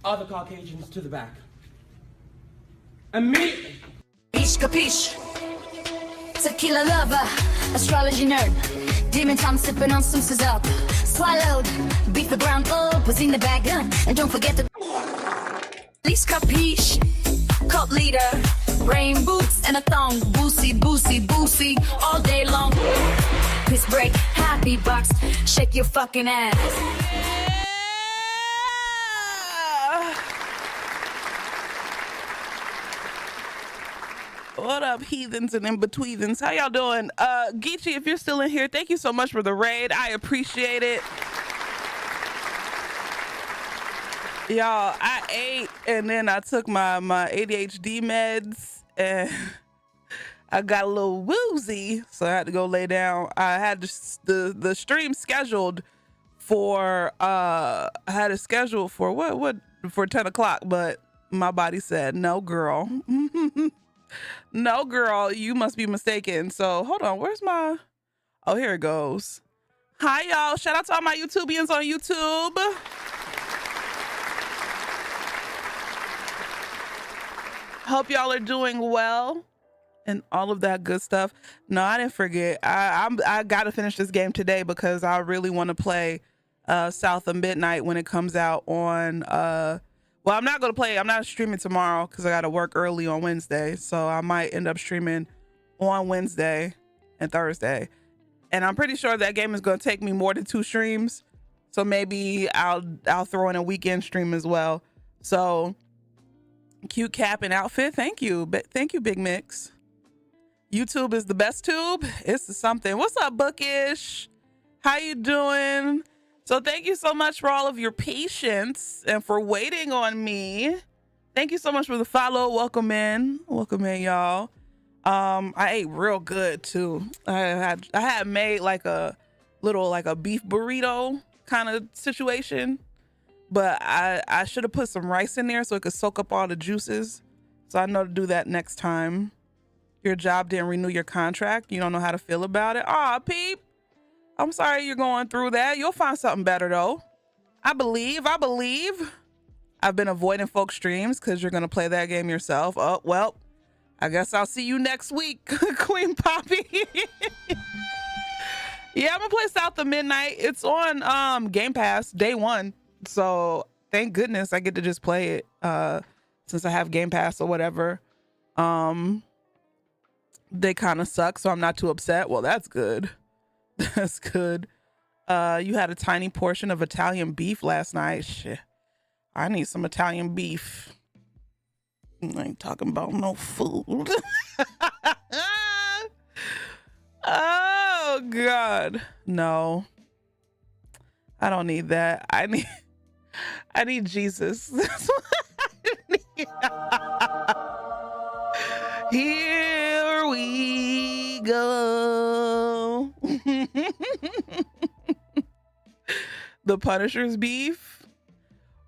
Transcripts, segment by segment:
other Caucasians to the back. Immediately. Capiche? Tequila lover, astrology nerd. Demon time sipping on some up. Swallowed, beat the ground up, was in the bag, and don't forget the. Please capiche? Cult leader, rain boots and a thong. Boosie, boosie, boosie, all day long. Piss break, happy box, shake your fucking ass. What up, heathens and in-betweethens? How y'all doing? Geechee, if you're still in here, thank you so much for the raid. I appreciate it. Y'all, I ate and then I took my ADHD meds and I got a little woozy, so I had to go lay down. I had the stream scheduled for, I had it scheduled for for 10 o'clock, but my body said, no, girl. No, girl, you must be mistaken. So hold on, where's my, oh, here it goes. Hi, y'all. Shout out to all my YouTubians on YouTube. Hope y'all are doing well and all of that good stuff. No, I didn't forget. I got to finish this game today because I really want to play South of Midnight when it comes out on well, I'm not going to play. I'm not streaming tomorrow because I got to work early on Wednesday. So I might end up streaming on Wednesday and Thursday. And I'm pretty sure that game is going to take me more than 2 streams. So maybe I'll throw in a weekend stream as well. So cute cap and outfit. Thank you. Thank you, Big Mix. YouTube is the best tube. It's something. What's up, Bookish? How you doing? So thank you so much for all of your patience and for waiting on me. Thank you so much for the follow. Welcome in, y'all. I ate real good too. I had made like a beef burrito kind of situation, but I should have put some rice in there so it could soak up all the juices. So I know to do that next time. Your job didn't renew your contract. You don't know how to feel about it. Aw, peep. I'm sorry you're going through that. You'll find something better though. I believe. I've been avoiding folk streams because you're going to play that game yourself. Oh, well, I guess I'll see you next week, Queen Poppy. Yeah, I'm going to play South of Midnight. It's on Game Pass day 1. So thank goodness I get to just play it since I have Game Pass or whatever. They kind of suck, so I'm not too upset. Well, that's good. That's good. You had a tiny portion of Italian beef last night. Shit. I need some Italian beef. I ain't talking about no food. Oh God. No. I don't need that. I need Jesus. That's what I need. Here we go. The Punisher's beef.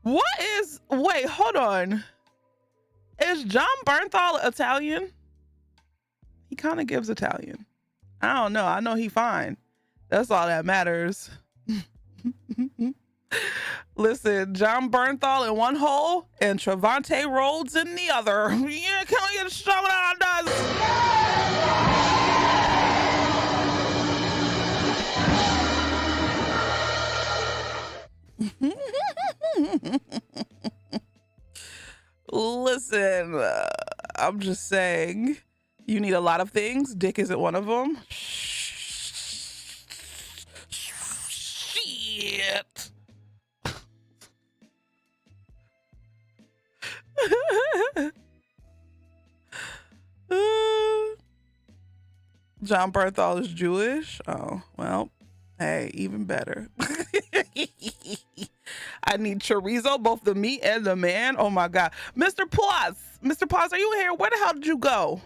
Wait, hold on. Is John Bernthal Italian? He kind of gives Italian. I don't know. I know he fine. That's all that matters. Listen, John Bernthal in one hole and Trevante Rhodes in the other. Yeah, can we get a show that Listen, I'm just saying, you need a lot of things. Dick isn't one of them. Shit. John Bernthal is Jewish. Oh, well, hey, even better. I need chorizo, both the meat and the man. Oh my God. Mr. Paz, are you here? Where the hell did you go?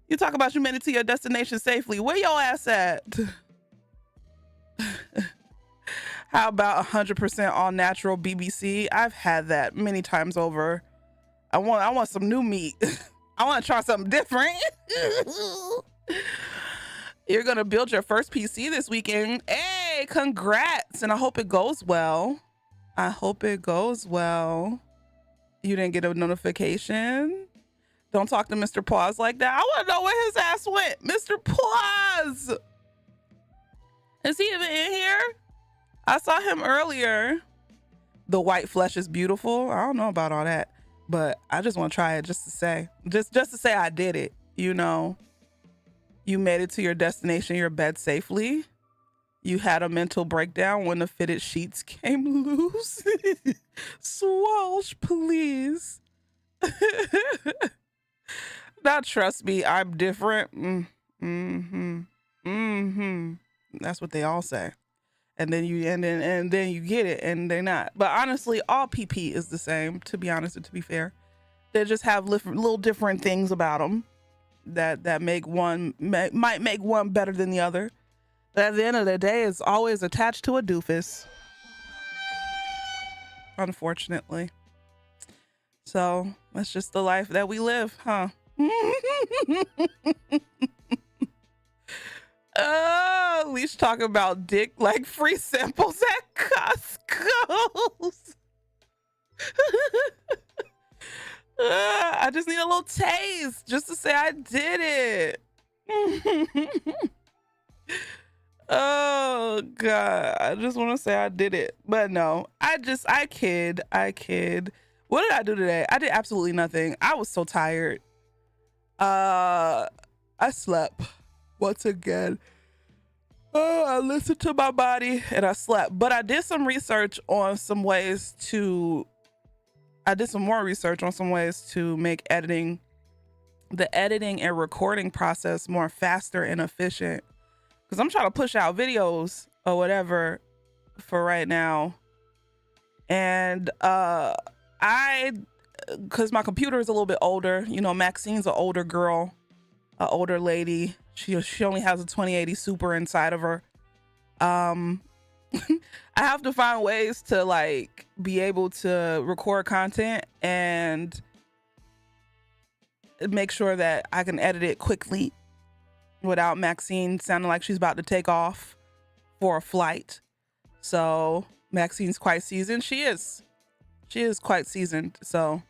You talk about you made it to your destination safely. Where your ass at? How about 100% all natural BBC? I've had that many times over. I want some new meat. I want to try something different. You're going to build your first PC this weekend. Hey, congrats. And I hope it goes well. I hope it goes well. You didn't get a notification? Don't talk to Mr. Paws like that. I want to know where his ass went. Mr. Paws! Is he even in here? I saw him earlier. The white flesh is beautiful. I don't know about all that, but I just want to try it just to say. Just to say I did it, you know. You made it to your destination, your bed safely. You had a mental breakdown when the fitted sheets came loose. Swalsh, please. Now, trust me, I'm different. That's what they all say. And then you get it, and they're not. But honestly, all PP is the same. To be honest and to be fair, they just have little different things about them that might make one better than the other. But at the end of the day, it's always attached to a doofus, unfortunately. So that's just the life that we live, huh? Leash talk about dick like free samples at Costco's. I just need a little taste just to say I did it. Oh God, I just want to say I did it, but no, I kid. What did I do today? I did absolutely nothing. I was so tired. I slept once again. Oh, I listened to my body and I slept, but I did some research on some ways to, make the editing and recording process more faster and efficient. Cause I'm trying to push out videos or whatever for right now. And, cause my computer is a little bit older, you know, Maxine's an older girl, an older lady. She only has a 2080 Super inside of her. I have to find ways to like be able to record content and make sure that I can edit it quickly without Maxine sounding like she's about to take off for a flight. So Maxine's quite seasoned. She is quite seasoned. So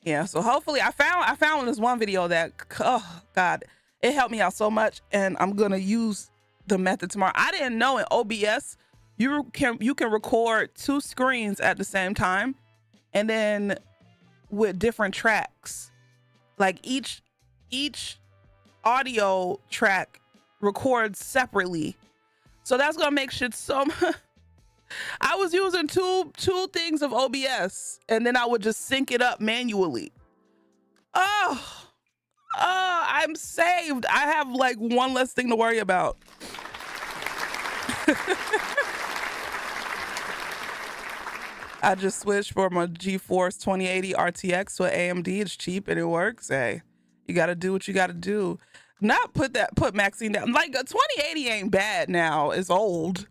yeah, so hopefully I found this one video that, oh God, it helped me out so much, and I'm gonna use the method tomorrow. I didn't know in OBS you can record 2 screens at the same time, and then with different tracks, like each audio track records separately. So that's gonna make shit so much. I was using two things of OBS, and then I would just sync it up manually. Oh, I'm saved. I have like one less thing to worry about. I just switched from a GeForce 2080 RTX to an AMD. It's cheap and it works. Hey, you got to do what you got to do. Not put Maxine down. Like a 2080 ain't bad now. It's old,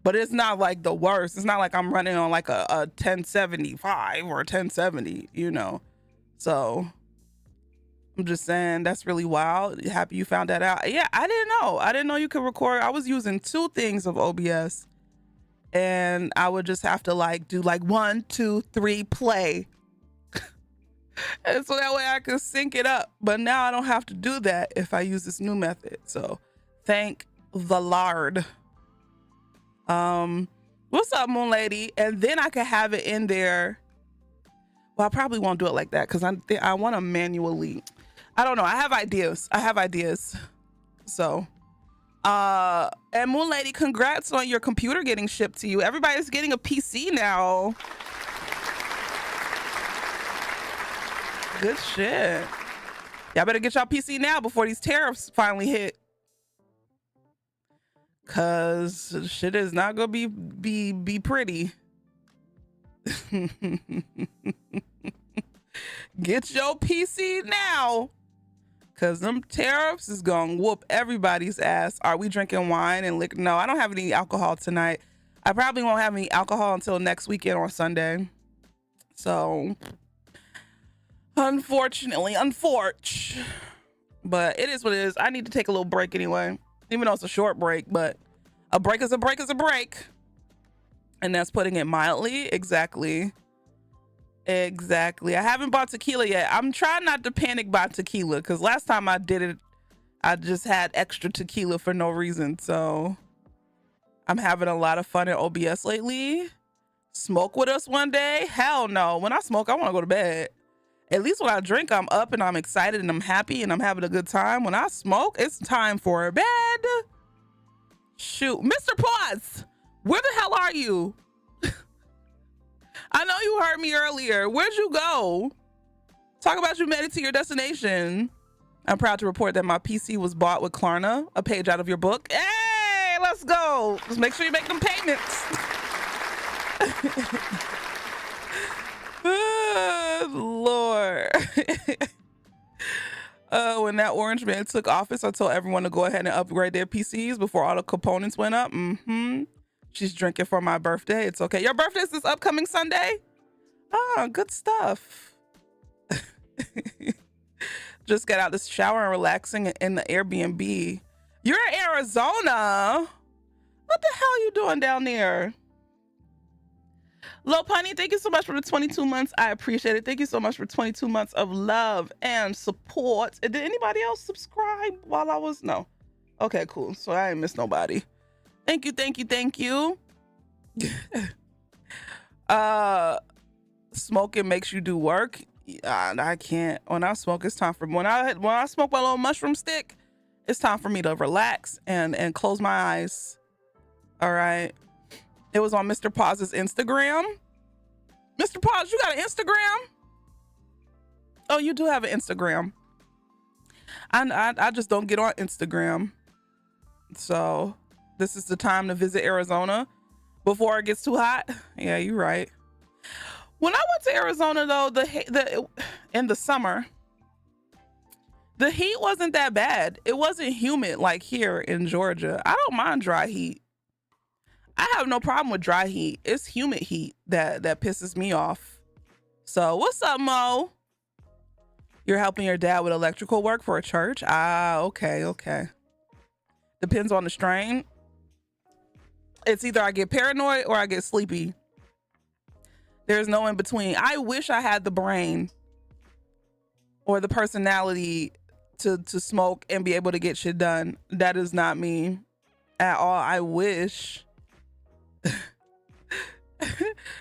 but it's not like the worst. It's not like I'm running on like a 1075 or a 1070, you know. So I'm just saying that's really wild. Happy you found that out. Yeah, I didn't know you could record. I was using 2 things of OBS, and I would just have to like do like 1, 2, 3 play. And so that way I could sync it up. But now I don't have to do that if I use this new method. So thank the Lord. What's up, Moon Lady? And then I could have it in there. Well, I probably won't do it like that because I want to manually. I don't know. I have ideas. So, and Moon Lady, congrats on your computer getting shipped to you. Everybody's getting a PC now. Good shit. Y'all better get y'all PC now before these tariffs finally hit. Cause shit is not gonna be pretty. Get your PC now. Cause them tariffs is gonna whoop everybody's ass. Are we drinking wine and liquor? No, I don't have any alcohol tonight. I probably won't have any alcohol until next weekend or Sunday. So unfortunately, but it is what it is. I need to take a little break anyway, even though it's a short break, but a break is a break is a break. And that's putting it mildly. Exactly. Exactly. I haven't bought tequila yet. I'm trying not to panic buy tequila because last time I did it, I just had extra tequila for no reason. So I'm having a lot of fun at OBS lately. Smoke with us one day? Hell no. When I smoke, I want to go to bed. At least when I drink, I'm up and I'm excited and I'm happy and I'm having a good time. When I smoke, it's time for bed. Shoot. Mr. Pause, where the hell are you? I know you heard me earlier. Where'd you go? Talk about you made it to your destination. I'm proud to report that my PC was bought with Klarna, a page out of your book. Hey, let's go. Just make sure you make them payments. Oh, Lord. When that orange man took office, I told everyone to go ahead and upgrade their PCs before all the components went up. She's drinking for my birthday. It's okay. Your birthday is this upcoming Sunday? Oh, good stuff. Just got out this shower and relaxing in the Airbnb. You're in Arizona. What the hell are you doing down there? Lil Punny, thank you so much for the 22 months. I appreciate it. Thank you so much for 22 months of love and support. Did anybody else subscribe while I was? No. Okay, cool. So I ain't miss nobody. Thank you, thank you, thank you. Smoking makes you do work. I can't. When I smoke, it's time for when I smoke my little mushroom stick, it's time for me to relax and close my eyes. All right. It was on Mr. Paus's Instagram. Mr. Pause, you got an Instagram? Oh, you do have an Instagram. I just don't get on Instagram. So this is the time to visit Arizona before it gets too hot. Yeah, you're right. When I went to Arizona though, in the summer, the heat wasn't that bad. It wasn't humid like here in Georgia. I don't mind dry heat. I have no problem with dry heat. It's humid heat that pisses me off. So what's up, Mo? You're helping your dad with electrical work for a church? Ah, okay. Depends on the strain. It's either I get paranoid or I get sleepy. There's no in between. I wish I had the brain or the personality to smoke and be able to get shit done. That is not me at all. I wish.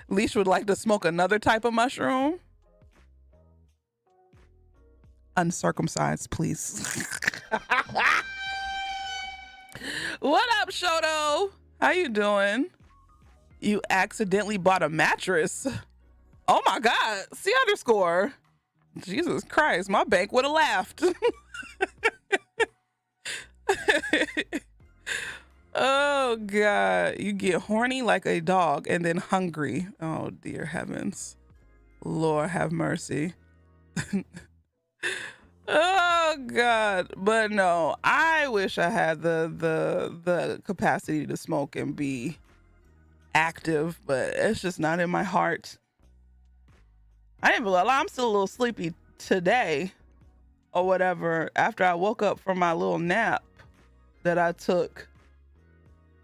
Leash would like to smoke another type of mushroom. Uncircumcised, please. What up, Shoto? How you doing? You accidentally bought a mattress. Oh my God. C_. Jesus Christ, my bank would have laughed. Oh God, you get horny like a dog and then hungry. Oh dear heavens. Lord have mercy. Oh God. But no, I wish I had the capacity to smoke and be active, but it's just not in my heart. I didn't realize I'm still a little sleepy today or whatever after I woke up from my little nap that I took.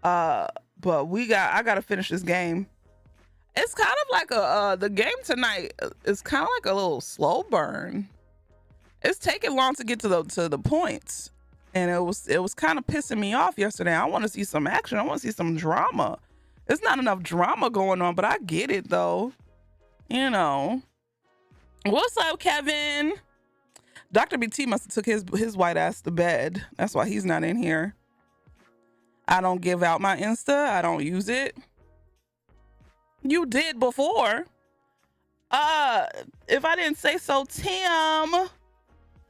But I gotta finish this game. It's kind of like the game tonight is kind of like a little slow burn. It's taking long to get to the points, and it was kind of pissing me off yesterday. I want to see some action. I want to see some drama. There's not enough drama going on, but I get it though. You know. What's up, Kevin? Dr. BT must have took his white ass to bed. That's why he's not in here. I don't give out my Insta. I don't use it. You did before. If I didn't say so, Tim.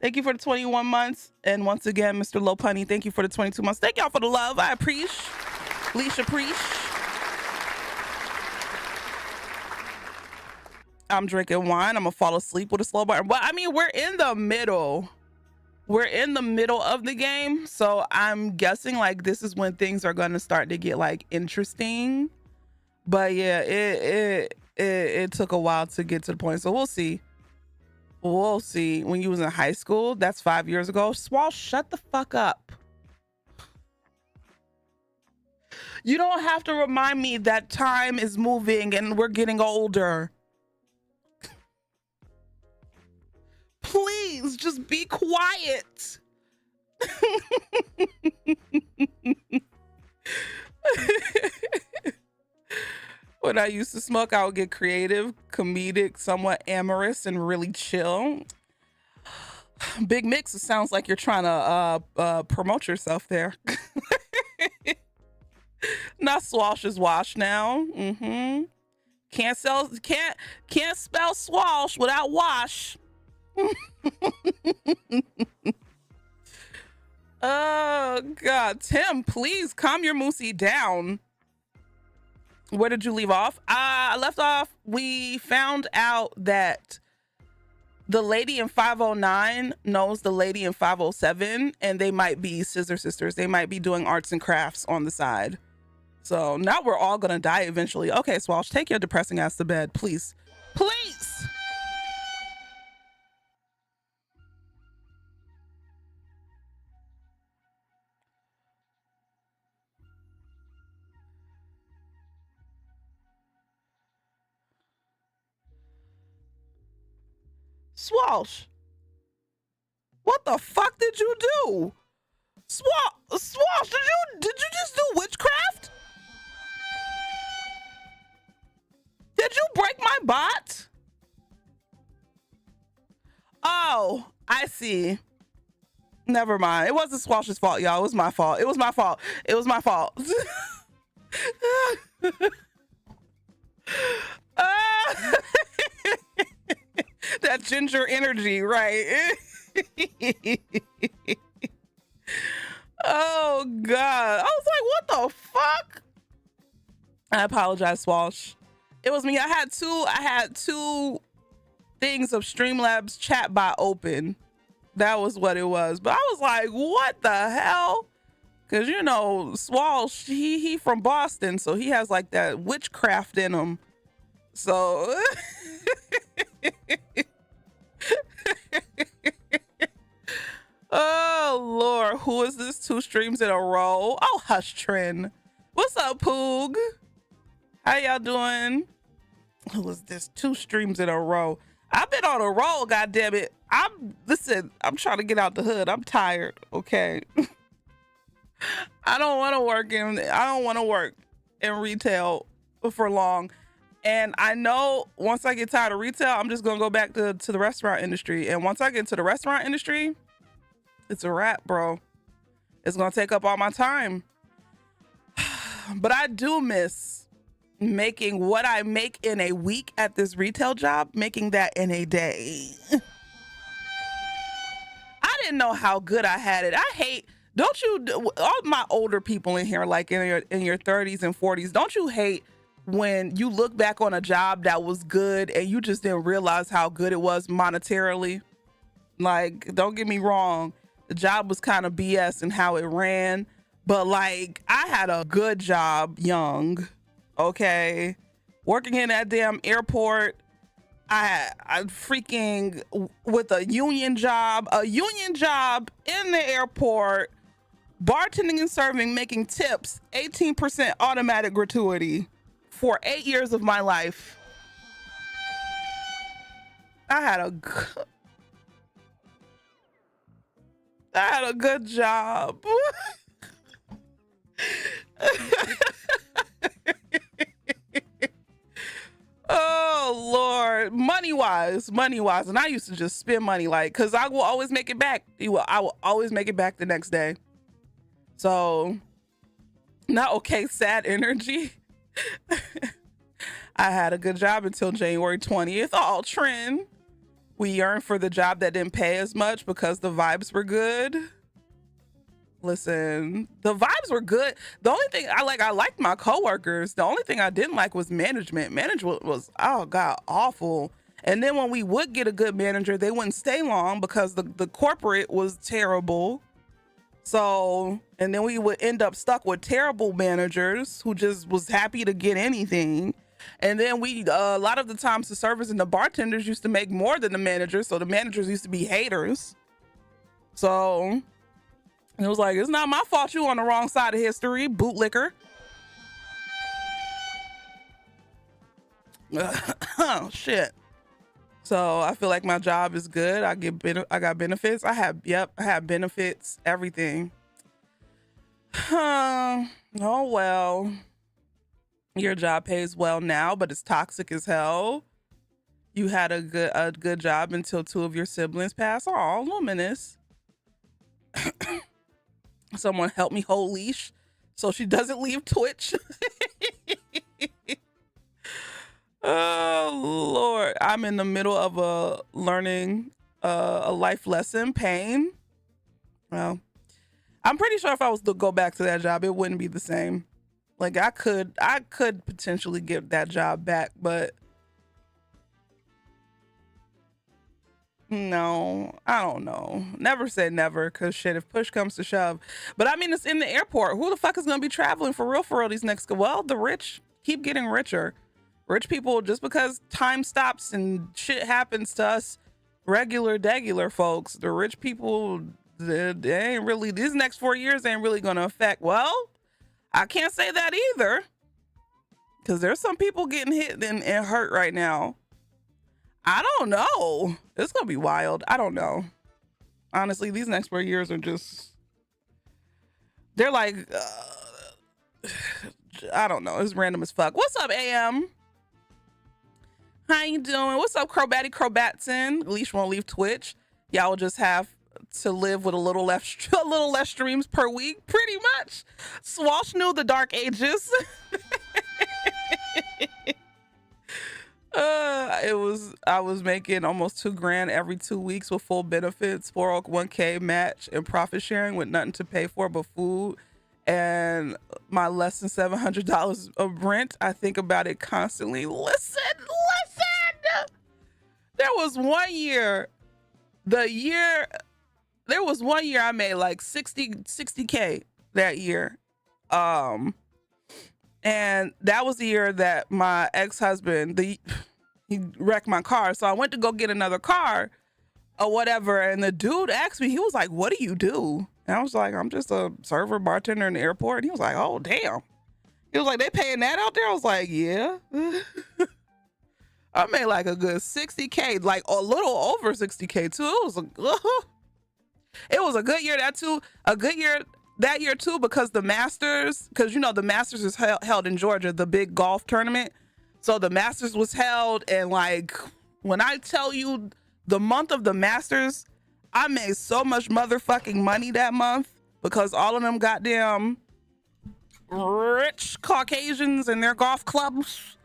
Thank you for the 21 months. And once again, Mr. Lopunny, thank you for the 22 months. Thank y'all for the love. I appreciate. Leisha preach. I'm drinking wine. I'm gonna fall asleep with a slow burn. But I mean, we're in the middle. We're in the middle of the game. So I'm guessing like this is when things are gonna start to get like interesting. But yeah, it took a while to get to the point. So we'll see. We'll see. When you was in high school, that's 5 years ago. Swall, shut the fuck up. You don't have to remind me that time is moving and we're getting older. Please just be quiet. When I used to smoke, I would get creative, comedic, somewhat amorous, and really chill. Big Mix, it sounds like you're trying to promote yourself there. Not Swash is Wash now. Can't spell Swash without Wash. Oh God, Tim, please calm your moosey down. Where did you leave off? I left off. We found out that the lady in 509 knows the lady in 507, and they might be scissor sisters. They might be doing arts and crafts on the side. So now we're all gonna die eventually. Okay, Swalsh, take your depressing ass to bed, please. Please. Swalsh, what the fuck did you do? Swalsh, did you just do witchcraft? Did you break my bot? Oh, I see. Never mind. It wasn't Swalsh's fault, y'all. It was my fault. It was my fault. It was my fault. That ginger energy, right? Oh God. I was like, what the fuck? I apologize, Swalsh. It was me. I had two things of Streamlabs chatbot open. That was what it was. But I was like, what the hell? Cause you know, Swalsh, he from Boston, so he has like that witchcraft in him. So oh Lord, who is this 2 streams in a row? Oh, hush, Trin. What's up, Poog? How y'all doing? Who is this 2 streams in a row? I've been on a roll, goddammit. Listen, I'm trying to get out the hood. I'm tired, okay? I don't want to work in retail for long. And I know once I get tired of retail, I'm just gonna go back to the restaurant industry. And once I get into the restaurant industry, it's a wrap, bro. It's gonna take up all my time. But I do miss making what I make in a week at this retail job, making that in a day. I didn't know how good I had it. Don't you, all my older people in here, like in your 30s and 40s, don't you hate when you look back on a job that was good and you just didn't realize how good it was monetarily? Like, don't get me wrong, the job was kind of BS and how it ran, but like, I had a good job young, okay? Working in that damn airport, I freaking, with a union job in the airport, bartending and serving, making tips, 18% automatic gratuity for 8 years of my life. I had a good job. Oh Lord, money wise, and I used to just spend money, like, because I will always make it back. I will always make it back the next day. So, not okay, sad energy. I had a good job until January 20th. Oh, Trin. We yearned for the job that didn't pay as much because the vibes were good. Listen, the vibes were good. The only thing I liked my coworkers. The only thing I didn't like was management. Management was, oh God, awful. And then when we would get a good manager, they wouldn't stay long because the corporate was terrible. So, and then we would end up stuck with terrible managers who just was happy to get anything. And then a lot of the times the servers and the bartenders used to make more than the managers. So the managers used to be haters. So it was like, it's not my fault you on the wrong side of history, bootlicker. Oh shit. So I feel like my job is good. I got benefits. I have benefits, everything. Oh well. Your job pays well now, but it's toxic as hell. You had a good job until two of your siblings passed. Oh, luminous. Someone help me hold leash so she doesn't leave Twitch. Oh Lord, I'm in the middle of learning a life lesson. Pain. Well, I'm pretty sure if I was to go back to that job, it wouldn't be the same. Like I could potentially get that job back, but no, I don't know. Never say never, cause shit, if push comes to shove. But I mean, it's in the airport. Who the fuck is gonna be traveling for real these next? Well, the rich keep getting richer. Rich people, just because time stops and shit happens to us regular folks, the rich people, they ain't really, these next 4 years ain't really gonna affect. Well, I can't say that either, because there's some people getting hit and hurt right now. I don't know. It's gonna be wild. I don't know. Honestly, these next 4 years are just, they're like, I don't know. It's random as fuck. What's up, AM? How you doing? What's up, Crobatson? Leash won't leave Twitch. Y'all will just have to live with a little less streams per week, pretty much. Swash knew the dark ages. I was making almost $2,000 every 2 weeks with full benefits, 401k match, and profit sharing with nothing to pay for but food and my less than $700 of rent. I think about it constantly. Listen. There was 1 year, there was 1 year I made like 60K that year. And that was the year that my ex-husband, he wrecked my car. So I went to go get another car or whatever. And the dude asked me, he was like, "What do you do?" And I was like, "I'm just a server bartender in the airport." And he was like, "Oh, damn." He was like, "They paying that out there?" I was like, "Yeah." I made like a good 60K, like a little over 60K too. It was a good year that year too, because the Masters, because you know the Masters is held in Georgia, the big golf tournament. So the Masters was held, and like when I tell you the month of the Masters, I made so much motherfucking money that month because all of them goddamn rich Caucasians and their golf clubs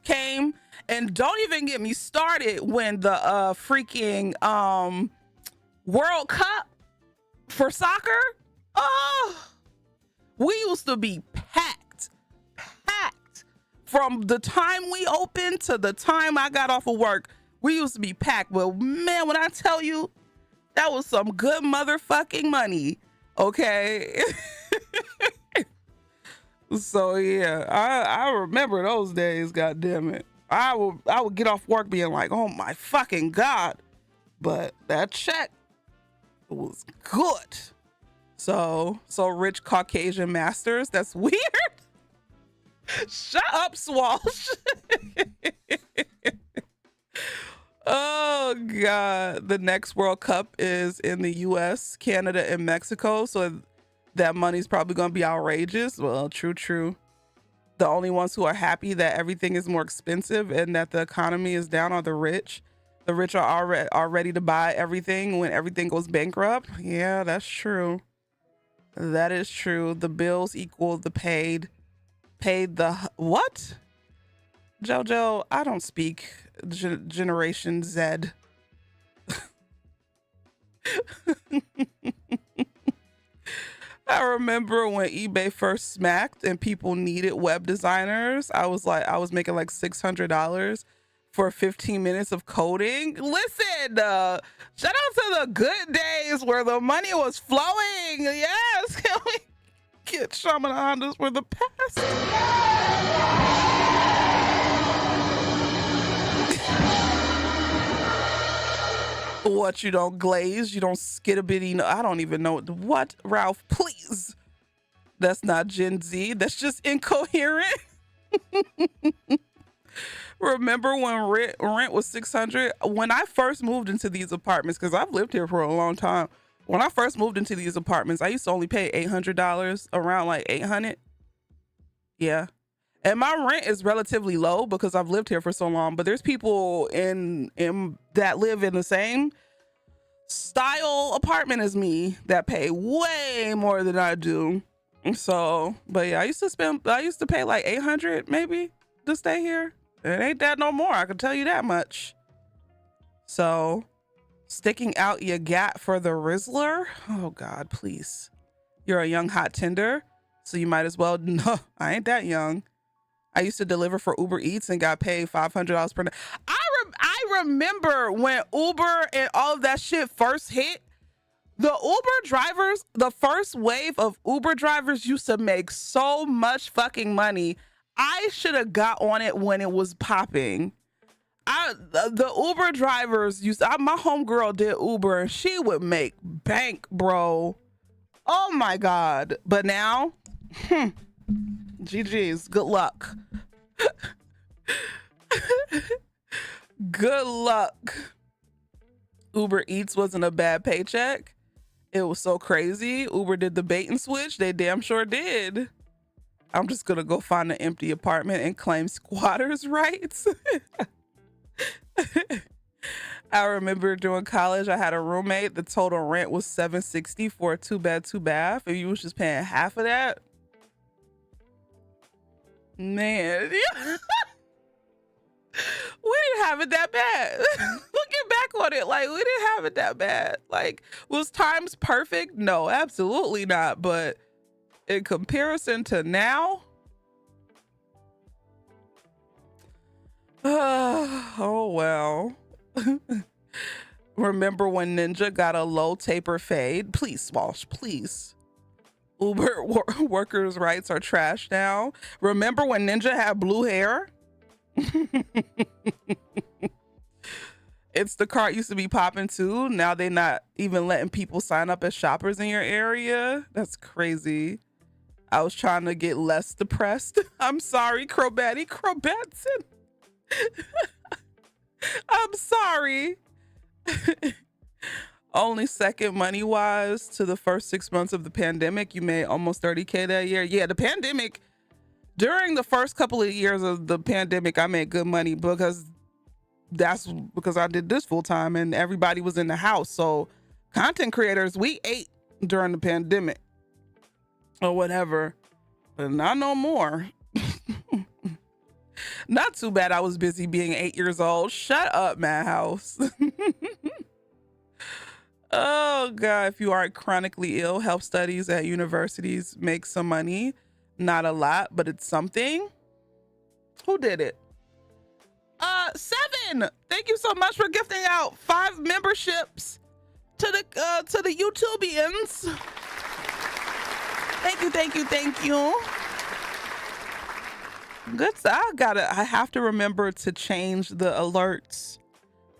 came. And don't even get me started when the freaking World Cup for soccer. Oh, we used to be packed from the time we opened to the time I got off of work. We used to be packed. But man, when I tell you, that was some good motherfucking money. Okay. So yeah, I remember those days. God damn it. I would get off work being like, "Oh my fucking God." But that check was good. So rich Caucasian Masters. That's weird. Shut up, Swash. Oh God. The next World Cup is in the US, Canada, and Mexico. So that money's probably gonna be outrageous. Well, true. The only ones who are happy that everything is more expensive and that the economy is down are the rich. The rich are ready to buy everything when everything goes bankrupt. Yeah, that's true. That is true. The bills equal the paid the what? Jojo, I don't speak Generation Z. I remember when eBay first smacked and people needed web designers. I was making like $600 for 15 minutes of coding. Listen, shout out to the good days where the money was flowing. Yes, can we get Shaman Hondas for the past? What, you don't glaze, you don't skid a bitty. I don't even know what, Ralph, please. That's not Gen Z. That's just incoherent. Remember when rent was 600? When I first moved into these apartments, because I've lived here for a long time. When I first moved into these apartments, I used to only pay $800, around like 800. Yeah. And my rent is relatively low because I've lived here for so long, but there's people in that live in the same style apartment as me that pay way more than I do. So, but yeah, I used to pay like 800 maybe to stay here. It ain't that no more, I can tell you that much. So, sticking out your gat for the Rizzler? Oh God, please. You're a young hot tender, so you might as well. No, I ain't that young. I used to deliver for Uber Eats and got paid $500 per day. I remember when Uber and all of that shit first hit. The Uber drivers, the first wave of Uber drivers used to make so much fucking money. I should have got on it when it was popping. The Uber drivers my homegirl did Uber and she would make bank, bro. Oh my God. But now, GG's, good luck. Good luck. Uber Eats wasn't a bad paycheck. It was so crazy. Uber did the bait and switch. They damn sure did. I'm just gonna go find an empty apartment and claim squatters' rights. I remember during college, I had a roommate. The total rent was $760 for a 2-bed, 2-bath. And you was just paying half of that. Man, we didn't have it that bad. Looking back on it, like, we didn't have it that bad. Like, was times perfect? No, absolutely not. But in comparison to now, oh well. Remember when Ninja got a low taper fade? Please, Swash, please. Uber workers' rights are trash now. Remember when Ninja had blue hair? Instacart used to be popping too. Now they're not even letting people sign up as shoppers in your area. That's crazy. I was trying to get less depressed. I'm sorry, Crobatty Crobatson. I'm sorry. Only second money wise to the first 6 months of the pandemic. You made almost 30K that year. Yeah, the pandemic, during the first couple of years of the pandemic, I made good money because I did this full time and everybody was in the house. So content creators, we ate during the pandemic or whatever, but not no more. Not too bad I was busy being 8 years old. Shut up, Madhouse. Oh God, if you aren't chronically ill, health studies at universities make some money. Not a lot, but it's something. Who did it? 7. Thank you so much for gifting out 5 memberships to the YouTubians. Thank you. Good. I have to remember to change the alerts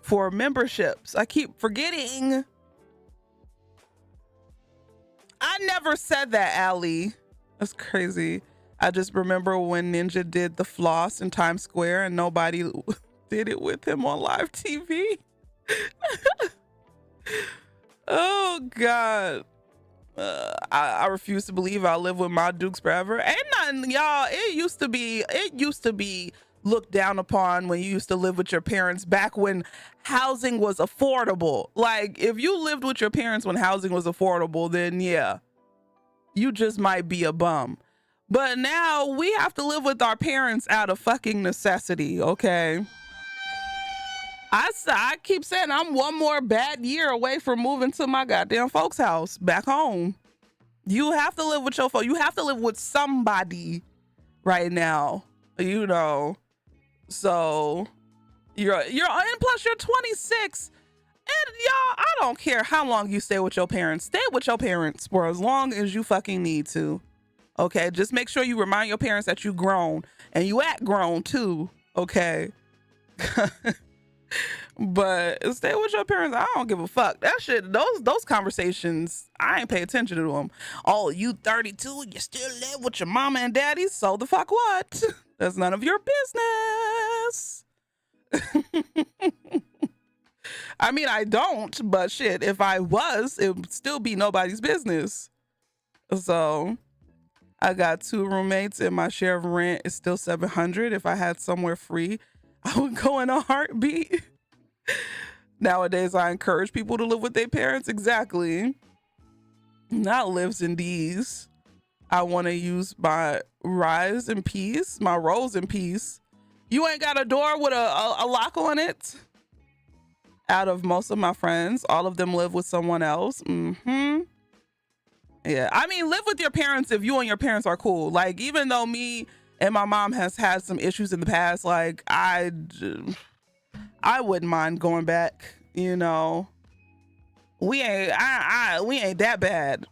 for memberships. I keep forgetting. I never said that, Allie. That's crazy. I just remember when Ninja did the floss in Times Square and nobody did it with him on live TV. Oh God. I refuse to believe I'll live with my Dukes forever. Ain't nothing, y'all. It used to be looked down upon when you used to live with your parents back when housing was affordable. Like, if you lived with your parents when housing was affordable, then yeah, you just might be a bum. But now we have to live with our parents out of fucking necessity, okay? I keep saying I'm one more bad year away from moving to my goddamn folks' house back home. You have to live with your folks. You have to live with somebody right now, you know. So you're and plus you're 26. And y'all, I don't care how long you stay with your parents. Stay with your parents for as long as you fucking need to. Okay, just make sure you remind your parents that you grown and you act grown too. Okay. But stay with your parents. I don't give a fuck. That shit, those conversations, I ain't pay attention to them. Oh, you 32, you still live with your mama and daddy? So the fuck what? That's none of your I mean, I don't, but shit, if I was, it would still be nobody's business. So I got 2 roommates and my share of rent is still $700. If I had somewhere free, I would go in a heartbeat. Nowadays, I encourage people to live with their parents. Exactly. Not lives in these. I want to use my rise in peace, my rose in peace. You ain't got a door with a lock on it? Out of most of my friends, all of them live with someone else. Yeah, I mean, live with your parents if you and your parents are cool. Like, even though me and my mom has had some issues in the past, like, I wouldn't mind going back, you know. We ain't that bad.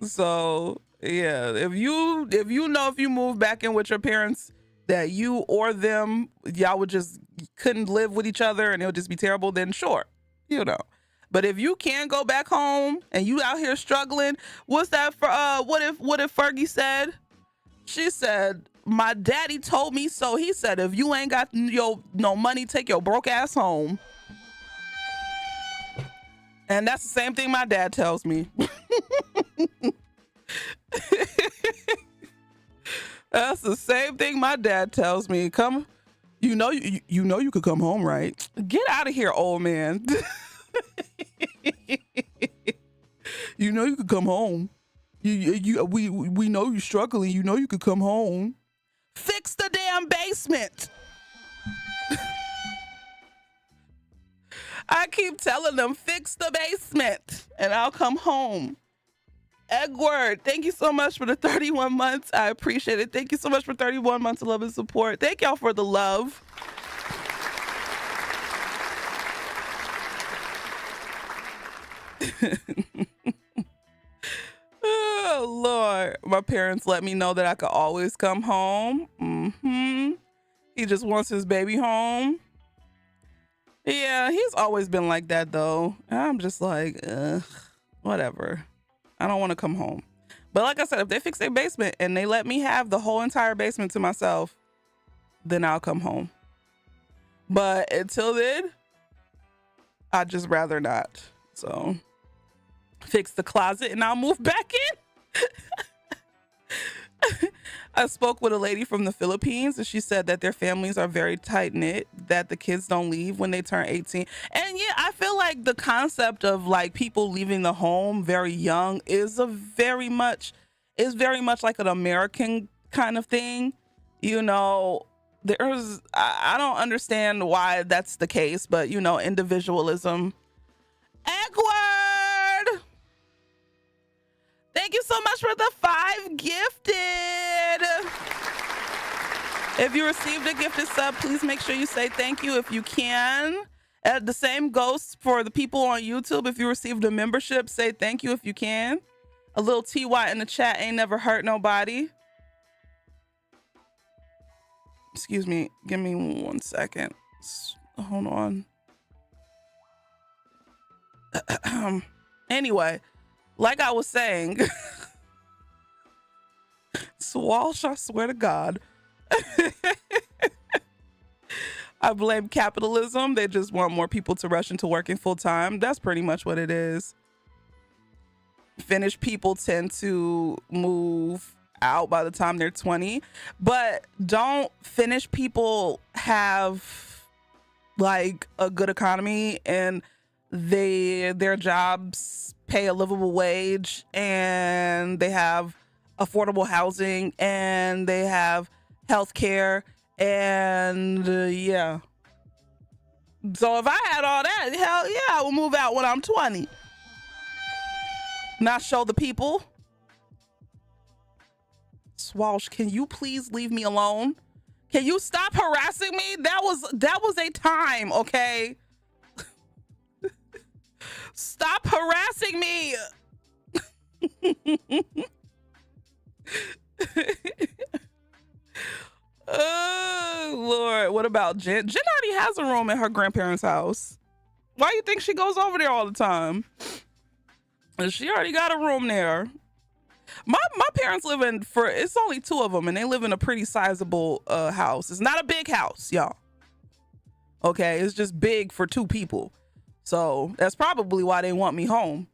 So yeah, if you know, if you move back in with your parents that you or them, y'all would just couldn't live with each other and it would just be terrible, then sure, you know. But if you can't go back home and you out here struggling, what's that for? What if Fergie said? She said, my daddy told me so. He said, if you ain't got no money, take your broke ass home. And that's the same thing my dad tells me. That's the same thing my dad tells me. Come, you know you could come home, right? Get out of here, old man. You know you could come home. We know you're struggling. You know you could come home. Fix the damn basement. I keep telling them, fix the basement and I'll come home. Edward, thank you so much for the 31 months. I appreciate it. Thank you so much for 31 months of love and support. Thank y'all for the love. Oh, Lord. My parents let me know that I could always come home. He just wants his baby home. Yeah, he's always been like that, though. I'm just like, whatever. I don't want to come home. But like I said, if they fix their basement and they let me have the whole entire basement to myself, then I'll come home. But until then, I'd just rather not. So fix the closet and I'll move back in. I spoke with a lady from the Philippines and she said that their families are very tight knit, that the kids don't leave when they turn 18. And yeah, I feel like the concept of like people leaving the home very young is very much like an American kind of thing. You know, I don't understand why that's the case, but you know, individualism. Edward! Thank you so much for the 5 gifted. If you received a gifted sub, please make sure you say thank you if you can. The same goes for the people on YouTube. If you received a membership, say thank you if you can. A little TY in the chat ain't never hurt nobody. Excuse me. Give me 1 second. Hold on. Anyway, like I was saying, Swalsh, I swear to God. I blame capitalism. They just want more people to rush into working full time. That's pretty much what it is. Finnish people tend to move out by the time they're 20, but don't Finnish people have like a good economy and their jobs pay a livable wage and they have affordable housing and they have health care and yeah. So if I had all that, hell yeah, I would move out when I'm 20. Not show the people. Swalsh, can you please leave me alone? Can you stop harassing me? That was a time, okay? Stop harassing me. Oh, Lord. What about Jen? Jen already has a room at her grandparents' house. Why do you think she goes over there all the time? She already got a room there. My parents live in, it's only two of them, and they live in a pretty sizable house. It's not a big house, y'all. Okay, it's just big for two people. So that's probably why they want me home.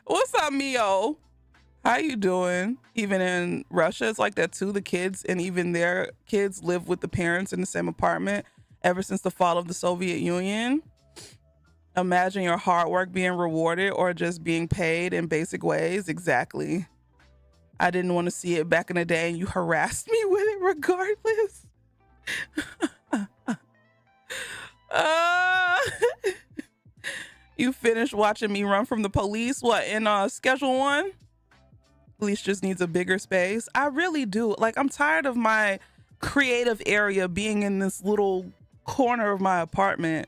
What's up, Mio? How you doing? Even in Russia, it's like that too. The kids and even their kids live with the parents in the same apartment ever since the fall of the Soviet Union. Imagine your hard work being rewarded or just being paid in basic ways. Exactly. I didn't want to see it back in the day, and you harassed me with it regardless. You finished watching me run from the police? What, in schedule 1? Police just needs a bigger space. I really do. Like, I'm tired of my creative area being in this little corner of my apartment.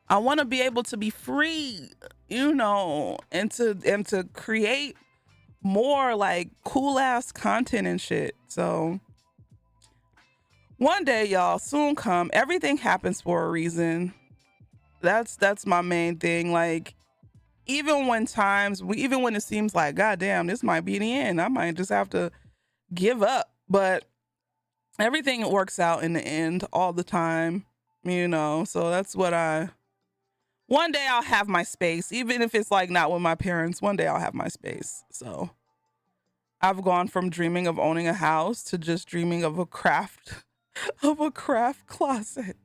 I want to be able to be free, you know, and to create more like cool ass content and shit. So one day, y'all, soon come. Everything happens for a reason. That's my main thing. Like, even when it seems like, God damn, this might be the end, I might just have to give up. But everything works out in the end all the time, you know? So that's what one day I'll have my space, even if it's like not with my parents. One day I'll have my space. So I've gone from dreaming of owning a house to just dreaming of a craft closet.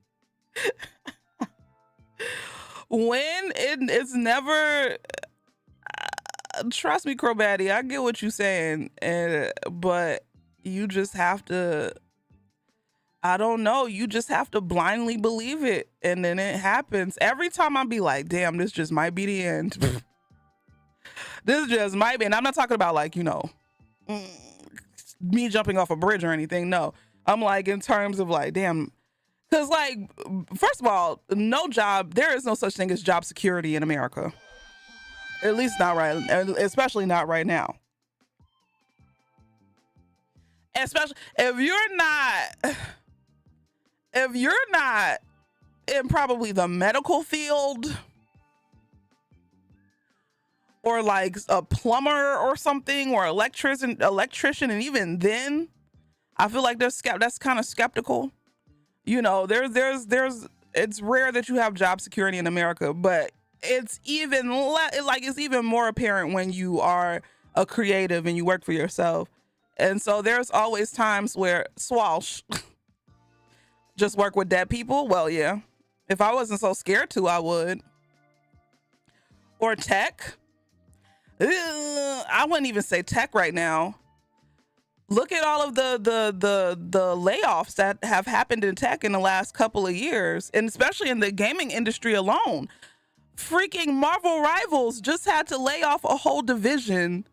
When it's never, trust me, Crowbatty, I get what you're saying, but you just have to, I don't know, you just have to blindly believe it, and then it happens. Every time I be like, damn, this just might be the end. This just might be, and I'm not talking about like, you know, me jumping off a bridge or anything. No, I'm like in terms of like, damn. Because, like, first of all, there is no such thing as job security in America. At least not right, especially not right now. Especially if you're not in probably the medical field or like a plumber or something or electrician, and even then, I feel like that's kind of skeptical. You know, it's rare that you have job security in America, but it's even it's even more apparent when you are a creative and you work for yourself. And so there's always times where swash, just work with dead people. Well, yeah, if I wasn't so scared to, I would. Or tech. I wouldn't even say tech right now. Look at all of the layoffs that have happened in tech in the last couple of years, and especially in the gaming industry alone. Freaking Marvel Rivals just had to lay off a whole division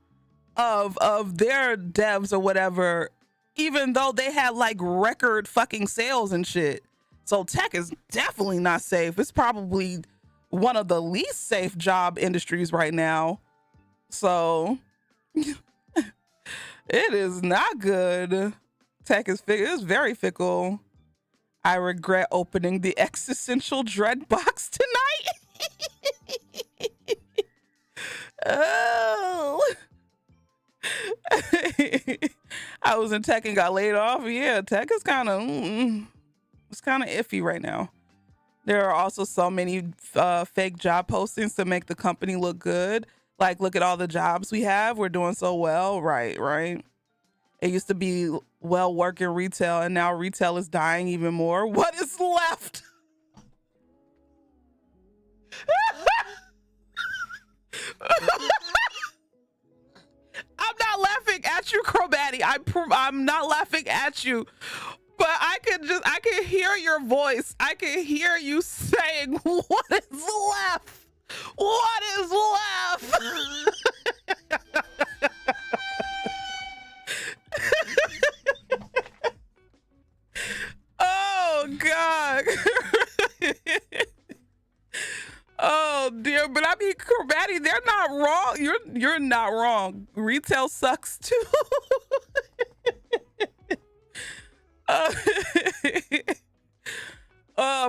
of their devs or whatever, even though they had like record fucking sales and shit. So tech is definitely not safe. It's probably one of the least safe job industries right now. So it is not good. Tech is it's very fickle. I regret opening the existential dread box tonight. Oh. I was in tech and got laid off. Yeah, tech is kind of it's kind of iffy right now. There are also so many fake job postings to make the company look good. Like, look at all the jobs we have. We're doing so well. Right. It used to be well work in retail, and now retail is dying even more. What is left? I'm not laughing at you, Crowbatty. I'm not laughing at you. But I can hear your voice. I can hear you saying, what is left? What is left? Oh, God. Oh, dear. But I mean, Crowbatty, they're not wrong. You're not wrong. Retail sucks, too.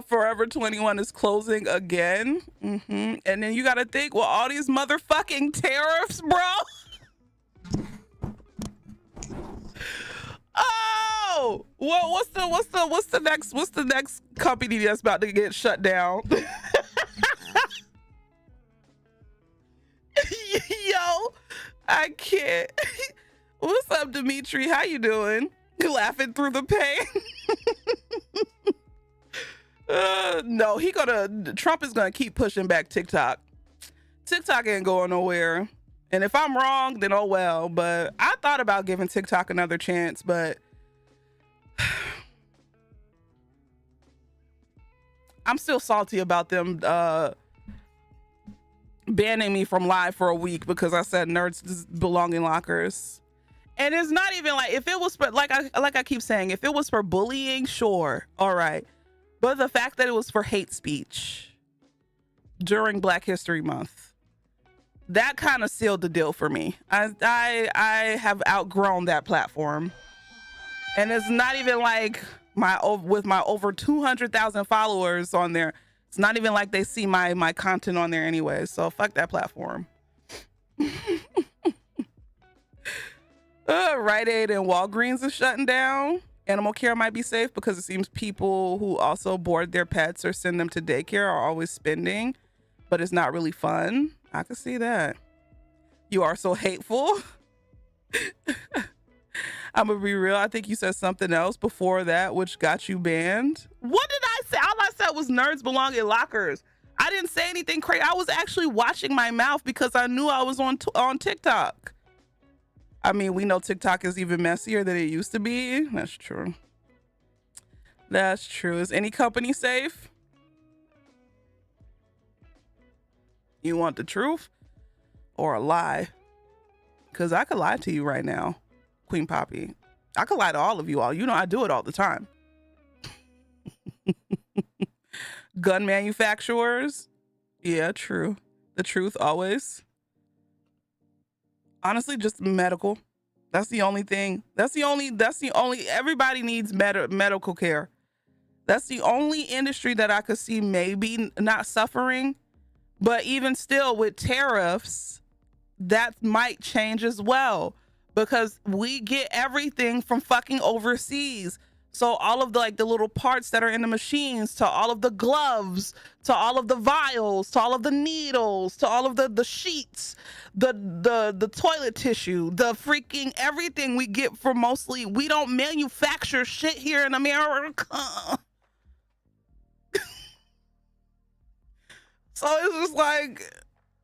Forever 21 is closing again. And then you got to think, well, all these motherfucking tariffs, bro. Well, what's the next company that's about to get shut down? Yo, I can't. What's up, Dimitri? How you doing? You laughing through the pain? No, Trump is gonna keep pushing back TikTok. TikTok ain't going nowhere. And if I'm wrong, then oh well. But I thought about giving TikTok another chance, but I'm still salty about them banning me from live for a week because I said nerds belong in lockers. And it's not even like, if it was for, like I keep saying, if it was for bullying, sure, all right. But the fact that it was for hate speech during Black History Month, that kind of sealed the deal for me. I have outgrown that platform. And it's not even like with my over 200,000 followers on there, it's not even like they see my content on there anyway. So fuck that platform. Rite Aid and Walgreens is shutting down. Animal care might be safe because it seems people who also board their pets or send them to daycare are always spending, but it's not really fun. I can see that. You are so hateful. I'm gonna be real. I think you said something else before that, which got you banned. What did I say? All I said was nerds belong in lockers. I didn't say anything crazy. I was actually watching my mouth because I knew I was on TikTok. I mean, we know TikTok is even messier than it used to be. That's true. That's true. Is any company safe? You want the truth or a lie? Because I could lie to you right now, Queen Poppy. I could lie to all of you all. You know I do it all the time. Gun manufacturers. Yeah, true. The truth always. Honestly, just medical. That's the only thing. That's the only, everybody needs medical care. That's the only industry that I could see maybe not suffering. But even still with tariffs, that might change as well because we get everything from fucking overseas. So all of the little parts that are in the machines, to all of the gloves, to all of the vials, to all of the needles, to all of the sheets, the toilet tissue, the freaking everything we get from mostly, we don't manufacture shit here in America. So it's just like,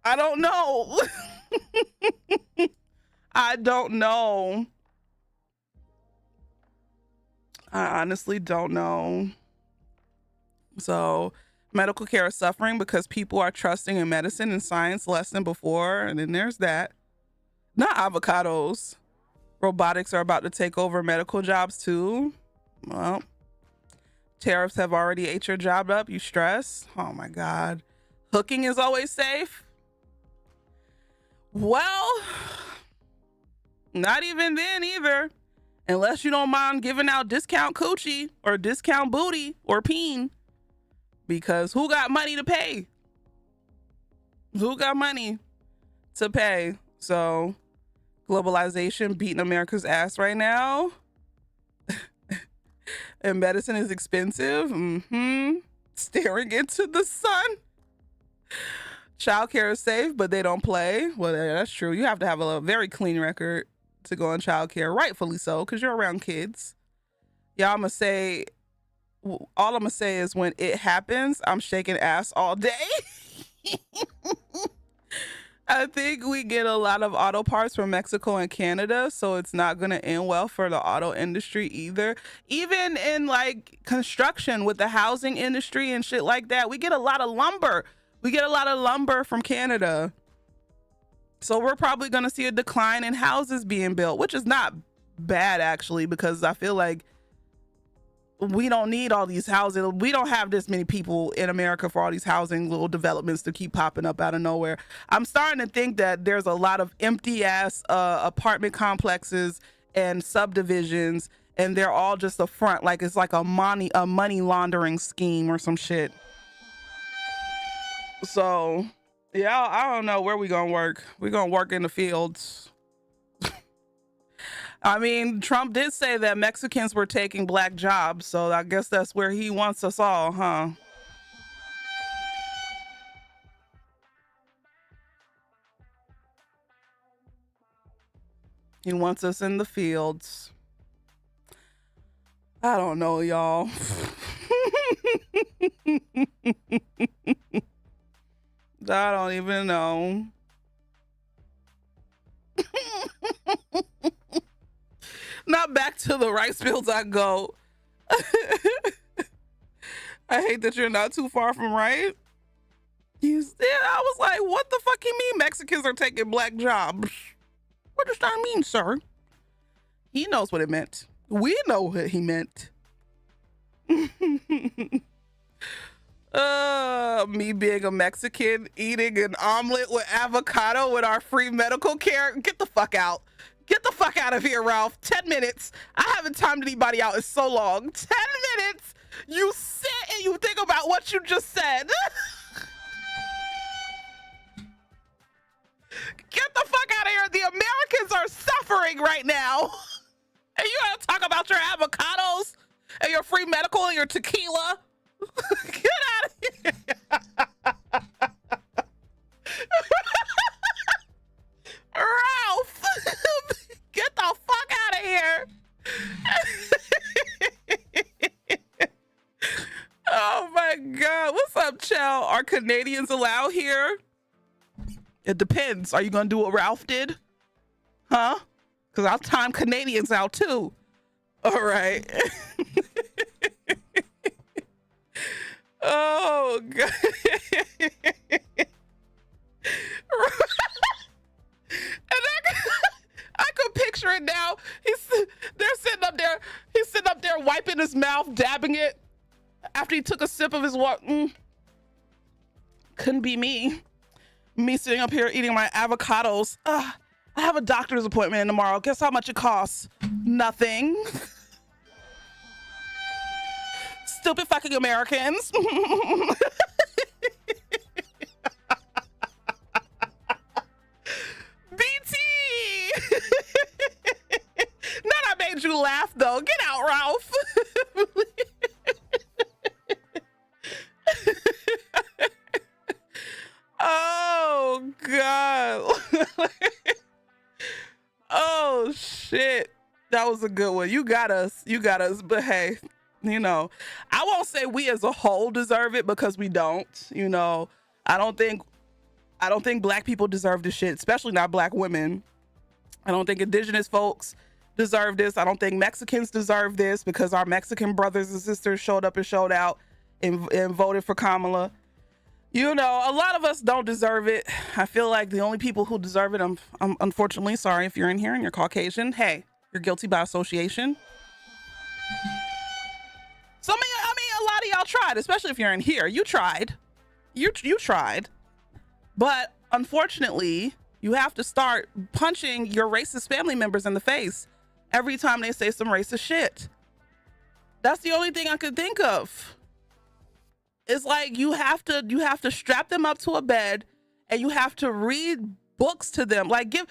I don't know. I don't know. I honestly don't know. So medical care is suffering because people are trusting in medicine and science less than before. And then there's that. Not avocados. Robotics are about to take over medical jobs too. Well, tariffs have already ate your job up. You stress. Oh my God. Hooking is always safe. Well, not even then either. Unless you don't mind giving out discount coochie or discount booty or peen. Because who got money to pay? Who got money to pay? So globalization beating America's ass right now. And medicine is expensive. Staring into the sun. Childcare is safe, but they don't play. Well, yeah, that's true. You have to have a very clean record to go on childcare, rightfully so, because you're around kids. Y'all, all I'm gonna say is when it happens, I'm shaking ass all day. I think we get a lot of auto parts from Mexico and Canada, so it's not gonna end well for the auto industry either. Even in like construction with the housing industry and shit like that, we get a lot of lumber. We get a lot of lumber from Canada. So we're probably going to see a decline in houses being built, which is not bad actually, because I feel like we don't need all these houses. We don't have this many people in America for all these housing little developments to keep popping up out of nowhere. I'm starting to think that there's a lot of empty ass apartment complexes and subdivisions, and they're all just a front, like it's like a money laundering scheme or some shit. So yeah, I don't know where we gonna work. We're gonna work in the fields. I mean, Trump did say that Mexicans were taking black jobs, so I guess that's where he wants us all, huh? He wants us in the fields. I don't know, y'all. I don't even know. Not back to the rice fields I go. I hate that you're not too far from right. You said, I was like, what the fuck you mean Mexicans are taking black jobs? What does that mean, sir? He knows what it meant. We know what he meant. Me being a Mexican, eating an omelet with avocado with our free medical care. Get the fuck out. Get the fuck out of here, Ralph. 10 minutes. I haven't timed anybody out in so long. 10 minutes. You sit and you think about what you just said. Get the fuck out of here. The Americans are suffering right now. And you want to talk about your avocados and your free medical and your tequila? Get out of here. Ralph, get the fuck out of here. Oh my God. What's up, Chell? Are Canadians allowed here? It depends. Are you going to do what Ralph did? Huh? Because I'll time Canadians out too. All right. Oh, God. And I could picture it now. They're sitting up there. He's sitting up there wiping his mouth, dabbing it after he took a sip of his water. Couldn't be me. Me sitting up here eating my avocados. I have a doctor's appointment tomorrow. Guess how much it costs? Nothing. Stupid fucking Americans. BT. Not I made you laugh though. Get out, Ralph. Oh God. Oh shit. That was a good one. You got us. But hey, you know, I won't say we as a whole deserve it because we don't. You know, I don't think black people deserve this shit, especially not black women. I don't think indigenous folks deserve this. I don't think Mexicans deserve this because our Mexican brothers and sisters showed up and showed out and voted for Kamala. You know, a lot of us don't deserve it. I feel like the only people who deserve it, I'm unfortunately sorry if you're in here and you're Caucasian. Hey, you're guilty by association. I mean, a lot of y'all tried, especially if you're in here. You tried. You tried. But unfortunately, you have to start punching your racist family members in the face every time they say some racist shit. That's the only thing I could think of. It's like you have to strap them up to a bed and you have to read books to them. Like give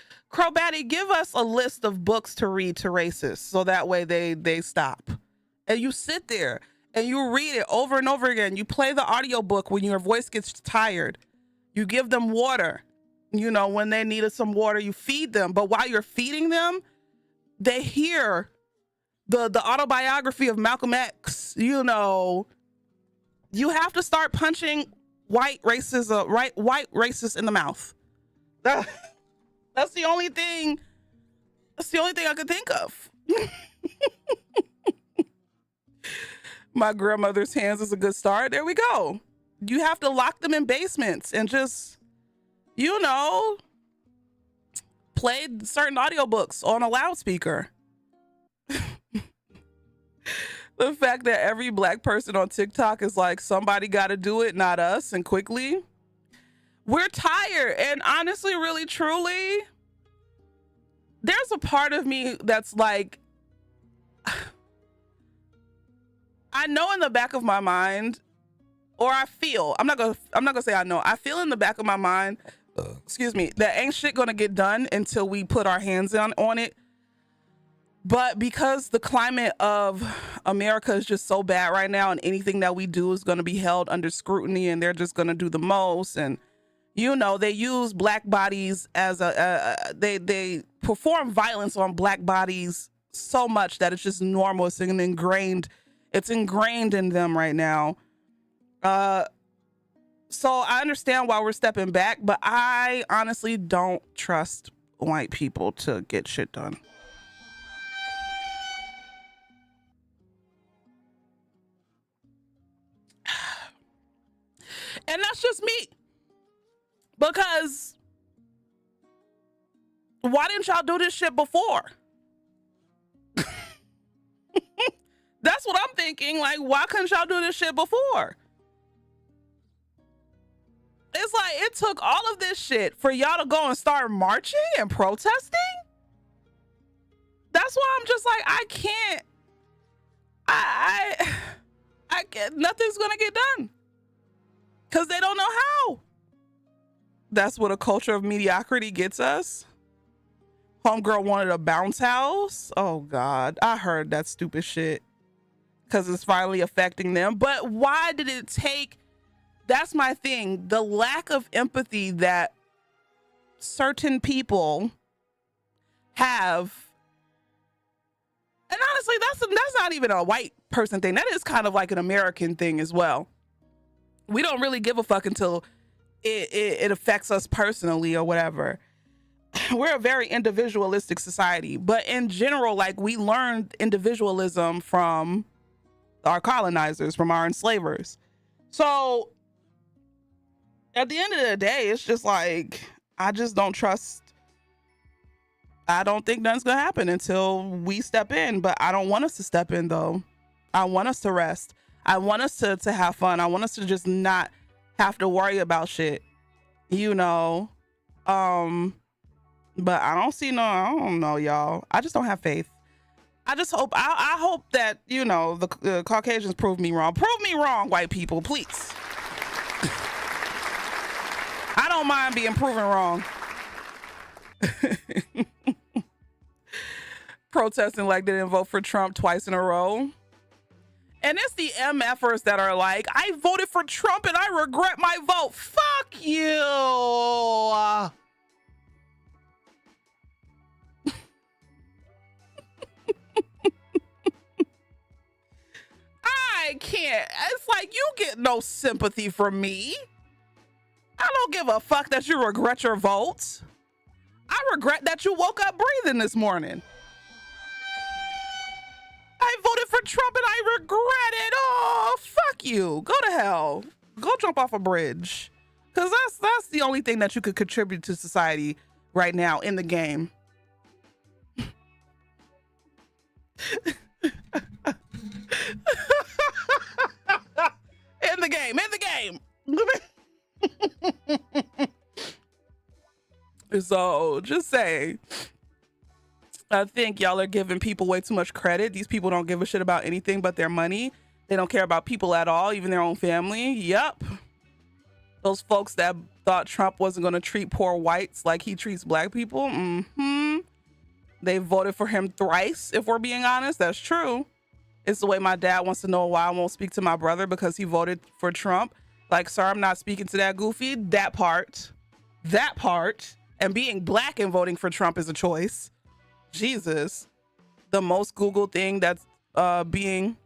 us a list of books to read to racists so that way they stop. And you sit there and you read it over and over again. You play the audiobook when your voice gets tired. You give them water. You know, when they needed some water, you feed them. But while you're feeding them, they hear the autobiography of Malcolm X. You know, you have to start punching white racists in the mouth. That's the only thing I could think of. My grandmother's hands is a good start. There we go. You have to lock them in basements and just, you know, play certain audiobooks on a loudspeaker. The fact that every black person on TikTok is like, somebody got to do it, not us, and quickly. We're tired. And honestly, really, truly, there's a part of me that's like, I know in the back of my mind, or I feel, I'm not gonna say I know, I feel in the back of my mind, excuse me, that ain't shit gonna get done until we put our hands on it. But because the climate of America is just so bad right now, and anything that we do is going to be held under scrutiny, and they're just going to do the most. And, you know, they use black bodies as they perform violence on black bodies so much that it's just normal. It's ingrained in them right now. So I understand why we're stepping back, but I honestly don't trust white people to get shit done. And that's just me. Because why didn't y'all do this shit before? That's what I'm thinking. Like, why couldn't y'all do this shit before? It's like it took all of this shit for y'all to go and start marching and protesting. That's why I'm just like, I can't. I can't. Nothing's gonna get done because they don't know how. That's what a culture of mediocrity gets us. Homegirl wanted a bounce house. Oh God, I heard that stupid shit because it's finally affecting them. But why did it take? That's my thing. The lack of empathy that certain people have. And honestly, that's not even a white person thing. That is kind of like an American thing as well. We don't really give a fuck until it affects us personally or whatever. We're a very individualistic society. But in general, like, we learned individualism from our colonizers, from our enslavers. So at the end of the day, it's just like, I just don't trust. I don't think nothing's gonna happen until we step in, but I don't want us to step in though. I want us to rest. I want us to have fun. I want us to just not have to worry about shit, you know? But I don't know, y'all. I just don't have faith. I just hope, I hope that, you know, the Caucasians prove me wrong. Prove me wrong, white people, please. I don't mind being proven wrong. Protesting like they didn't vote for Trump twice in a row. And it's the MFers that are like, I voted for Trump and I regret my vote. Fuck you. I can't. It's like, you get no sympathy from me. I don't give a fuck that you regret your vote. I regret that you woke up breathing this morning. I voted for Trump and I regret it. Oh, fuck you. Go to hell. Go jump off a bridge. Because that's the only thing that you could contribute to society right now in the game. In the game. So just say, I think y'all are giving people way too much credit. These people don't give a shit about anything but their money. They don't care about people at all, even their own family. Yep. Those folks that thought Trump wasn't going to treat poor whites like he treats black people. They voted for him thrice, if we're being honest. That's true. It's the way my dad wants to know why I won't speak to my brother because he voted for Trump. Like, sir, I'm not speaking to that goofy. That part. And being black and voting for Trump is a choice. Jesus. The most Googled thing that's being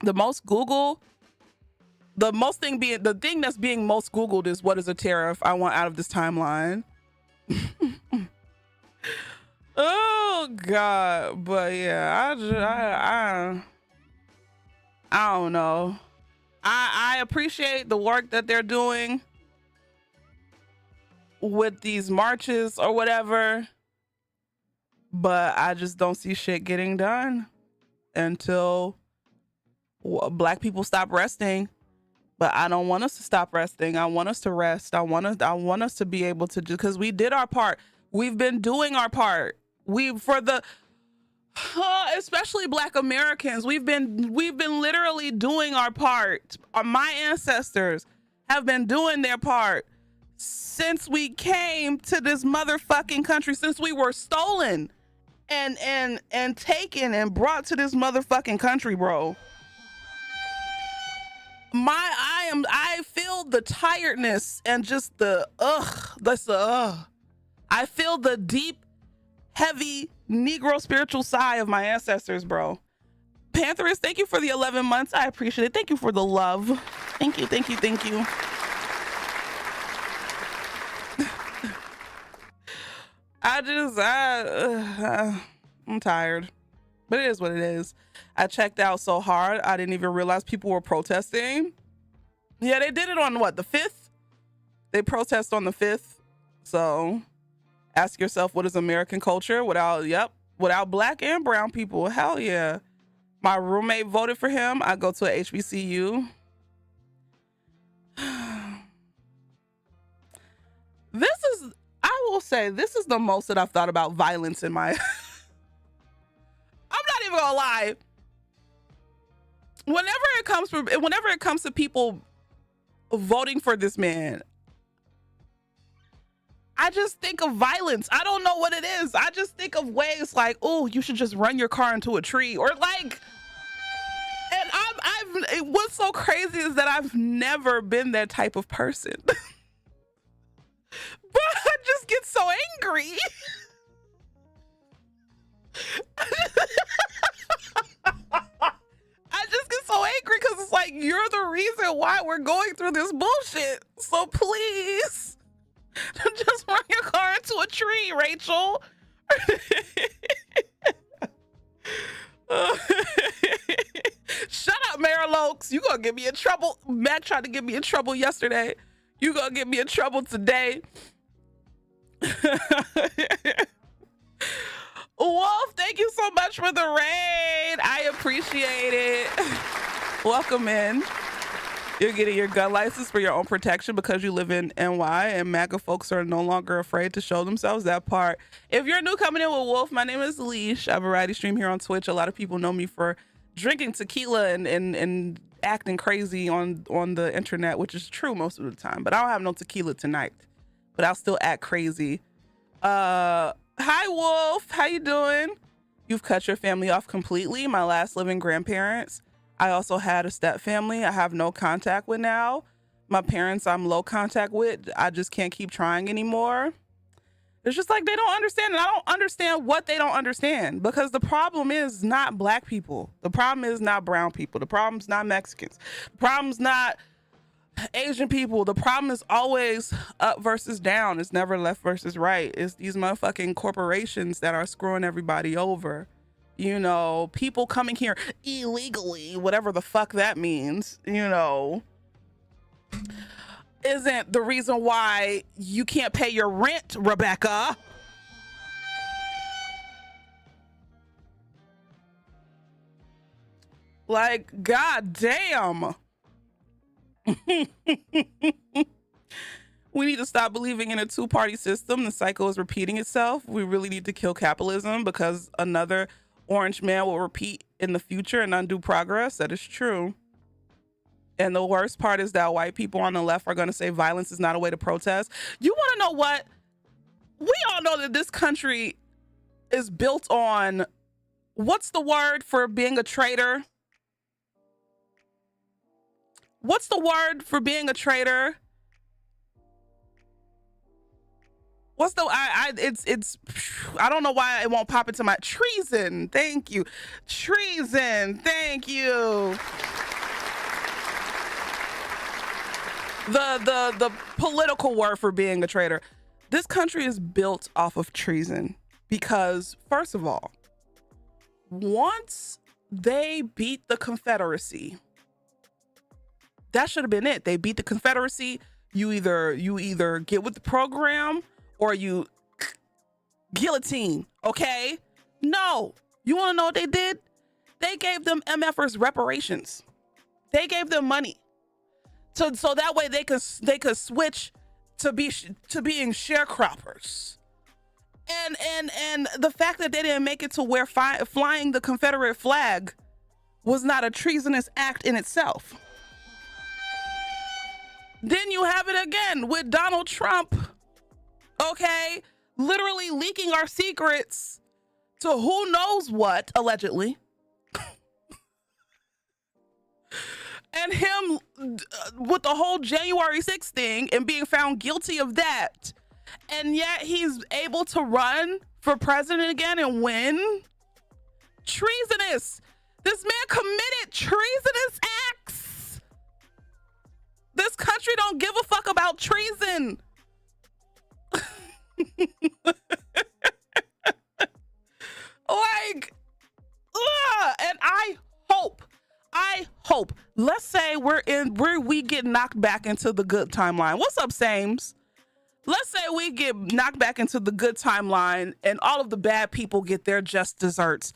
the thing that's being most Googled is, what is a tariff I want out of this timeline? Oh God. But yeah, I don't know. I appreciate the work that they're doing with these marches or whatever, but I just don't see shit getting done until black people stop resting. But I don't want us to stop resting. I want us to rest. I want us to be able to do, because we did our part. We've been doing our part. Especially Black Americans, we've been literally doing our part. My ancestors have been doing their part since we came to this motherfucking country, since we were stolen and taken and brought to this motherfucking country, bro. I feel the tiredness and just the I feel the deep, heavy Negro spiritual sigh of my ancestors, bro. Pantherist, thank you for the 11 months. I appreciate it. Thank you for the love. Thank you, thank you, thank you. I'm tired, but it is what it is. I checked out so hard, I didn't even realize people were protesting. Yeah, they did it on what, the 5th? They protest on the 5th. So ask yourself, what is American culture without black and brown people? Hell yeah. My roommate voted for him. I go to a HBCU. I will say, this is the most that I've thought about violence in my... I'm not even gonna lie. Whenever it comes to people voting for this man, I just think of violence. I don't know what it is. I just think of ways like, oh, you should just run your car into a tree, or like, and what's so crazy is that I've never been that type of person. But I just get so angry. I just get so angry because it's like, you're the reason why we're going through this bullshit. So please, just run your car into a tree, Rachel. Shut up, Meryl Oaks. You gonna get me in trouble. Matt tried to get me in trouble yesterday. You gonna get me in trouble today. Wolf, thank you so much for the raid. I appreciate it. Welcome in. You're getting your gun license for your own protection because you live in NY and MAGA folks are no longer afraid to show themselves. That part. If you're new coming in with Wolf, my name is Leash. I have a variety stream here on Twitch. A lot of people know me for drinking tequila and acting crazy on the internet, which is true most of the time. But I don't have no tequila tonight. But I'll still act crazy. Hi, Wolf. How you doing? You've cut your family off completely. My last living grandparents. I also had a step family I have no contact with now. My parents I'm low contact with. I just can't keep trying anymore. It's just like they don't understand, and I don't understand what they don't understand, because the problem is not black people. The problem is not brown people. The problem's not Mexicans. The problem's not Asian people. The problem is always up versus down. It's never left versus right. It's these motherfucking corporations that are screwing everybody over. You know, people coming here illegally, whatever the fuck that means, you know, isn't the reason why you can't pay your rent, Rebecca. Like, god damn. We need to stop believing in a two-party system. The cycle is repeating itself. We really need to kill capitalism because another orange man will repeat in the future and undo progress. That is true. And the worst part is that white people on the left are going to say violence is not a way to protest. You want to know what? We all know that this country is built on, what's the word for being a traitor? What's the word for being a traitor? What's the it's I don't know why it won't pop into my treason. Thank you. Treason. Thank you. The political word for being a traitor. This country is built off of treason because, first of all, once they beat the Confederacy, that should have been it. They beat the Confederacy. You either get with the program or you guillotine, okay? No. You want to know what they did? They gave them MFers reparations. They gave them money. So that way they could switch to being sharecroppers. And the fact that they didn't make it to where flying the Confederate flag was not a treasonous act in itself. Then you have it again with Donald Trump, okay? Literally leaking our secrets to who knows what, allegedly. And him with the whole January 6th thing and being found guilty of that. And yet he's able to run for president again and win. Treasonous. This man committed treasonous acts. This country don't give a fuck about treason. Like, and I hope, let's say we get knocked back into the good timeline. What's up, Sames? Let's say we get knocked back into the good timeline and all of the bad people get their just desserts.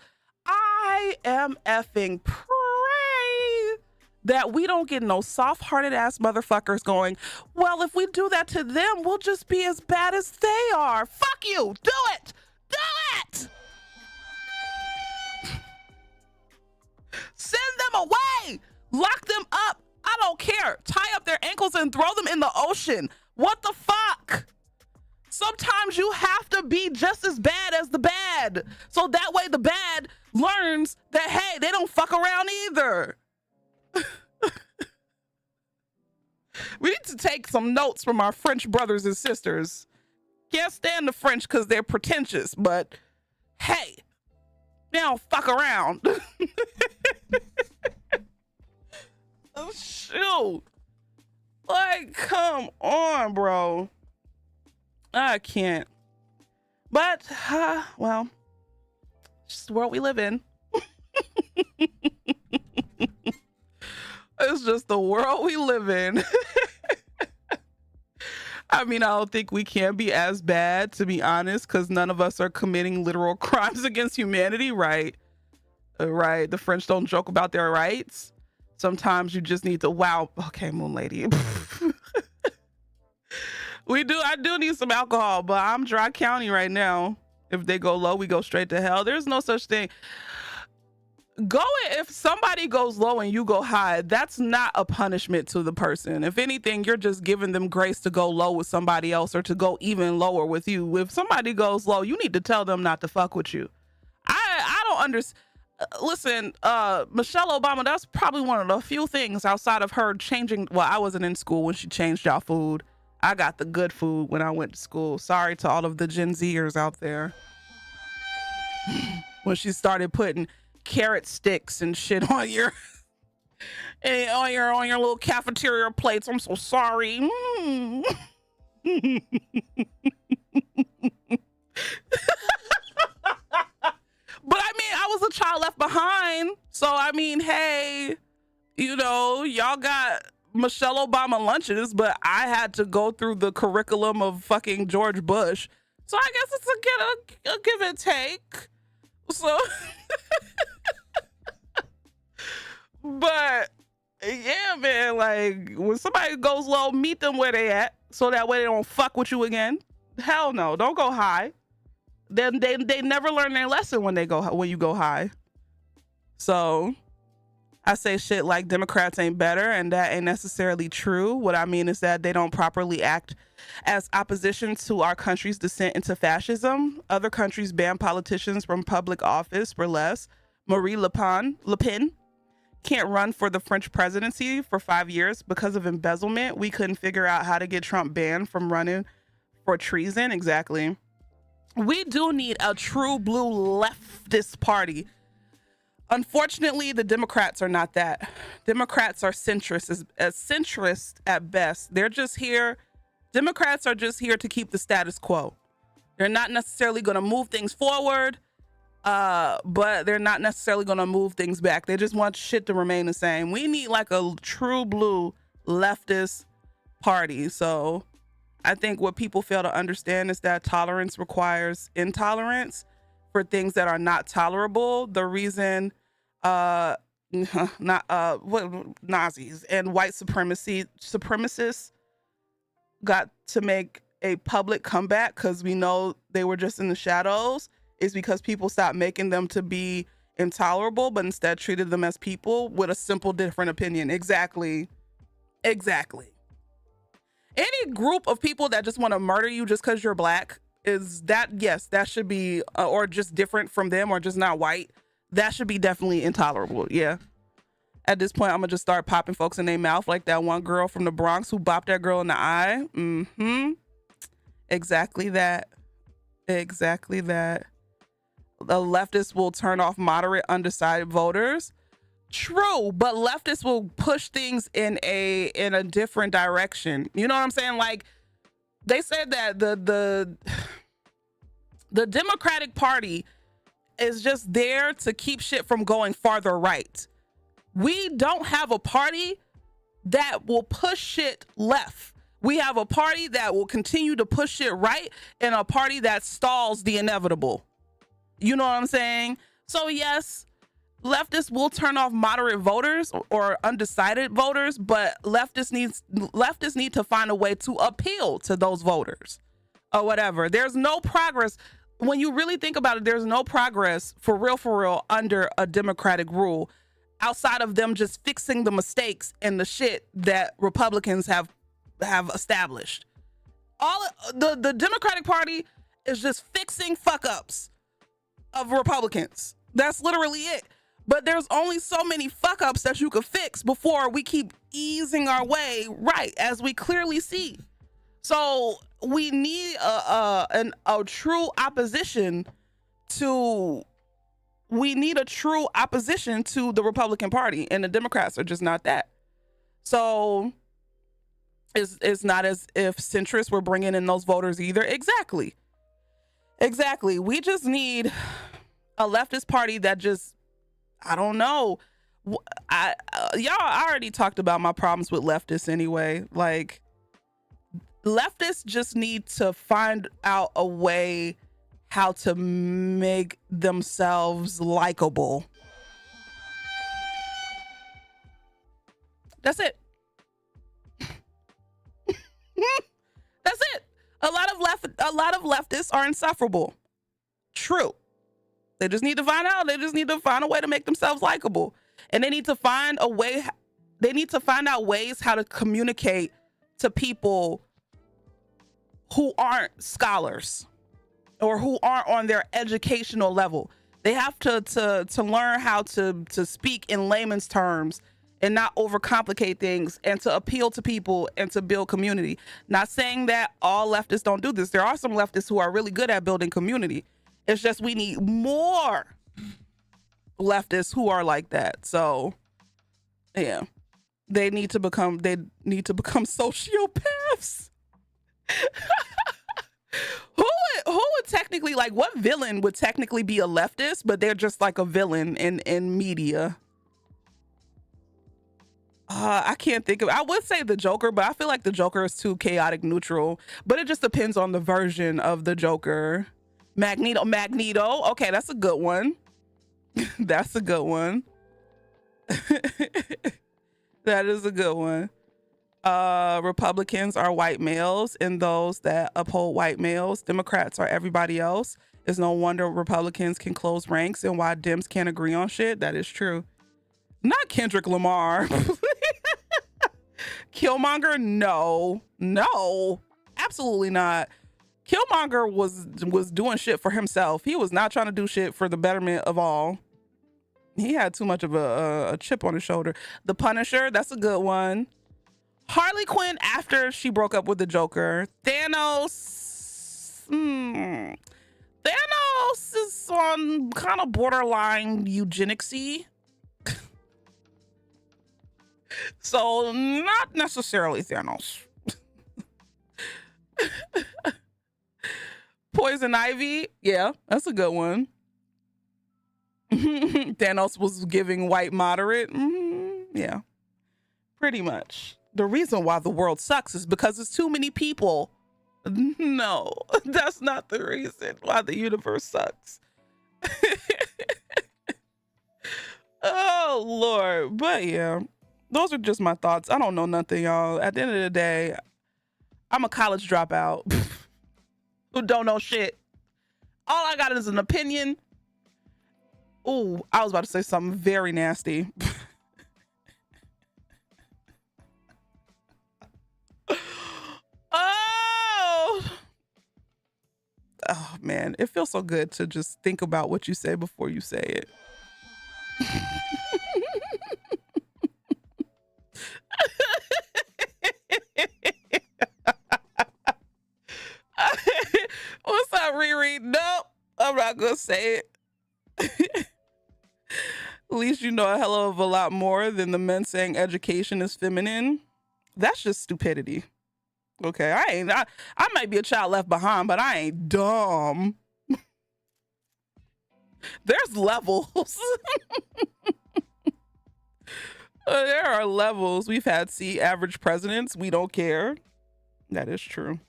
I am effing pray that we don't get no soft-hearted ass motherfuckers going, well, if we do that to them, we'll just be as bad as they are. Fuck you. Do it. Do it. Send them away. Lock them up. I don't care. Tie up their ankles and throw them in the ocean. What the fuck? Sometimes you have to be just as bad as the bad. So that way the bad learns that, hey, they don't fuck around either. We need to take some notes from our French brothers and sisters. Can't stand the French because they're pretentious, but hey, they don't fuck around. Oh, shoot. Like, come on, bro. I can't. But, well, it's just the world we live in. It's just the world we live in. I mean, I don't think we can be as bad, to be honest, because none of us are committing literal crimes against humanity, right? Right. The French don't joke about their rights. Sometimes you just need to, wow. Okay, Moon Lady. I do need some alcohol, but I'm dry county right now. If they go low, we go straight to hell. There's no such thing. If somebody goes low and you go high, that's not a punishment to the person. If anything, you're just giving them grace to go low with somebody else or to go even lower with you. If somebody goes low, you need to tell them not to fuck with you. I don't understand. Listen, Michelle Obama, that's probably one of the few things outside of her changing. Well, I wasn't in school when she changed y'all food. I got the good food when I went to school. Sorry to all of the Gen Zers out there. When she started putting carrot sticks and shit on your little cafeteria plates. I'm so sorry. But I mean, I was a child left behind. So I mean, hey, y'all got Michelle Obama lunches, but I had to go through the curriculum of fucking George Bush. So I guess it's a give and take. So, but yeah, man, like when somebody goes low, meet them where they at, so that way they don't fuck with you again. Hell no, don't go high. Then they never learn their lesson when you go high. So I say shit like Democrats ain't better, and that ain't necessarily true. What I mean is that they don't properly act as opposition to our country's descent into fascism. Other countries ban politicians from public office for less. Marie Le Pen can't run for the French presidency for 5 years because of embezzlement. We couldn't figure out how to get Trump banned from running for treason. Exactly. We do need a true blue leftist party. Unfortunately, the Democrats are not that. Democrats are centrist, as centrist at best. Democrats are just here to keep the status quo. They're not necessarily going to move things forward, but they're not necessarily going to move things back. They just want shit to remain the same. We need like a true blue leftist party. So I think what people fail to understand is that tolerance requires intolerance for things that are not tolerable. The reason Nazis and white supremacists got to make a public comeback because we know they were just in the shadows is because people stopped making them to be intolerable, but instead treated them as people with a simple different opinion. Exactly. Any group of people that just want to murder you just because you're black, is that, yes, that should be, or just different from them, or just not white. That should be definitely intolerable. Yeah. At this point, I'm gonna just start popping folks in their mouth like that one girl from the Bronx who bopped that girl in the eye. Exactly that. Exactly that. The leftists will turn off moderate, undecided voters. True, but leftists will push things in a different direction. You know what I'm saying? Like, they said that the Democratic Party is just there to keep shit from going farther right. We don't have a party that will push shit left. We have a party that will continue to push shit right, and a party that stalls the inevitable. You know what I'm saying? So yes, leftists will turn off moderate voters or undecided voters, but leftists need to find a way to appeal to those voters or whatever. There's no progress. When you really think about it, there's no progress for real under a democratic rule, outside of them just fixing the mistakes and the shit that Republicans have established. All the Democratic Party is just fixing fuck ups of Republicans. That's literally it. But there's only so many fuck ups that you could fix before we keep easing our way right, as we clearly see. So we need a true opposition to. We need a true opposition to the Republican Party, and the Democrats are just not that. So it's not as if centrists were bringing in those voters either. Exactly. We just need a leftist party that just, I don't know. I already talked about my problems with leftists anyway. Like, leftists just need to find out a way how to make themselves likable. That's it. That's it. A lot of leftists are insufferable. True. They just need to find out. They just need to find a way to make themselves likable. And they need to find a way. They need to find out ways how to communicate to people who aren't scholars or who aren't on their educational level. They have to learn how to speak in layman's terms and not overcomplicate things, and to appeal to people and to build community. Not saying that all leftists don't do this. There are some leftists who are really good at building community. It's just we need more leftists who are like that. So yeah, they need to become sociopaths. Who would technically, like, what villain would technically be a leftist, but they're just like a villain in media? I can't think of. I would say the Joker, but I feel like the Joker is too chaotic neutral. But it just depends on the version of the Joker. Magneto. Okay, that's a good one. That's a good one. That is a good one. Republicans are white males, and those that uphold white males. Democrats are everybody else. It's no wonder Republicans can close ranks and why Dems can't agree on shit. That is true. Not Kendrick Lamar. Killmonger, no, absolutely not. Killmonger was doing shit for himself. He was not trying to do shit for the betterment of all. He had too much of a chip on his shoulder. The Punisher, that's a good one. Harley Quinn after she broke up with the Joker. Thanos. Thanos is on kind of borderline eugenicsy. So not necessarily Thanos. Poison Ivy, yeah, that's a good one. Thanos was giving white moderate. Yeah, pretty much. The reason why the world sucks is because there's too many people. No, that's not the reason why the universe sucks. Oh, Lord. But yeah, those are just my thoughts. I don't know nothing, y'all. At the end of the day, I'm a college dropout who don't know shit. All I got is an opinion. Ooh, I was about to say something very nasty. Oh, oh man, it feels so good to just think about what you say before you say it. What's up, Riri? Nope, I'm not gonna say it. At least you know a hell of a lot more than the men saying education is feminine. That's just stupidity. Okay, I might be a child left behind, but I ain't dumb. There's levels. There are levels. We've had average presidents. We don't care. That is true.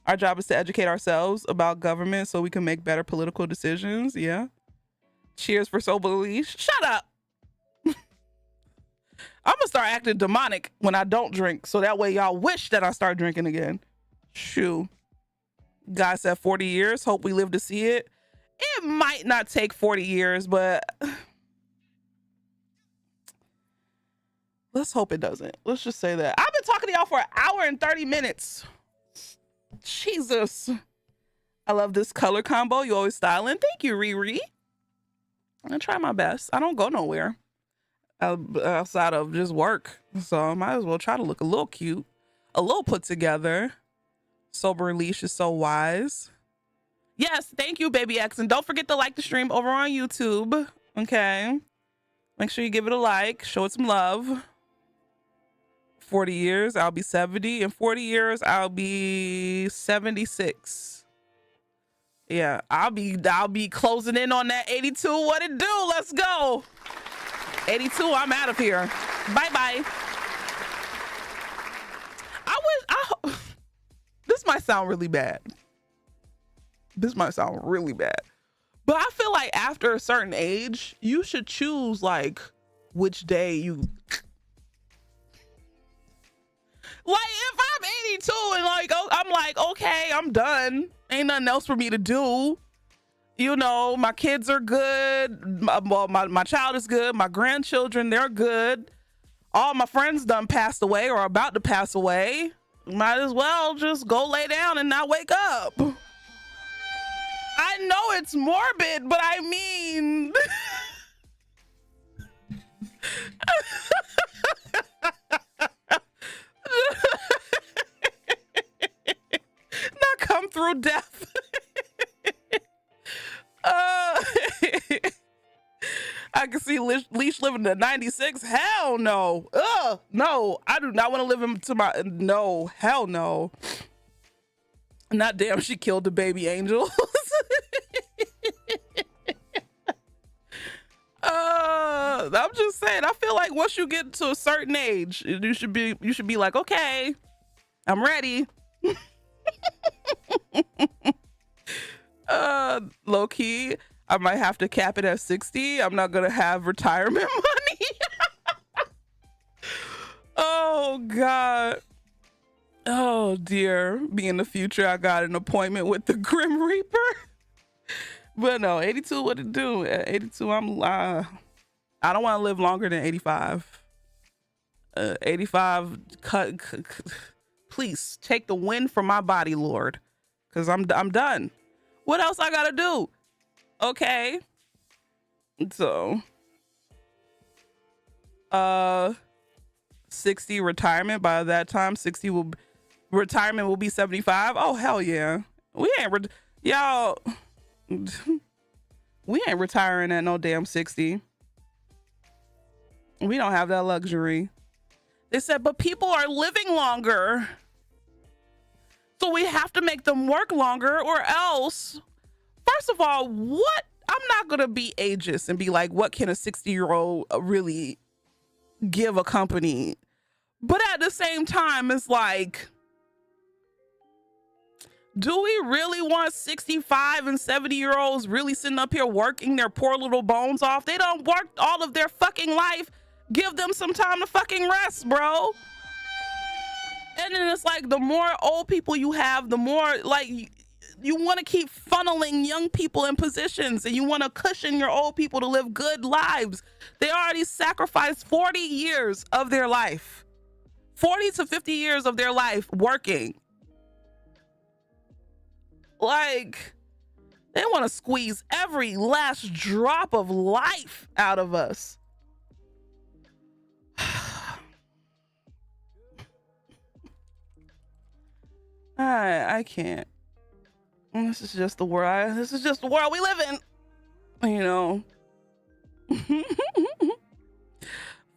Our job is to educate ourselves about government so we can make better political decisions. Yeah. Cheers for sober leash. Shut up. I'm gonna start acting demonic when I don't drink, so that way y'all wish that I start drinking again. Shoo. Guy said 40 years. Hope we live to see it. It might not take 40 years, but let's hope it doesn't. Let's just say that. I've been talking to y'all for an hour and 30 minutes. Jesus. I love this color combo. You always styling. Thank you, Riri. I'm gonna try my best. I don't go nowhere outside of just work, so I might as well try to look a little cute, a little put together. Sober leash is so wise. Yes, thank you, Baby X, and don't forget to like the stream over on YouTube. Okay, make sure you give it a like, show it some love. 40 years I'll be 70. In 40 years I'll be 76. Yeah, I'll be closing in on that 82. What it do? Let's go. 82, I'm out of here. Bye-bye. This might sound really bad. This might sound really bad. But I feel like after a certain age, you should choose like which day you... Like if I'm 82 and like, I'm like, okay, I'm done. Ain't nothing else for me to do. You know, my kids are good. My child is good. My grandchildren, they're good. All my friends done passed away or about to pass away. Might as well just go lay down and not wake up. I know it's morbid, but I mean... not come through death. I can see Leash living to 96. Hell no. No, I do not want to live into my... No, hell no. Not damn, she killed the baby angels. I'm just saying, I feel like once you get to a certain age, you should be like, okay, I'm ready. Low key, I might have to cap it at 60. I'm not gonna have retirement money. Oh God. Oh dear. Be in the future, I got an appointment with the Grim Reaper. But no, 82, what it do? At 82, I don't want to live longer than 85. 85, please take the wind from my body, Lord, because I'm done. What else I gotta do? Okay, so 60 retirement. By that time, retirement will be 75. Oh hell yeah, we ain't y'all. We ain't retiring at no damn 60. We don't have that luxury. They said, but people are living longer, so we have to make them work longer or else. First of all, what? I'm not gonna be ageist and be like, what can a 60-year-old really give a company? But at the same time, it's like, do we really want 65 and 70-year-olds really sitting up here working their poor little bones off? They don't work all of their fucking life. Give them some time to fucking rest, bro. And then it's like, the more old people you have, the more like you want to keep funneling young people in positions, and you want to cushion your old people to live good lives. They already sacrificed 40 years of their life, 40 to 50 years of their life working. Like, they want to squeeze every last drop of life out of us. I can't. This is just the world. This is just the world we live in. You know.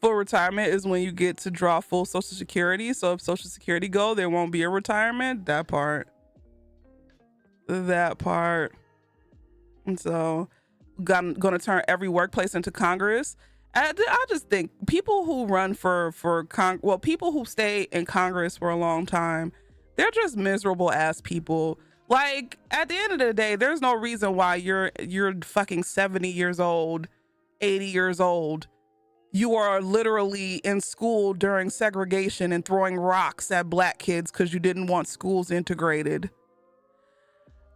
Full retirement is when you get to draw full Social Security. So if Social Security go, there won't be a retirement. That part. And so, gonna turn every workplace into Congress. I just think people who run people who stay in Congress for a long time, they're just miserable ass people. Like, at the end of the day, there's no reason why you're fucking 70 years old, 80 years old. You are literally in school during segregation and throwing rocks at black kids because you didn't want schools integrated.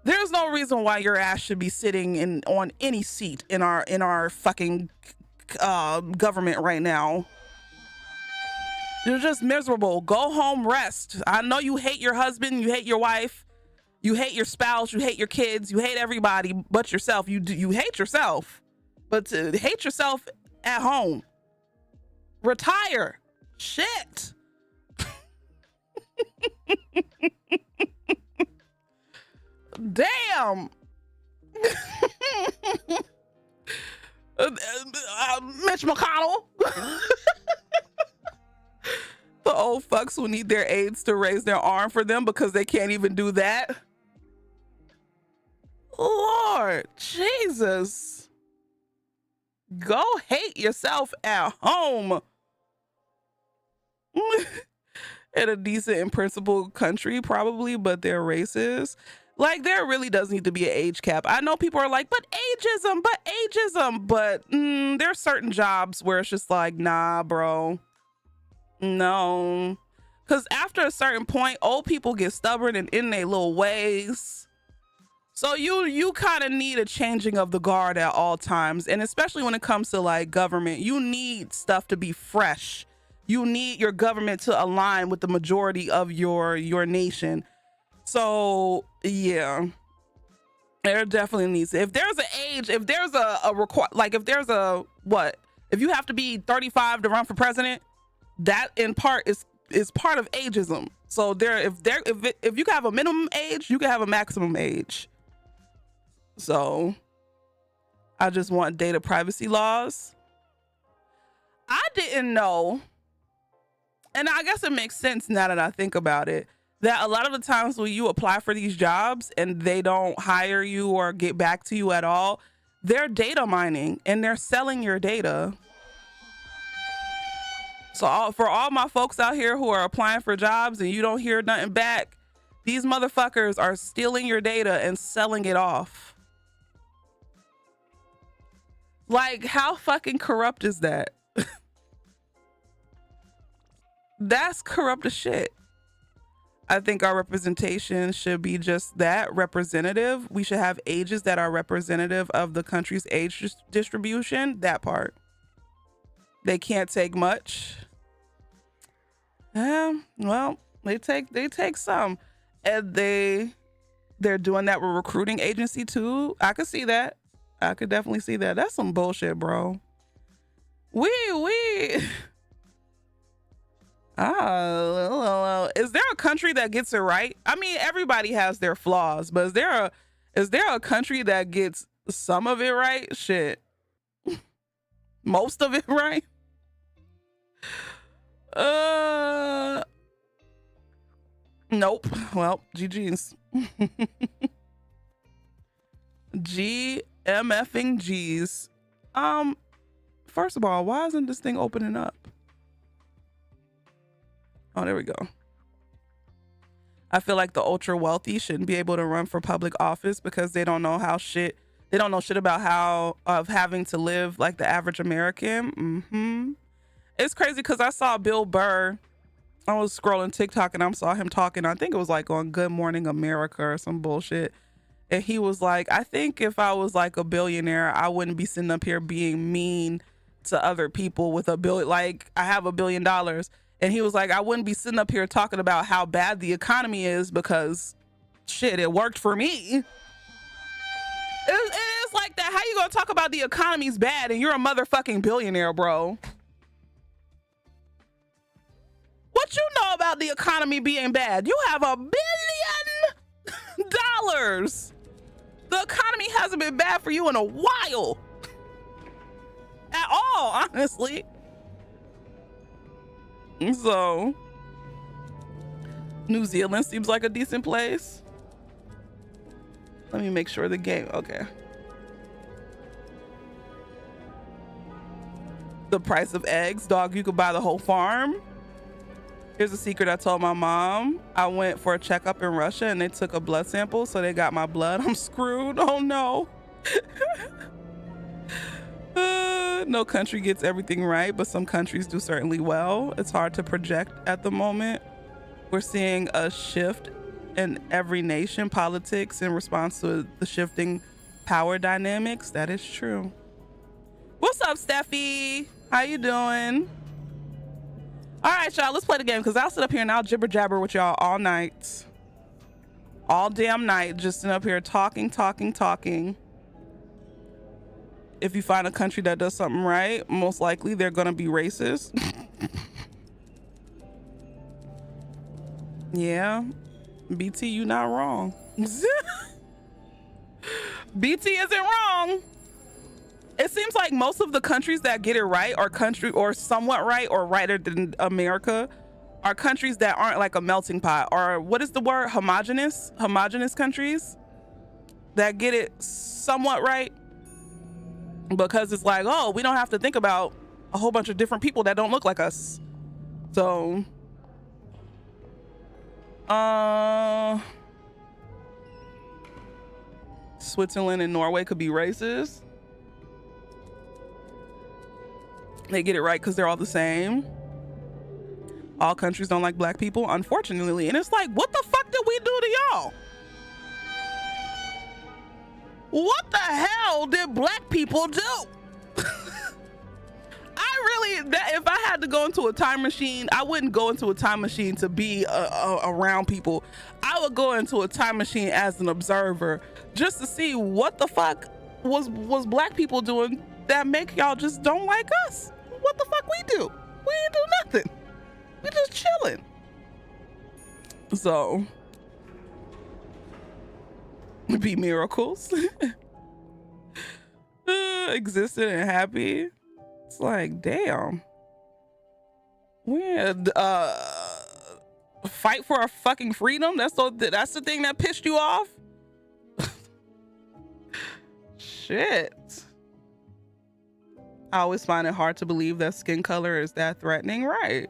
There's no reason why your ass should be sitting on any seat in our fucking government right now. You're just miserable. Go home, rest. I know you hate your husband, you hate your wife, you hate your spouse, you hate your kids, you hate everybody but yourself. You hate yourself, but to hate yourself at home. Retire. Shit. Damn. Mitch McConnell. The old fucks who need their aides to raise their arm for them because they can't even do that. Lord Jesus. Go hate yourself at home. In a decent and principled country, probably, but they're racist. Like, there really does need to be an age cap. I know people are like, but ageism. But there's certain jobs where it's just like, nah, bro. No. Because after a certain point, old people get stubborn and in their little ways. So you kind of need a changing of the guard at all times. And especially when it comes to like government, you need stuff to be fresh. You need your government to align with the majority of your nation. So yeah, there definitely needs. If there's an age, if there's a require, like if there's a if you have to be 35 to run for president, that in part is part of ageism. So if you can have a minimum age, you can have a maximum age. So I just want data privacy laws. I didn't know. And I guess it makes sense now that I think about it, that a lot of the times when you apply for these jobs and they don't hire you or get back to you at all, they're data mining and they're selling your data. So for all my folks out here who are applying for jobs and you don't hear nothing back, these motherfuckers are stealing your data and selling it off. Like, how fucking corrupt is that? That's corrupt as shit. I think our representation should be just that, representative. We should have ages that are representative of the country's age distribution. That part. They can't take much. Well, they take some. And they're doing that with recruiting agency too. I could see that. I could definitely see that. That's some bullshit, bro. Is there a country that gets it right? I mean, everybody has their flaws, but is there a country that gets some of it right? Shit. Most of it right? Nope. Well, GG's. GMFing G's. First of all, why isn't this thing opening up? Oh, there we go. I feel like the ultra wealthy shouldn't be able to run for public office because they don't know shit about having to live like the average American. It's crazy because I saw Bill Burr. I was scrolling TikTok and I saw him talking. I think it was like on Good Morning America or some bullshit. And he was like, I think if I was like a billionaire, I wouldn't be sitting up here being mean to other people with a billion. Like, I have $1 billion. And he was like, I wouldn't be sitting up here talking about how bad the economy is because shit, it worked for me. It's like that. How you gonna talk about the economy's bad and you're a motherfucking billionaire, bro? What you know about the economy being bad? You have $1 billion. The economy hasn't been bad for you in a while. At all, honestly. So, New Zealand seems like a decent place. Let me make sure the game, okay. The price of eggs, dog, you could buy the whole farm. Here's a secret I told my mom. I went for a checkup in Russia and they took a blood sample, so they got my blood. I'm screwed, oh no. No country gets everything right, but some countries do certainly well. It's hard to project at the moment. We're seeing a shift in every nation politics in response to the shifting power dynamics. That is true. What's up, Steffi? How you doing? All right, y'all, let's play the game, because I'll sit up here and I'll jibber jabber with y'all all night. All damn night, just sitting up here talking. If you find a country that does something right, most likely they're gonna be racist. Yeah, BT, you not wrong. BT isn't wrong. It seems like most of the countries that get it right or somewhat right or righter than America are countries that aren't like a melting pot, or what is the word? Homogenous countries that get it somewhat right, because it's like, oh, we don't have to think about a whole bunch of different people that don't look like us. So Switzerland and Norway could be racist. They get it right because they're all the same. All countries don't like black people, unfortunately. And it's like, what the fuck did we do to y'all? What the hell did black people do? If I had to go into a time machine, I wouldn't go into a time machine to be around people. I would go into a time machine as an observer, just to see what the fuck was black people doing that make y'all just don't like us. What the fuck we do? We ain't do nothing. We just chilling. So, be miracles. Existed and happy. It's like, damn. We had fight for our fucking freedom. That's the thing that pissed you off. Shit. I always find it hard to believe that skin color is that threatening, right?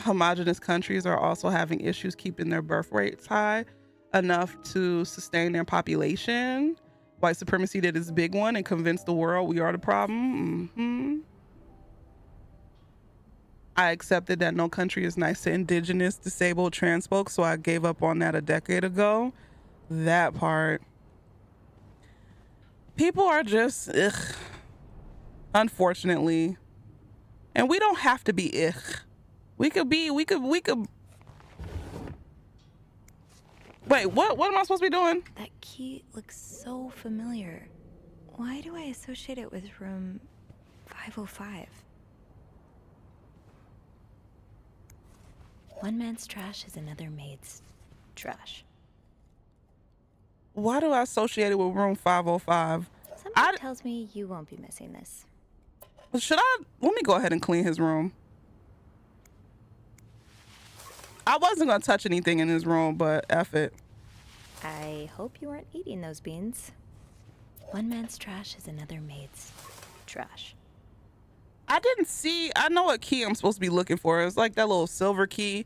Homogenous countries are also having issues keeping their birth rates high enough to sustain their population. White supremacy did its big one and convinced the world we are the problem. I accepted that no country is nice to indigenous, disabled, trans folks, so I gave up on that a decade ago. That part. People are just, ugh, unfortunately. And we don't have to be ugh. We could. Wait, what am I supposed to be doing? That key looks so familiar. Why do I associate it with room 505? One man's trash is another maid's trash. Why do I associate it with room 505? Something tells me you won't be missing this. Let me go ahead and clean his room. I wasn't gonna touch anything in his room, but F it. I hope you weren't eating those beans. One man's trash is another maid's trash. I know what key I'm supposed to be looking for. It's like that little silver key.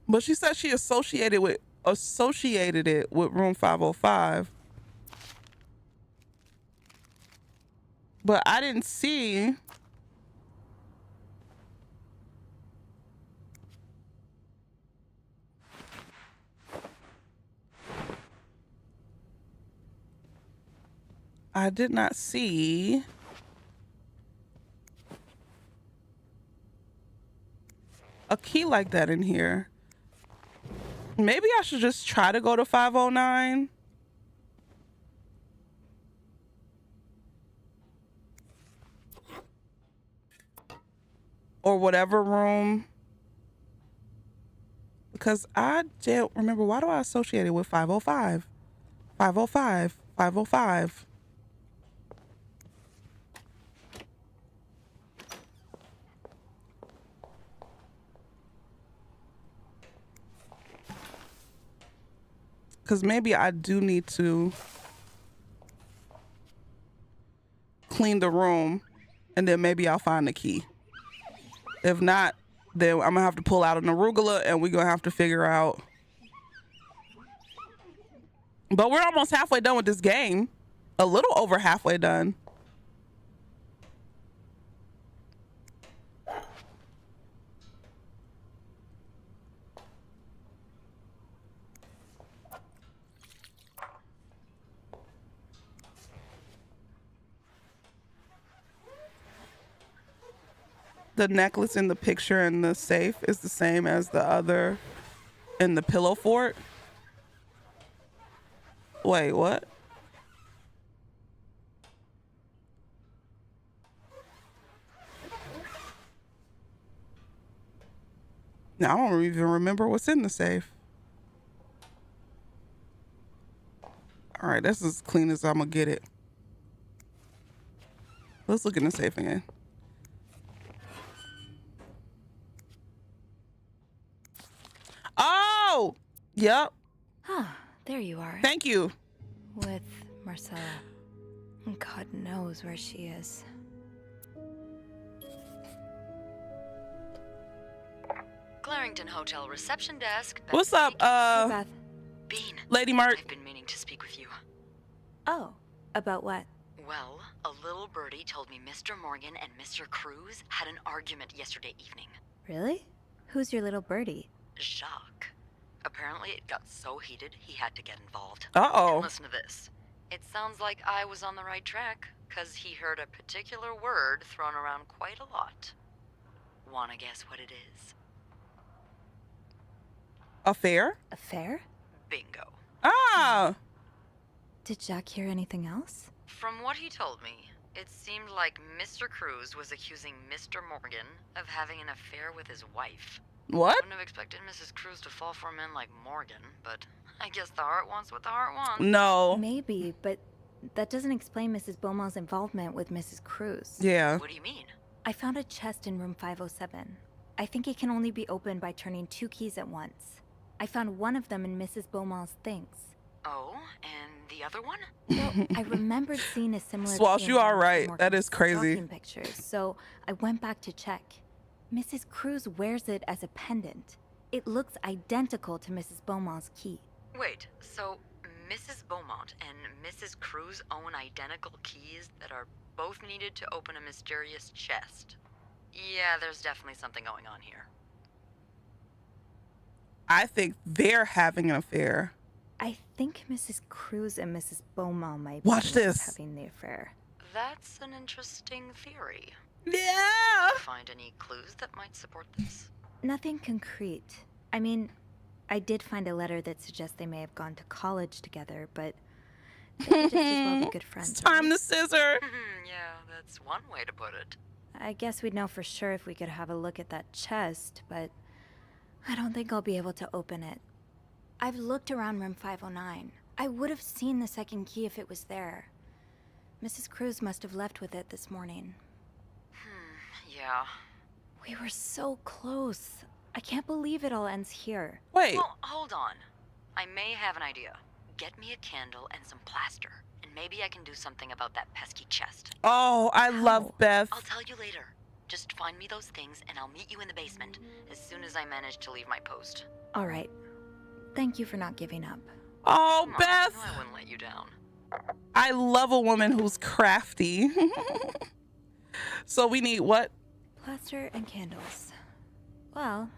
But she said she associated it with room 505. But I didn't see. I did not see. a key like that in here. Maybe I should just try to go to 509. Or whatever room. Because I don't remember. Why do I associate it with 505? 505. 505. Because maybe I do need to clean the room and then maybe I'll find the key. If not, then I'm gonna have to pull out an arugula and we're gonna have to figure out. But we're almost halfway done with this game. A little over halfway done. The necklace in the picture in the safe is the same as the other in the pillow fort. Wait, what? Now, I don't even remember what's in the safe. All right, that's as clean as I'm gonna get it. Let's look in the safe again. Oh, yep. Huh, there you are. Thank you. With Marcella. God knows where she is. Clarrington Hotel reception desk. Beth What's up, Hey, Beth. Bean. Lady Mark? I've been meaning to speak with you. Oh, about what? Well, a little birdie told me Mr. Morgan and Mr. Cruz had an argument yesterday evening. Really? Who's your little birdie? Jacques. Apparently it got so heated he had to get involved. Uh-oh. And listen to this. It sounds like I was on the right track, because he heard a particular word thrown around quite a lot. Wanna guess what it is? Affair? Affair? Bingo. Ah. Did Jack hear anything else? From what he told me, it seemed like Mr. Cruz was accusing Mr. Morgan of having an affair with his wife. What? Wouldn't have expected Mrs. Cruz to fall for a man like Morgan, but I guess the heart wants what the heart wants. No. Maybe, but that doesn't explain Mrs. Beaumont's involvement with Mrs. Cruz. Yeah. What do you mean? I found a chest in room 507. I think it can only be opened by turning 2 keys at once. I found one of them in Mrs. Beaumont's things. Oh, and the other one? Well, I remembered seeing a similar Swalsh, key you in are one of right. Morgan's That is crazy. stalking pictures, so I went back to check. Mrs. Cruz wears it as a pendant. It looks identical to Mrs. Beaumont's key. Wait, so Mrs. Beaumont and Mrs. Cruz own identical keys that are both needed to open a mysterious chest? Yeah, there's definitely something going on here. I think they're having an affair. I think Mrs. Cruz and Mrs. Beaumont might Watch be this. having the affair. That's an interesting theory. Yeah. Find any clues that might support this? Nothing concrete. I mean, I did find a letter that suggests they may have gone to college together, but they could just as well be good friends. It's time right? to scissor. Yeah, that's one way to put it. I guess we'd know for sure if we could have a look at that chest, but I don't think I'll be able to open it. I've looked around room 509. I would have seen the second key if it was there. Mrs. Cruz must have left with it this morning. Yeah. We were so close. I can't believe it all ends here. Wait. Well, hold on. I may have an idea. Get me a candle and some plaster, and maybe I can do something about that pesky chest. Oh, I love How? Beth. I'll tell you later. Just find me those things, and I'll meet you in the basement as soon as I manage to leave my post. All right. Thank you for not giving up. Oh, Come on, Beth. I wouldn't let you down. I love a woman who's crafty. So we need what? Plaster and candles. Well,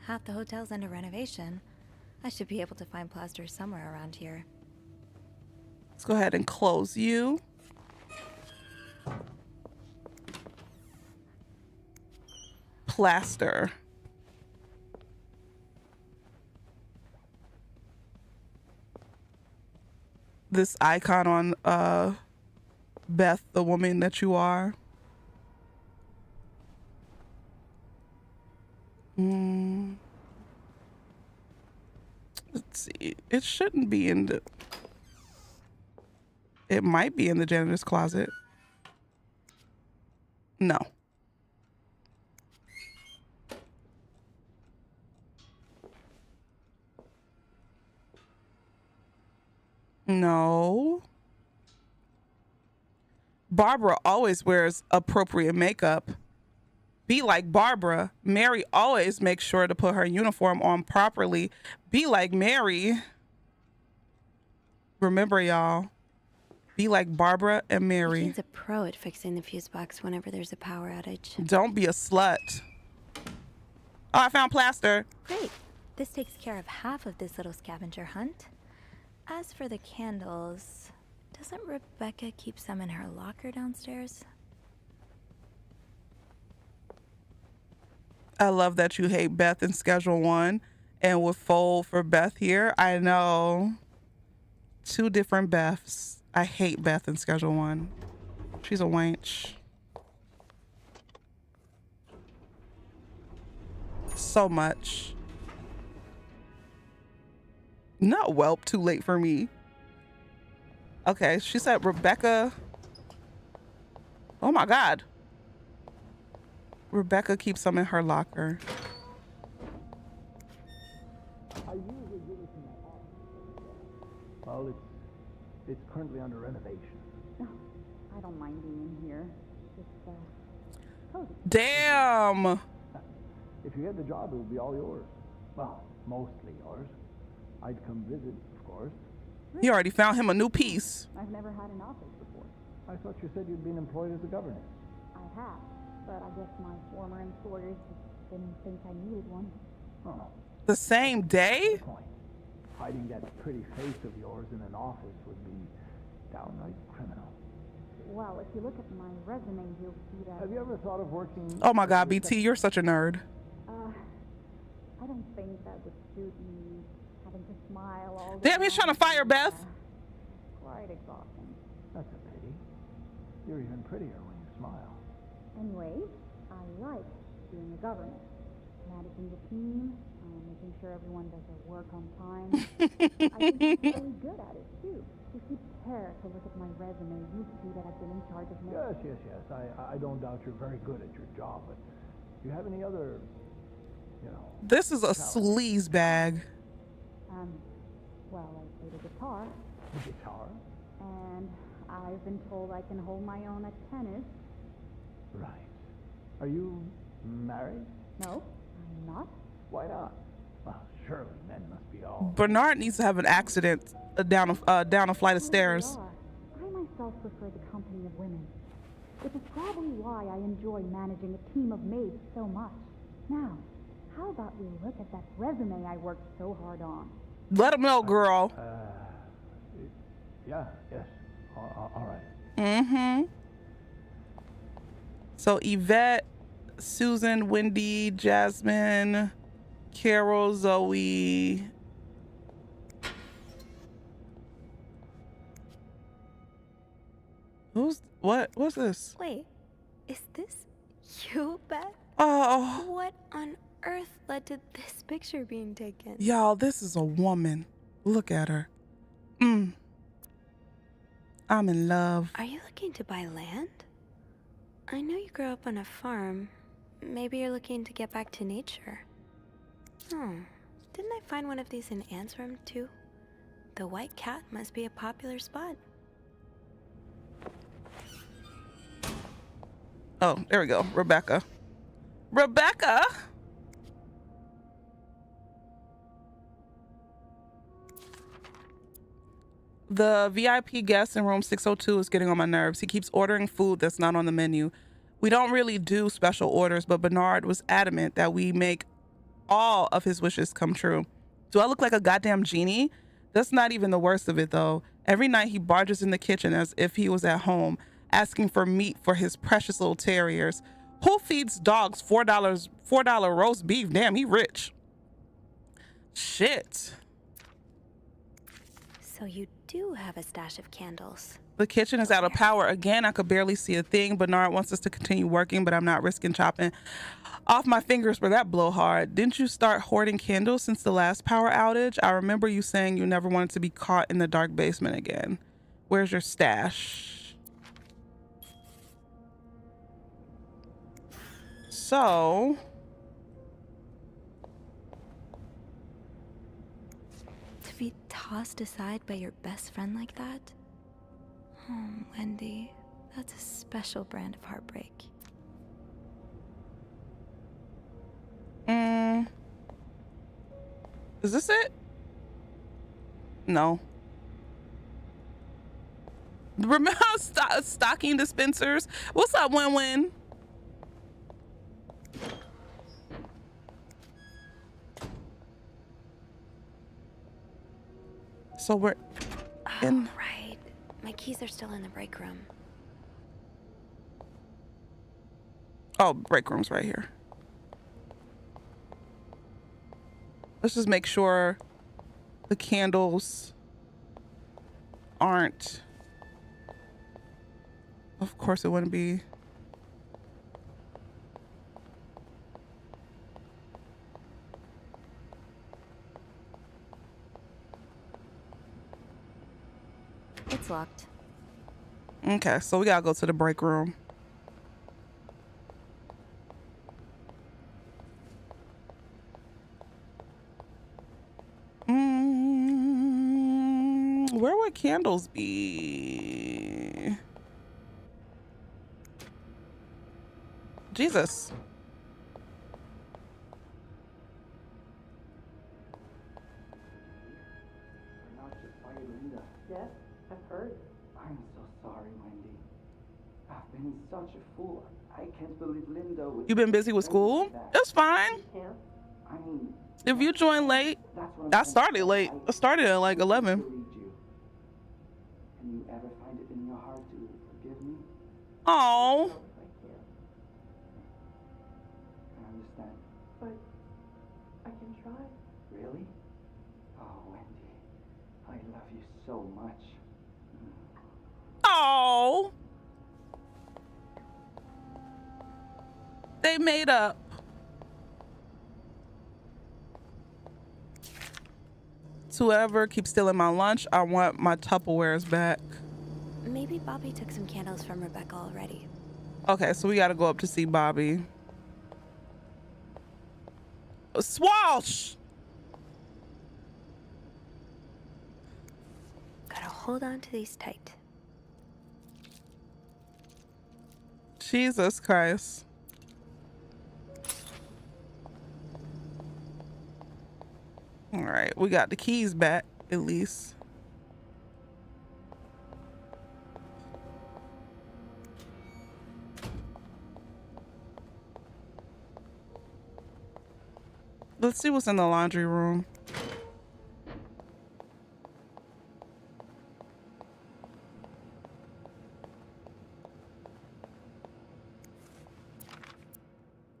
half the hotel's under renovation. I should be able to find plaster somewhere around here. Let's go ahead and close you. Plaster. this icon on Beth, the woman that you are. Let's see. It shouldn't be in the... It might be in the janitor's closet. No. No. Barbara always wears appropriate makeup. Be like Barbara. Mary always makes sure to put her uniform on properly. Be like Mary. Remember, y'all. Be like Barbara and Mary. He's a pro at fixing the fuse box whenever there's a power outage. Don't be a slut. Oh, I found plaster. Great. This takes care of half of this little scavenger hunt. As for the candles, doesn't Rebecca keep some in her locker downstairs? I love that you hate Beth in Schedule 1 and would fold for Beth here. I know. Two different Beths. I hate Beth in Schedule 1. She's a wench. So much. No, whelp, too late for me. Okay, she said Rebecca. Oh my God. Rebecca keeps some in her locker. Well, it's currently under renovation. No, I don't mind being in here. Just, cozy. Damn. If you get the job, it will be all yours. Well, mostly yours. I'd come visit, of course. He already found him a new piece. I've never had an office before. I thought you said you'd been employed as a governess. I have, but I guess my former employers just didn't think I needed one. Oh, The same day? good point. Hiding that pretty face of yours in an office would be downright criminal. Well, if you look at my resume, you'll see that. Have you ever thought of working... Oh my God, BT, you're such a nerd. I don't think that would suit me, having to smile all the Damn, he's time. trying to fire Beth. Quite exhausting. That's a pity. You're even prettier when you smile. Anyway, I like being a governess, managing the team, making sure everyone does their work on time. I think I'm really good at it too. If you care to look at my resume, you'll see that I've been in charge of Yes. I don't doubt you're very good at your job, but do you have any other, This is a sleaze bag. Well, I play the guitar, the guitar? and I've been told I can hold my own at tennis. Right. Are you married? No, I'm not. Why not? Well, surely men must be all... Bernard needs to have an accident down a flight of stairs. I myself prefer the company of women. It is probably why I enjoy managing a team of maids so much. Now, how about we look at that resume I worked so hard on? Let him know, girl. Yes. All right. Mm-hmm. So Yvette, Susan, Wendy, Jasmine, Carol, Zoe. What's this? Wait, is this you, Beth? Oh, What on earth led to this picture being taken? y'all, this is a woman. Look at her. I'm in love. Are you looking to buy land? I know you grew up on a farm. Maybe you're looking to get back to nature. Didn't I find one of these in Anne's room too? The White Cat must be a popular spot. Oh, there we go. Rebecca. Rebecca! The VIP guest in room 602 is getting on my nerves. He keeps ordering food that's not on the menu. We don't really do special orders, but Bernard was adamant that we make all of his wishes come true. Do I look like a goddamn genie? That's not even the worst of it, though. Every night he barges in the kitchen as if he was at home, asking for meat for his precious little terriers. Who feeds dogs $4 roast beef? Damn, he rich. Shit. So you do have a stash of candles. The kitchen is out of power again. I could barely see a thing. Bernard wants us to continue working, but I'm not risking chopping off my fingers for that blowhard. Didn't you start hoarding candles since the last power outage? I remember you saying you never wanted to be caught in the dark basement again. Where's your stash? So... To be tossed aside by your best friend like that? Oh, Wendy, that's a special brand of heartbreak. Is this it? No. Remember stocking dispensers? What's up, Win-Win? So we're in. Oh, right. My keys are still in the break room. Oh, break room's right here. Let's just make sure the candles aren't. Of course it wouldn't be. It's locked. Okay, so we gotta go to the break room. Where would candles be? Jesus. Not just fired Linda. Yes, I've heard. I'm so sorry, Wendy. I've been such a fool. I can't believe Linda would. You been busy with school? It's fine. Can't. I mean, If you join late, that's what I started late. I started at like 11. believed you. Can you ever find it in your heart to forgive me? Oh, No, I can't. I understand. But I can try. Really? Oh, Wendy, I love you so much. oh. They made up. Whoever keeps stealing my lunch, I want my Tupperwares back. Maybe Bobby took some candles from Rebecca already. Okay, so we gotta go up to see Bobby. Swash! Gotta hold on to these tight. Jesus Christ. All right, we got the keys back, at least. Let's see what's in the laundry room.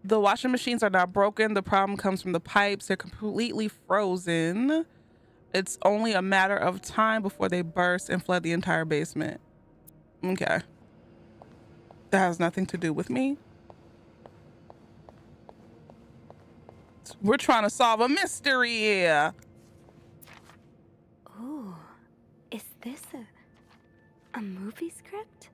The washing machines are not broken. The problem comes from the pipes. They're completely frozen. It's only a matter of time before they burst and flood the entire basement. Okay. That has nothing to do with me. We're trying to solve a mystery here. Ooh, is this a movie script?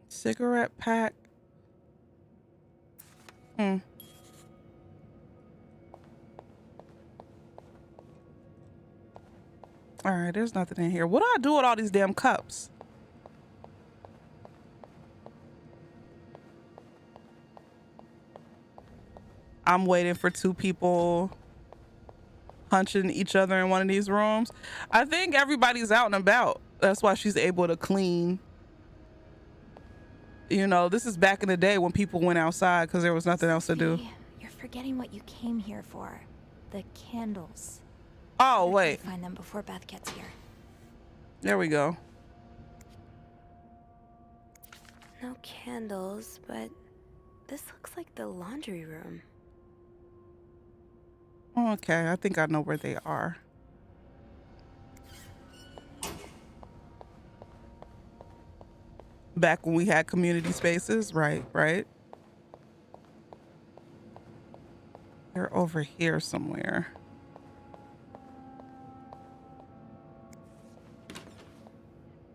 Cigarette pack. All right, there's nothing in here. What do I do with all these damn cups? I'm waiting for two people punching each other in one of these rooms. I think everybody's out and about. That's why she's able to clean. You know, this is back in the day when people went outside because there was nothing else to do. You're forgetting what you came here for. The candles. Oh, Better wait. Find them before Beth gets here. There we go. No candles, but This looks like the laundry room. Okay, I think I know where they are. Back when we had community spaces, right? They're over here somewhere.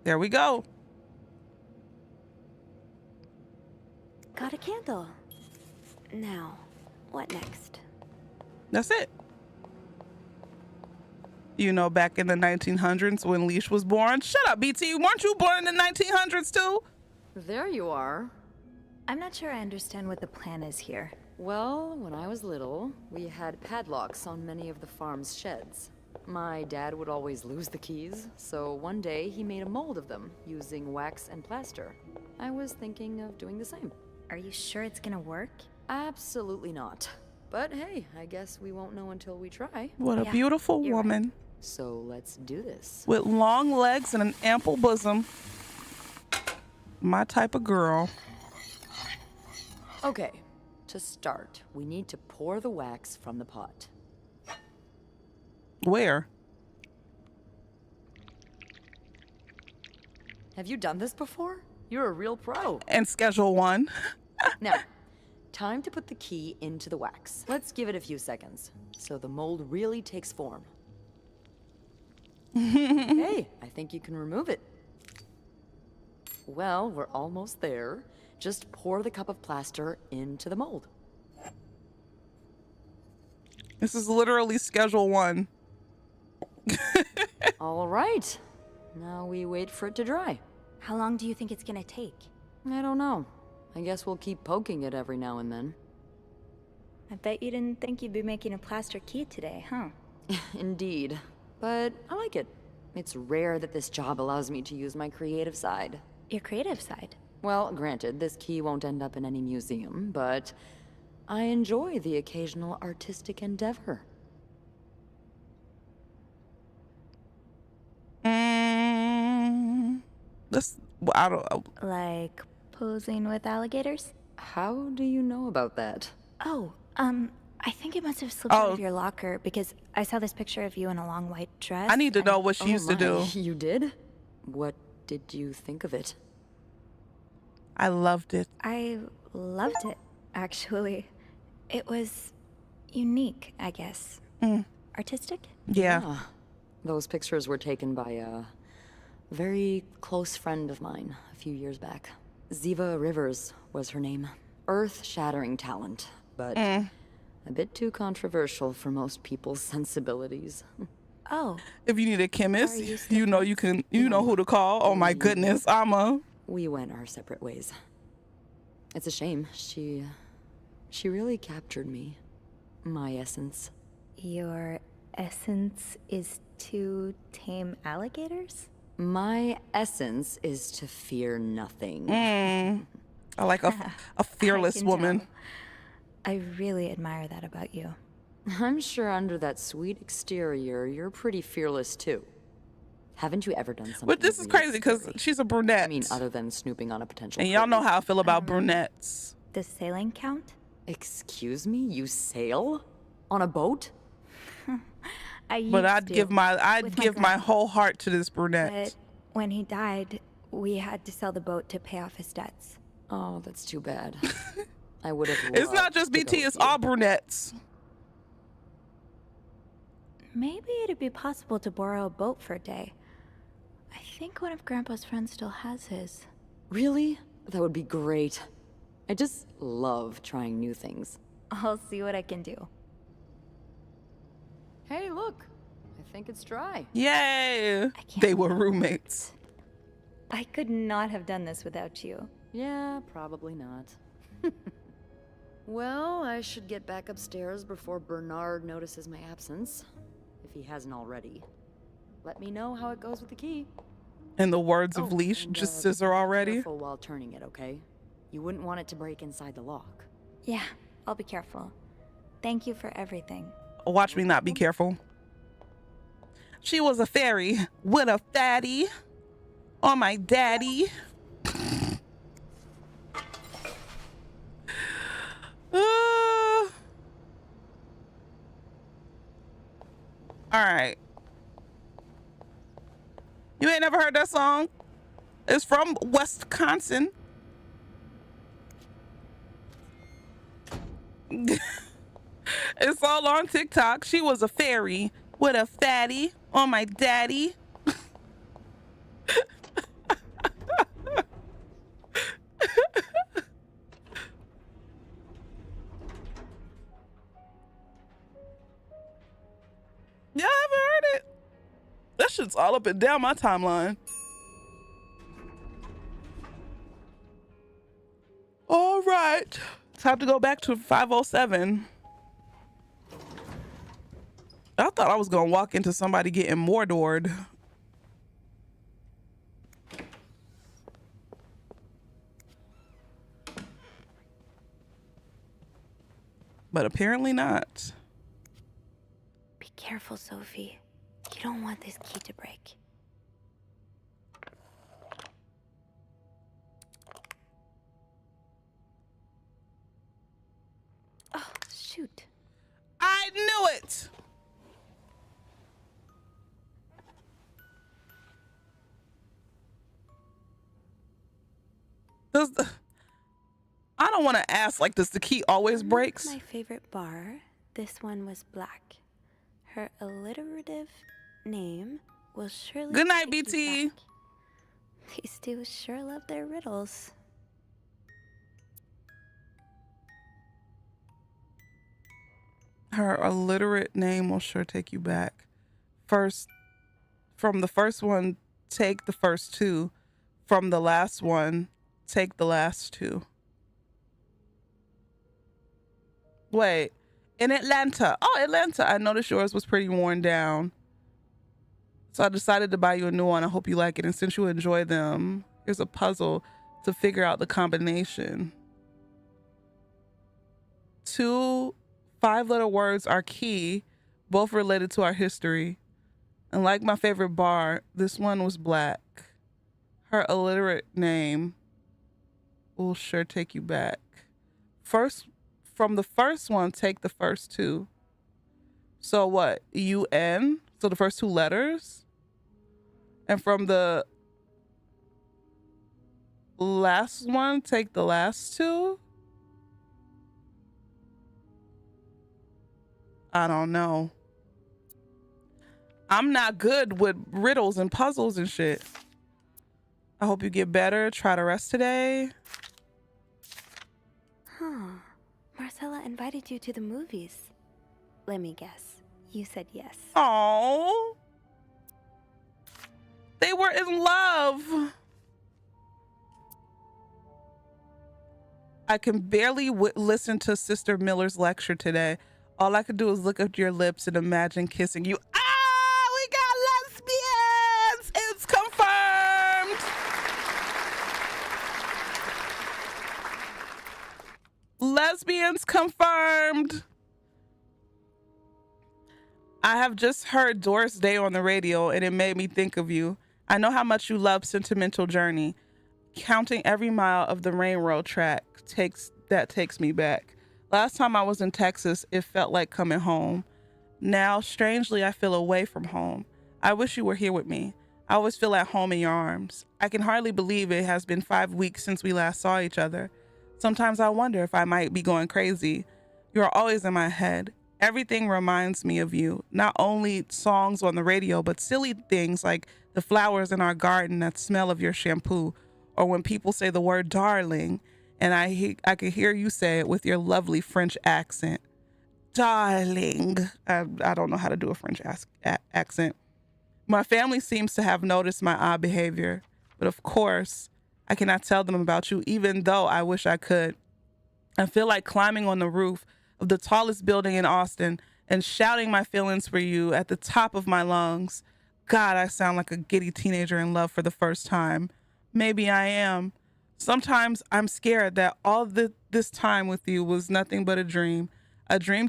There we go. Got a candle. Now, what next? That's it. You know, back in the 1900s when Leash was born. Shut up, BT. Weren't you born in the 1900s too? There you are. I'm not sure I understand what the plan is here. Well, when I was little, we had padlocks on many of the farm's sheds. My dad would always lose the keys, so one day he made a mold of them using wax and plaster. I was thinking of doing the same. Are you sure it's gonna work? Absolutely not. But hey, I guess we won't know until we try. What a Yeah, beautiful you're right. woman So let's do this. with long legs and an ample bosom. My type of girl. Okay, to start, we need to pour the wax from the pot. Where? Have you done this before? You're a real pro. And schedule one. Now, time to put the key into the wax. Let's give it a few seconds, so the mold really takes form. Hey, I think you can remove it. Well, we're almost there. Just pour the cup of plaster into the mold. This is literally schedule one. All right. Now we wait for it to dry. How long do you think it's gonna take? I don't know. I guess we'll keep poking it every now and then. I bet you didn't think you'd be making a plaster key today, huh? Indeed. But I like it. It's rare that this job allows me to use my creative side. Your creative side. Well, granted, this key won't end up in any museum, but I enjoy the occasional artistic endeavor. This, I don't. Like posing with alligators? How do you know about that? Oh, I think it must have slipped out Oh. of your locker because I saw this picture of you in a long white dress. I need to and- know what she used to do. You did? What did you think of it? I loved it. I loved it, actually. It was unique, I guess. Artistic? Yeah. Ah, those pictures were taken by a very close friend of mine a few years back. Ziva Rivers was her name. Earth-shattering talent, but a bit too controversial for most people's sensibilities. Oh, If you need a chemist, Are you still you know you can. You know who to call. Oh my goodness, We went our separate ways. It's a shame. She really captured me. My essence. your essence is to tame alligators? My essence is to fear nothing. I like a fearless I can woman. tell. I really admire that about you. I'm sure under that sweet exterior, you're pretty fearless too. Haven't you ever done something? But this is really crazy because scary? she's a brunette. I mean, other than snooping on a potential. and y'all know prey. how I feel about brunettes. Does sailing count? Excuse me, you sail on a boat? I used But I'd to, give my with my give my grandpa. whole heart to this brunette. But when he died, we had to sell the boat to pay off his debts. Oh, that's too bad. I would have. It's not loved just to BT, go it's with you. all brunettes. Maybe it'd be possible to borrow a boat for a day. I think one of Grandpa's friends still has his. Really? That would be great. I just love trying new things. I'll see what I can do. Hey, look. I think it's dry. Yay! can't They were believe roommates. I could not have done this without you. Yeah, probably not. Well, I should get back upstairs before Bernard notices my absence, if he hasn't already. Let me know how it goes with the key. In the words of Leash, and, just be scissor already. Careful while turning it, okay? You wouldn't want it to break inside the lock. Yeah, I'll be careful. Thank you for everything. Watch me not be careful. She was a fairy with a fatty on my daddy. All right. You ain't never heard that song? It's from Wisconsin. It's all on TikTok. She was a fairy with a fatty on my daddy. Yeah, I haven't heard it. That shit's all up and down my timeline. All right. Time to go back to 507. I thought I was going to walk into somebody getting Mordored. But apparently not. Be careful, Sophie. You don't want this key to break. Oh, shoot. I knew it. I don't want to ask like this. The key always breaks. My favorite bar. This one was black. Her alliterative name will surely. Good night, take you BT. back. These two sure love their riddles. Her illiterate name will sure take you back. First, from the first one, take the first two. From the last one, take the last two. Wait, in Atlanta. Oh, Atlanta. I noticed yours was pretty worn down. So I decided to buy you a new one. I hope you like it. And since you enjoy them, here's a puzzle to figure out the combination. 2 5-letter words are key, both related to our history. And like my favorite bar, this one was black. Her illiterate name will sure take you back. From the first one, take the first two. So what? UN? So the first two letters? And from the last one, take the last two? I don't know. I'm not good with riddles and puzzles and shit. I hope you get better. Try to rest today. Huh. Marcella invited you to the movies. Let me guess. You said yes. Oh, they were in love. I can barely listen to Sister Miller's lecture today. All I could do is look at your lips and imagine kissing you. Ah, we got lesbians. It's confirmed. Lesbians confirmed. I have just heard Doris Day on the radio and it made me think of you. I know how much you love Sentimental Journey. Counting every mile of the railroad track takes me back. Last time I was in Texas, it felt like coming home. Now, strangely, I feel away from home. I wish you were here with me. I always feel at home in your arms. I can hardly believe it has been 5 weeks since we last saw each other. Sometimes I wonder if I might be going crazy. You're always in my head. Everything reminds me of you. Not only songs on the radio, but silly things like the flowers in our garden that smell of your shampoo, or when people say the word darling, and I can hear you say it with your lovely French accent. Darling. I don't know how to do a French accent. My family seems to have noticed my odd behavior, but of course, I cannot tell them about you, even though I wish I could. I feel like climbing on the roof of the tallest building in Austin and shouting my feelings for you at the top of my lungs. God, I sound like a giddy teenager in love for the first time. Maybe I am. Sometimes I'm scared that all this time with you was nothing but a dream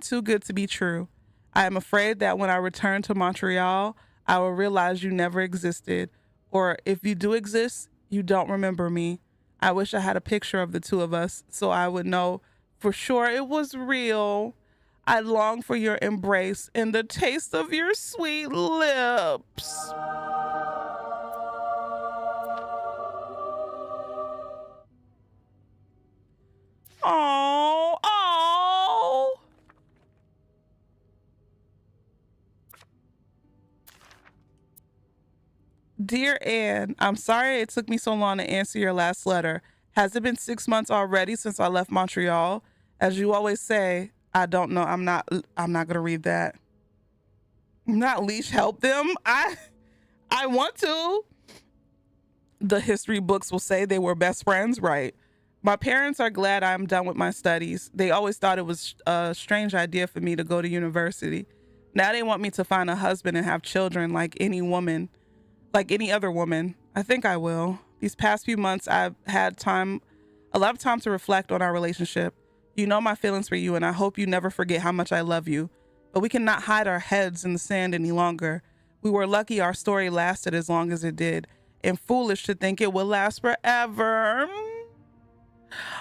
too good to be true. I am afraid that when I return to Montreal, I will realize you never existed, or if you do exist, you don't remember me. I wish I had a picture of the two of us so I would know for sure it was real. I long for your embrace and the taste of your sweet lips. Oh, oh. Dear Anne, I'm sorry it took me so long to answer your last letter. Has it been 6 months already since I left Montreal? As you always say, I don't know. I'm not gonna read that. Not leash help them. I want to. The history books will say they were best friends, right? My parents are glad I'm done with my studies. They always thought it was a strange idea for me to go to university. Now they want me to find a husband and have children like any other woman. I think I will. These past few months, I've had a lot of time to reflect on our relationship. You know my feelings for you, and I hope you never forget how much I love you. But we cannot hide our heads in the sand any longer. We were lucky our story lasted as long as it did, and foolish to think it will last forever.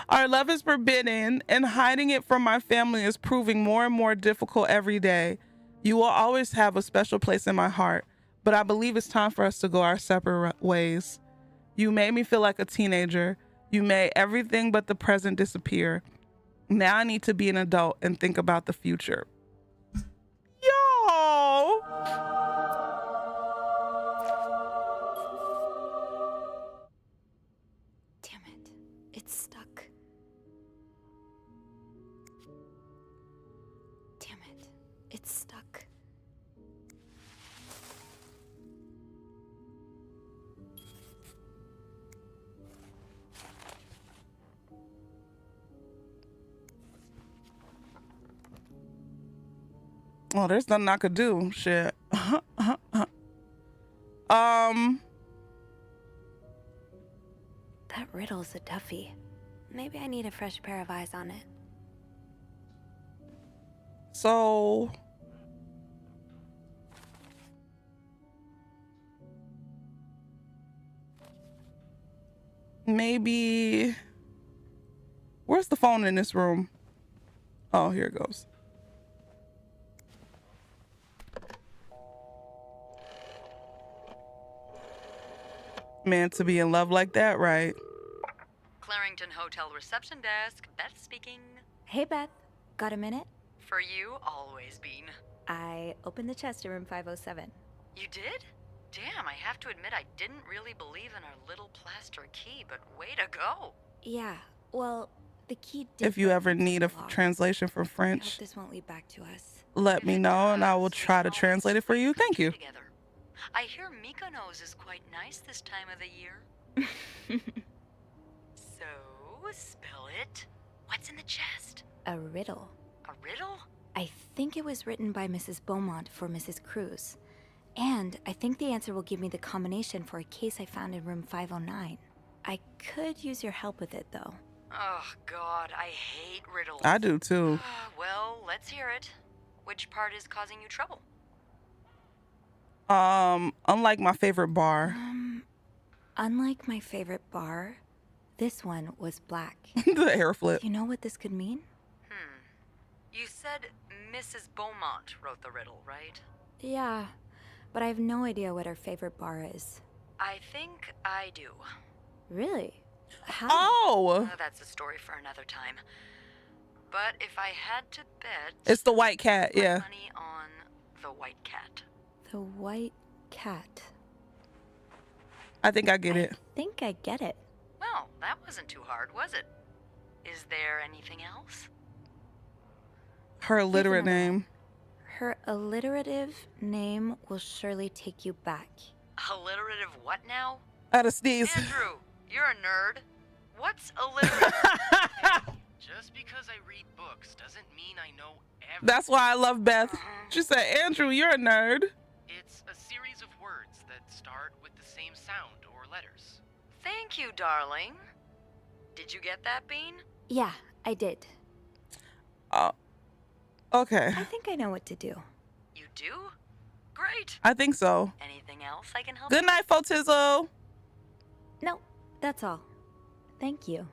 Our love is forbidden, and hiding it from my family is proving more and more difficult every day. You will always have a special place in my heart, but I believe it's time for us to go our separate ways. You made me feel like a teenager. You made everything but the present disappear. Now I need to be an adult and think about the future. Yo! Damn it. It's stuck. Damn it. It's stuck. Oh, there's nothing I could do. Shit. That riddle's a toughie. Maybe I need a fresh pair of eyes on it. So maybe where's the phone in this room? Oh, here it goes. Man, to be in love like that, right? Clarington Hotel reception desk. Beth speaking. Hey, Beth. Got a minute? For you, always been. I opened the chest in room 507. You did? Damn, I have to admit I didn't really believe in our little plaster key, but way to go. Yeah, well, the key did. If you work ever into need the a lock. translation from I hope French, this won't lead back to us. let me know and I will try to translate it for you. Thank you. Together. I hear Mykonos is quite nice this time of the year. So, spell it. What's in the chest? A riddle. A riddle? I think it was written by Mrs. Beaumont for Mrs. Cruz. And I think the answer will give me the combination for a case I found in room 509. I could use your help with it, though. Oh, God, I hate riddles. I do too. Well, let's hear it. Which part is causing you trouble? Unlike my favorite bar. Unlike my favorite bar, this one was black. The hair flip. You know what this could mean? You said Mrs. Beaumont wrote the riddle, right? Yeah, but I have no idea what her favorite bar is. I think I do. Really? How? Oh! That's a story for another time. But if I had to bet... It's the white cat, put yeah. money on the white cat. The white cat. I think I get I it. think I get it. Well, that wasn't too hard, was it? Is there anything else? Her illiterate another name. Her alliterative name will surely take you back. Alliterative what now? I had to sneeze. Andrew, you're a nerd. What's alliterative? Just because I read books doesn't mean I know everything. That's why I love Beth. She said, Andrew, you're a nerd. It's a series of words that start with the same sound or letters. Thank you, darling. Did you get that, Bean? Yeah, I did. Okay. I think I know what to do. You do? Great. I think so. Anything else I can help Good night, Fotizo. No, that's all. Thank you.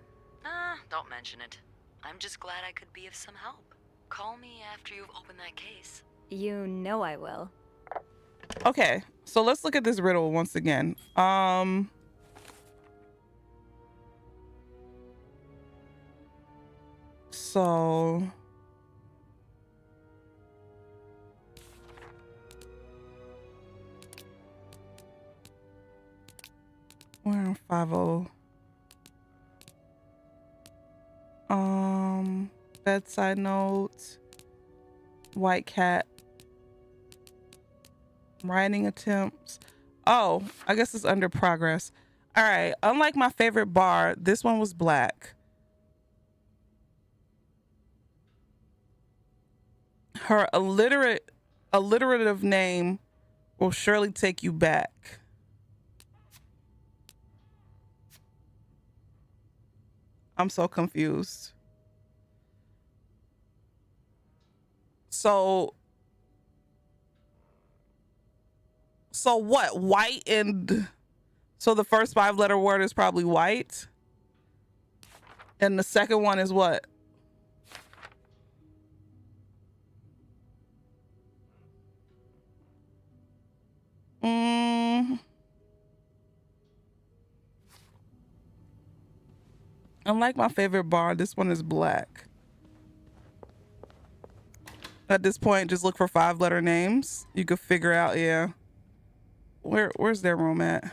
Don't mention it. I'm just glad I could be of some help. Call me after you've opened that case. You know I will. Okay, so let's look at this riddle once again. So we're on 50. Bedside notes, white cat, writing attempts. Oh, I guess it's under progress. All right, unlike my favorite bar, this one was black. Her alliterative name will surely take you back. I'm so confused. So what? White and so the first 5-letter word is probably white. And the second one is what? Unlike my favorite bar, this one is black. At this point, just look for 5-letter names. You could figure out, yeah. Where's their room at?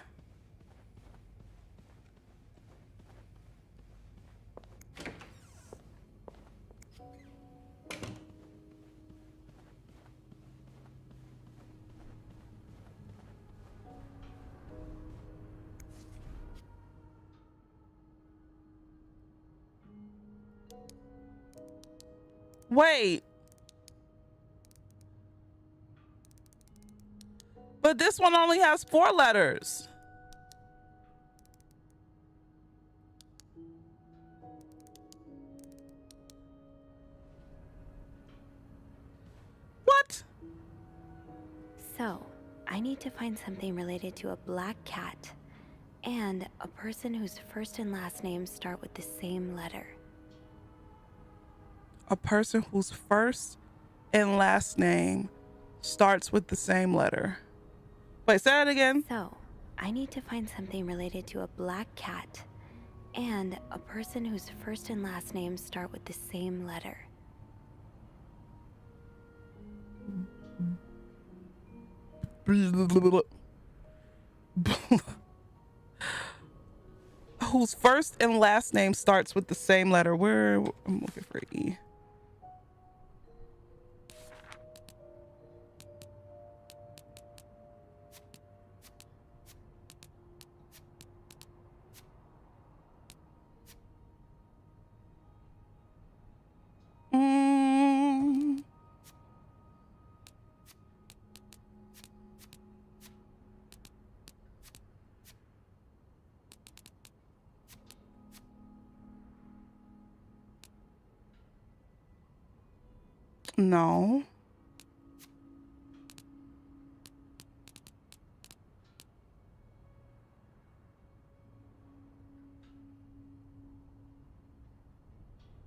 Wait. But this one only has 4 letters. What? So, I need to find something related to a black cat and a person whose first and last names start with the same letter. A person whose first and last name starts with the same letter. Wait, say that again. So, I need to find something related to a black cat and a person whose first and last names start with the same letter. Whose first and last name starts with the same letter. I'm looking for E. No.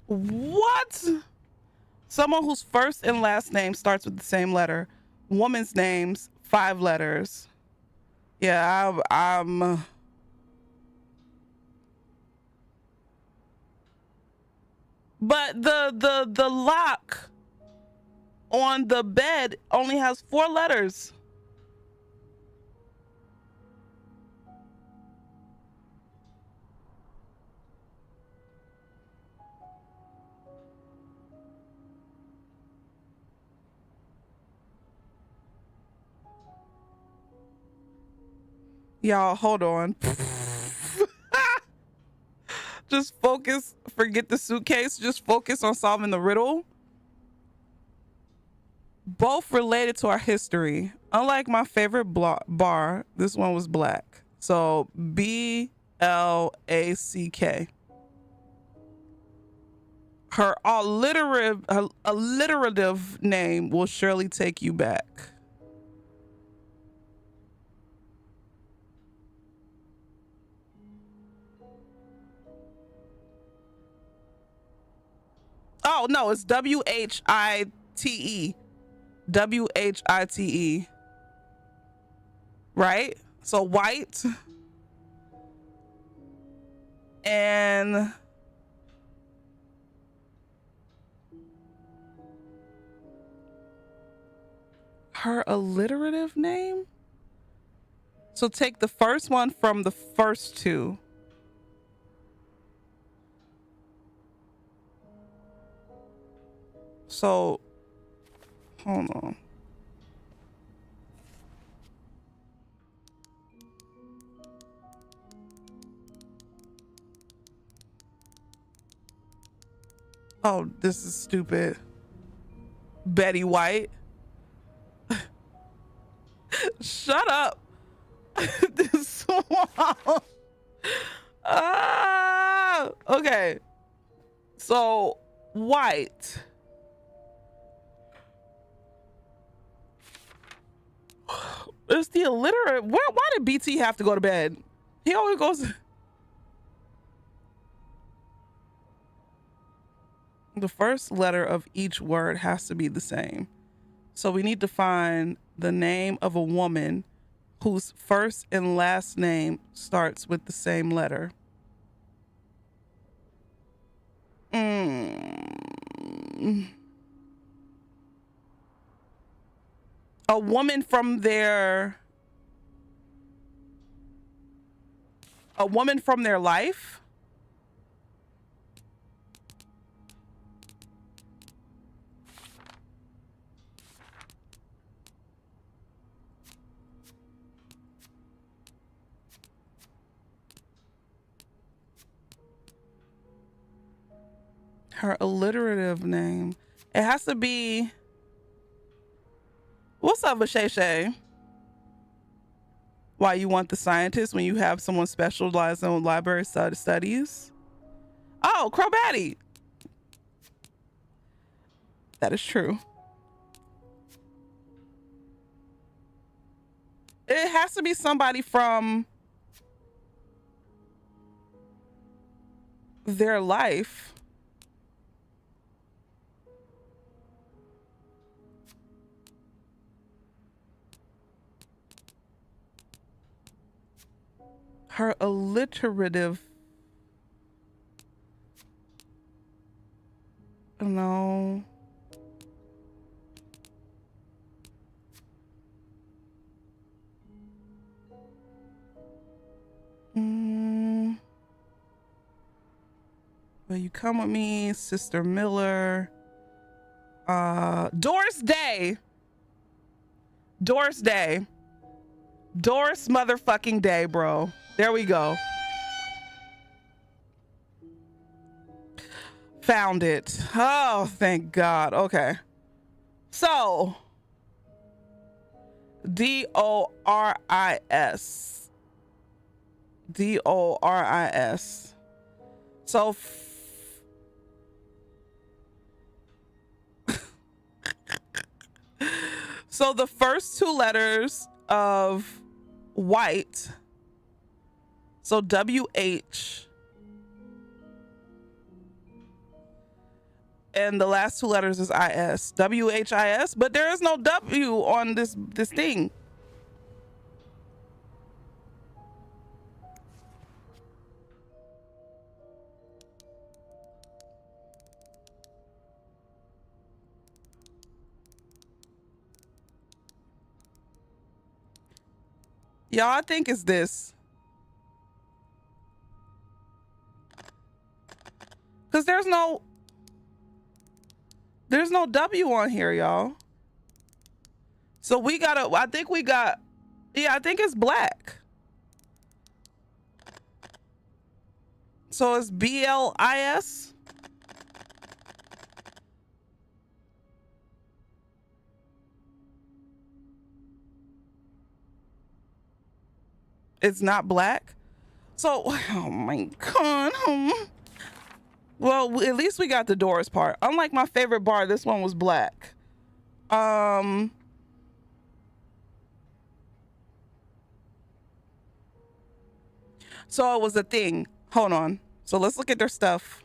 What? Someone whose first and last name starts with the same letter. Woman's names, 5 letters. Yeah, I'm but the lock on the bed only has 4 letters. Y'all, hold on. Just focus, forget the suitcase, just focus on solving the riddle. Both related to our history. Unlike my favorite bar, this one was black. So BLACK. Her alliterative name will surely take you back. Oh no, it's WHITE. WHITE. Right? So white. And her alliterative name? So take the first one from the first two. So, hold on. Oh, this is stupid. Betty White. Shut up. This one. Ah, okay. So, white. It's the illiterate. Why did BT have to go to bed? He always goes. The first letter of each word has to be the same. So we need to find the name of a woman whose first and last name starts with the same letter. A woman from their life. Her alliterative name. It has to be. What's up, Shay? Why you want the scientist when you have someone specialized in library studies? Oh, Crowbatty. That is true. It has to be somebody from their life. Her alliterative. No. Will you come with me, Sister Miller? Doris Day. Doris Day. Doris motherfucking Day, bro. There we go. Found it. Oh, thank God. Okay. So, Doris. Doris. So, so the first two letters of white, so WH, and the last two letters is IS. WHIS, but there is no W on this thing. Y'all, I think it's this. Because there's no W on here, y'all. So we gotta, I think it's black. So it's BLIS. It's not black. So, oh my God. Well, at least we got the Doris part. Unlike my favorite bar, this one was black. So it was a thing. Hold on. So let's look at their stuff.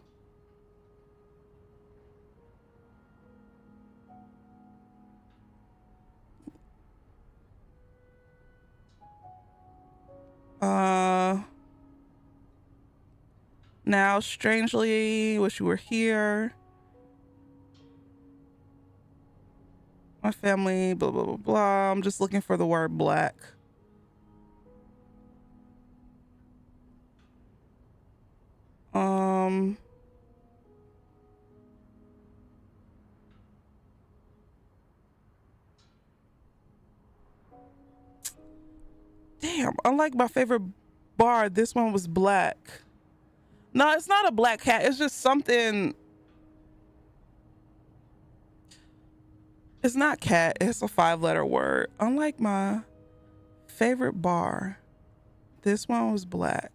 Now, strangely, wish you were here. My family, blah, blah, blah, blah. I'm just looking for the word black. Damn, unlike my favorite bar, this one was black. No, it's not a black cat. It's just something. It's not cat. It's a 5-letter word. Unlike my favorite bar, this one was black.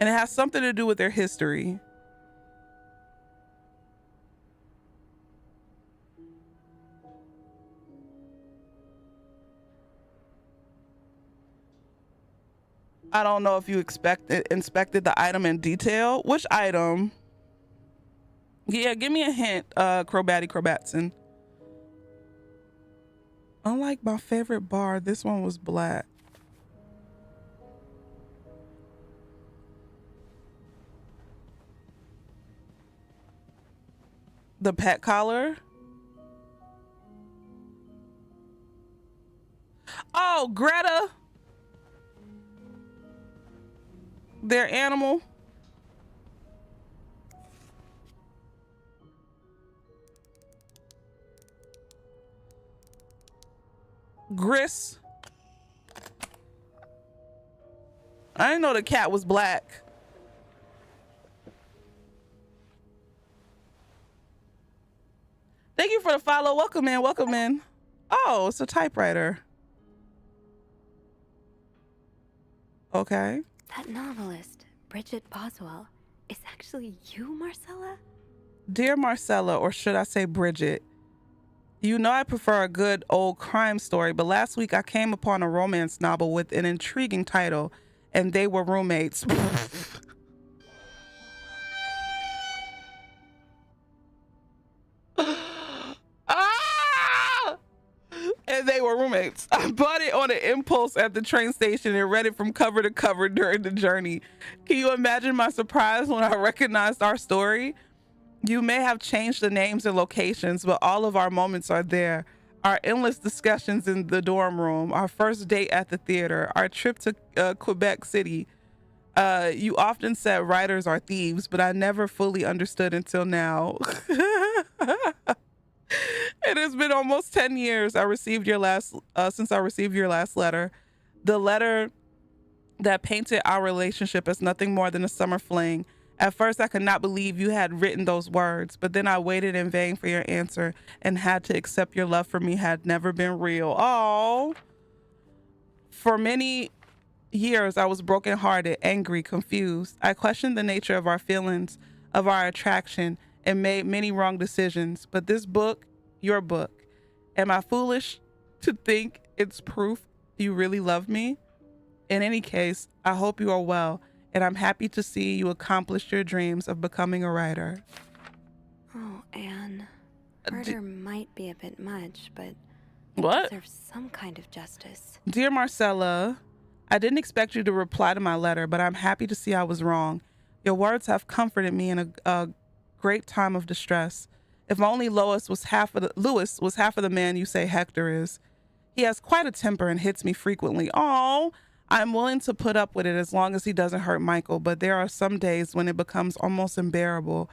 And it has something to do with their history. I don't know if you inspected the item in detail. Which item? Yeah, give me a hint, Crobatson. Unlike my favorite bar, this one was black. The pet collar? Oh, Greta. Their animal. Gris. I didn't know the cat was black. Thank you for the follow. Welcome in. Welcome in. Oh, it's a typewriter. Okay. That novelist, Bridget Boswell, is actually you, Marcella? Dear Marcella, or should I say Bridget, you know I prefer a good old crime story, but last week I came upon a romance novel with an intriguing title, and they were roommates. Ah! And they were roommates. I bought it on an impulse at the train station and read it from cover to cover during the journey. Can you imagine my surprise when I recognized our story? You may have changed the names and locations, but all of our moments are there. Our endless discussions in the dorm room, our first date at the theater, our trip to Quebec City. You often said writers are thieves, but I never fully understood until now. It has been almost 10 years since I received your last letter. The letter that painted our relationship as nothing more than a summer fling. At first, I could not believe you had written those words, but then I waited in vain for your answer and had to accept your love for me had never been real. Oh, for many years, I was brokenhearted, angry, confused. I questioned the nature of our feelings, of our attraction, and made many wrong decisions. But this book, your book, am I foolish to think it's proof you really love me? In any case, I hope you are well, and I'm happy to see you accomplished your dreams of becoming a writer. Oh, Anne. Murder might be a bit much, but what? Deserves some kind of justice. Dear Marcella, I didn't expect you to reply to my letter, but I'm happy to see I was wrong. Your words have comforted me in a great time of distress. If only Lewis was half of the man you say Hector is. He has quite a temper and hits me frequently. Oh, I'm willing to put up with it as long as he doesn't hurt Michael, but there are some days when it becomes almost unbearable.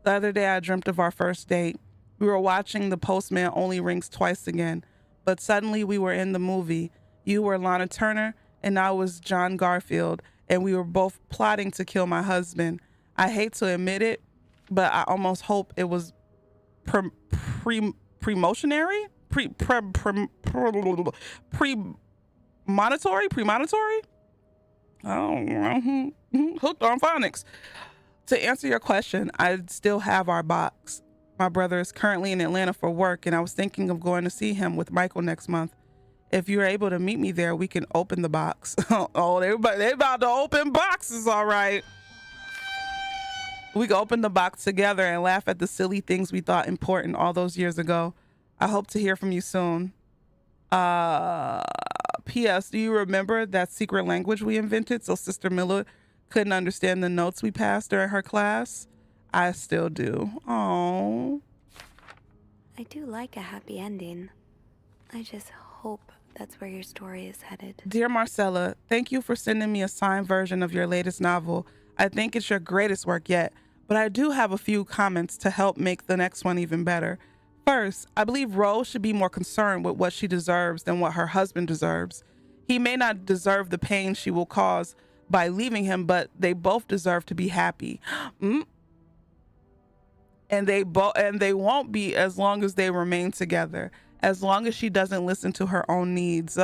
The other day I dreamt of our first date. We were watching The Postman Only Rings Twice again, but suddenly we were in the movie. You were Lana Turner and I was John Garfield, and we were both plotting to kill my husband. I hate to admit it, but I almost hope it was premonitory? Oh, hooked on phonics. To answer your question, I still have our box. My brother is currently in Atlanta for work, and I was thinking of going to see him with Michael next month. If you're able to meet me there, we can open the box. Oh, they about to open boxes, all right. We can open the box together and laugh at the silly things we thought important all those years ago. I hope to hear from you soon. P.S. Do you remember that secret language we invented so Sister Miller couldn't understand the notes we passed during her class. I still do. Oh. I do like a happy ending. I just hope that's where your story is headed. Dear Marcella, thank you for sending me a signed version of your latest novel. I think it's your greatest work yet, but I do have a few comments to help make the next one even better. First, I believe Rose should be more concerned with what she deserves than what her husband deserves. He may not deserve the pain she will cause by leaving him, but they both deserve to be happy. And they won't be as long as they remain together, as long as she doesn't listen to her own needs.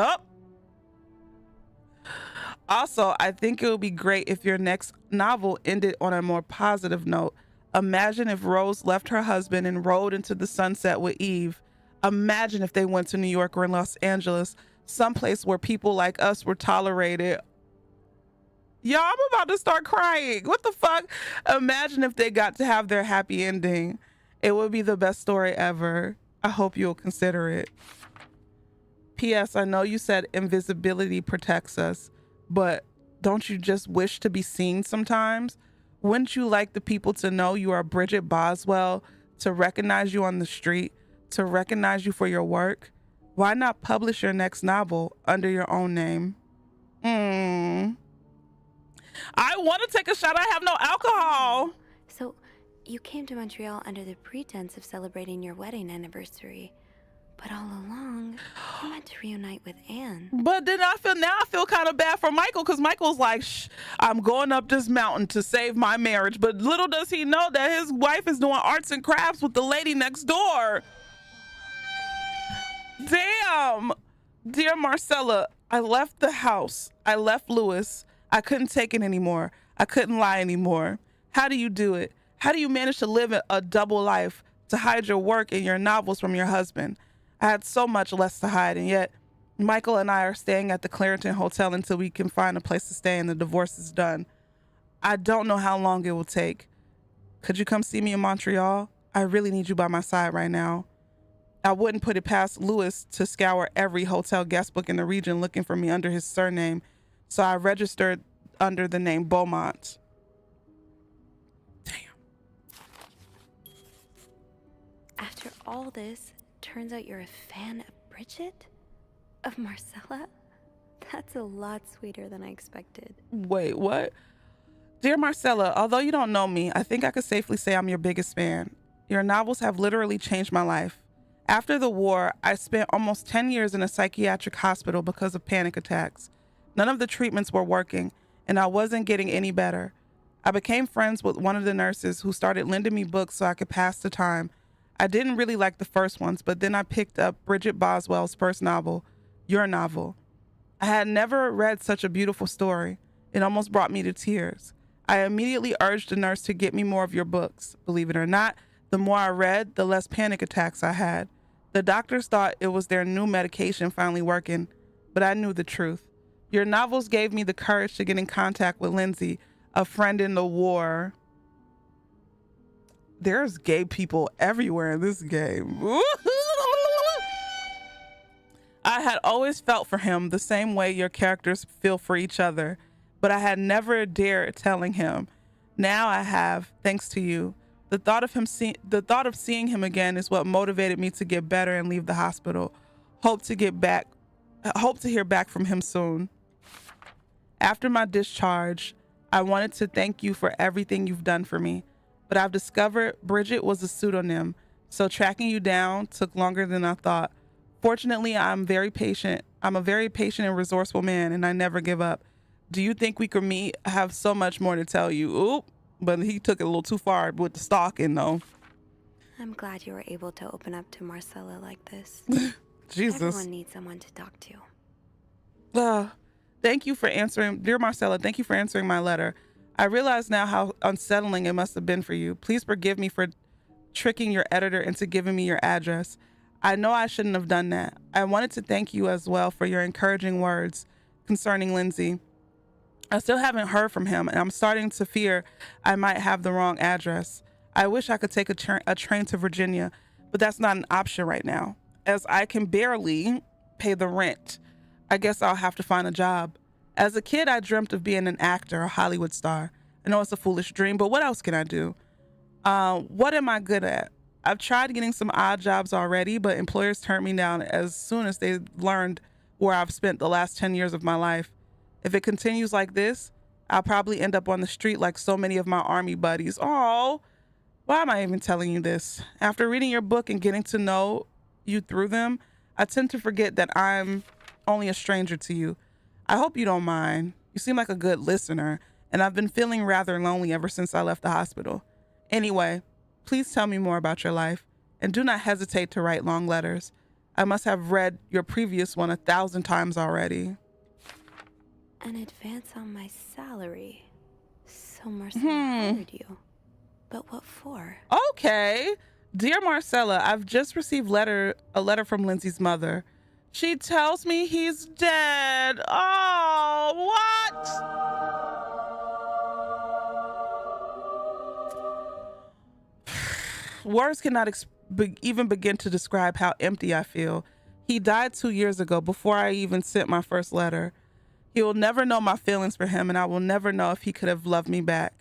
Also, I think it would be great if your next novel ended on a more positive note. Imagine if Rose left her husband and rode into the sunset with Eve. Imagine if they went to New York or Los Angeles, someplace where people like us were tolerated. Y'all, I'm about to start crying. What the fuck? Imagine if they got to have their happy ending. It would be the best story ever. I hope you'll consider it. P.S. I know you said invisibility protects us, but don't you just wish to be seen sometimes? Wouldn't you like the people to know you are Bridget Boswell, to recognize you on the street, to recognize you for your work? Why not publish your next novel under your own name? I want to take a shot. I have no alcohol. So, you came to Montreal under the pretense of celebrating your wedding anniversary. But all along, you meant to reunite with Anne. But then I feel kind of bad for Michael, because Michael's like, shh, I'm going up this mountain to save my marriage. But little does he know that his wife is doing arts and crafts with the lady next door. Damn. Dear Marcella, I left the house. I left Lewis. I couldn't take it anymore. I couldn't lie anymore. How do you do it? How do you manage to live a double life, to hide your work and your novels from your husband? I had so much less to hide, and yet Michael and I are staying at the Clarington Hotel until we can find a place to stay and the divorce is done. I don't know how long it will take. Could you come see me in Montreal? I really need you by my side right now. I wouldn't put it past Lewis to scour every hotel guest book in the region looking for me under his surname, so I registered under the name Beaumont. Damn. After all this, turns out you're a fan of Bridget? Of Marcella? That's a lot sweeter than I expected. Wait, what? Dear Marcella, although you don't know me, I think I could safely say I'm your biggest fan. Your novels have literally changed my life. After the war, I spent almost 10 years in a psychiatric hospital because of panic attacks. None of the treatments were working, and I wasn't getting any better. I became friends with one of the nurses who started lending me books so I could pass the time. I didn't really like the first ones, but then I picked up Bridget Boswell's first novel, your novel. I had never read such a beautiful story. It almost brought me to tears. I immediately urged the nurse to get me more of your books. Believe it or not, the more I read, the less panic attacks I had. The doctors thought it was their new medication finally working, but I knew the truth. Your novels gave me the courage to get in contact with Lindsay, a friend in the war. There's gay people everywhere in this game. I had always felt for him the same way your characters feel for each other, but I had never dared telling him. Now I have, thanks to you. The thought of seeing him again is what motivated me to get better and leave the hospital. Hope to hear back from him soon. After my discharge, I wanted to thank you for everything you've done for me, but I've discovered Bridget was a pseudonym, so tracking you down took longer than I thought. Fortunately, I'm a very patient and resourceful man, and I never give up. Do you think we could meet? I have so much more to tell you. Oop, but he took it a little too far with the stalking, though. I'm glad you were able to open up to Marcella like this. Jesus. Everyone needs someone to talk to. Thank you for answering. Dear Marcella, thank you for answering my letter. I realize now how unsettling it must have been for you. Please forgive me for tricking your editor into giving me your address. I know I shouldn't have done that. I wanted to thank you as well for your encouraging words concerning Lindsay. I still haven't heard from him, and I'm starting to fear I might have the wrong address. I wish I could take a train to Virginia, but that's not an option right now, as I can barely pay the rent. I guess I'll have to find a job. As a kid, I dreamt of being an actor, a Hollywood star. I know it's a foolish dream, but what else can I do? What am I good at? I've tried getting some odd jobs already, but employers turned me down as soon as they learned where I've spent the last 10 years of my life. If it continues like this, I'll probably end up on the street like so many of my army buddies. Oh, why am I even telling you this? After reading your book and getting to know you through them, I tend to forget that I'm only a stranger to you. I hope you don't mind. You seem like a good listener, and I've been feeling rather lonely ever since I left the hospital. Anyway, please tell me more about your life, and do not hesitate to write long letters. I must have read your previous one 1,000 times already. An advance on my salary. So Marcella hired you. But what for? Okay. Dear Marcella, I've just received a letter from Lindsay's mother. She tells me he's dead. Oh, what? Words cannot even begin to describe how empty I feel. He died 2 years ago before I even sent my first letter. He will never know my feelings for him, and I will never know if he could have loved me back.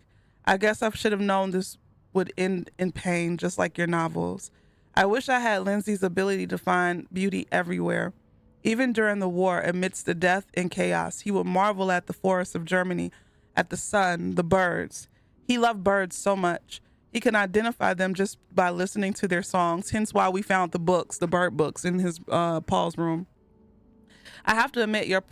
I guess I should have known this would end in pain, just like your novels. I wish I had Lindsay's ability to find beauty everywhere. Even during the war, amidst the death and chaos, he would marvel at the forests of Germany, at the sun, the birds. He loved birds so much. He can identify them just by listening to their songs, hence why we found the books, the bird books, in his Paul's room. I have to admit, your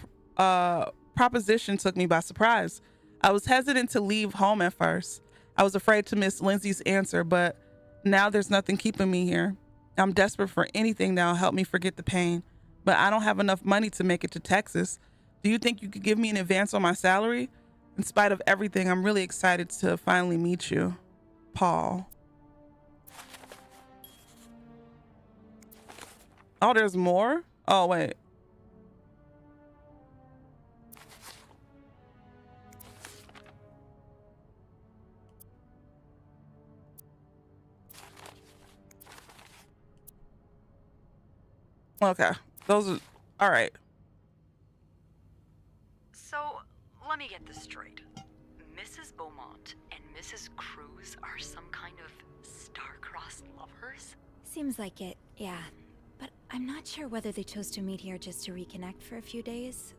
proposition took me by surprise. I was hesitant to leave home at first. I was afraid to miss Lindsay's answer, but now there's nothing keeping me here. I'm desperate for anything that'll help me forget the pain, but I don't have enough money to make it to Texas. Do you think you could give me an advance on my salary? In spite of everything, I'm really excited to finally meet you. Paul. Oh, there's more? Oh, wait. Okay, those are all right. So, let me get this straight. Mrs. Beaumont and Mrs. Cruz are some kind of star-crossed lovers? Seems like it, yeah. But I'm not sure whether they chose to meet here just to reconnect for a few days,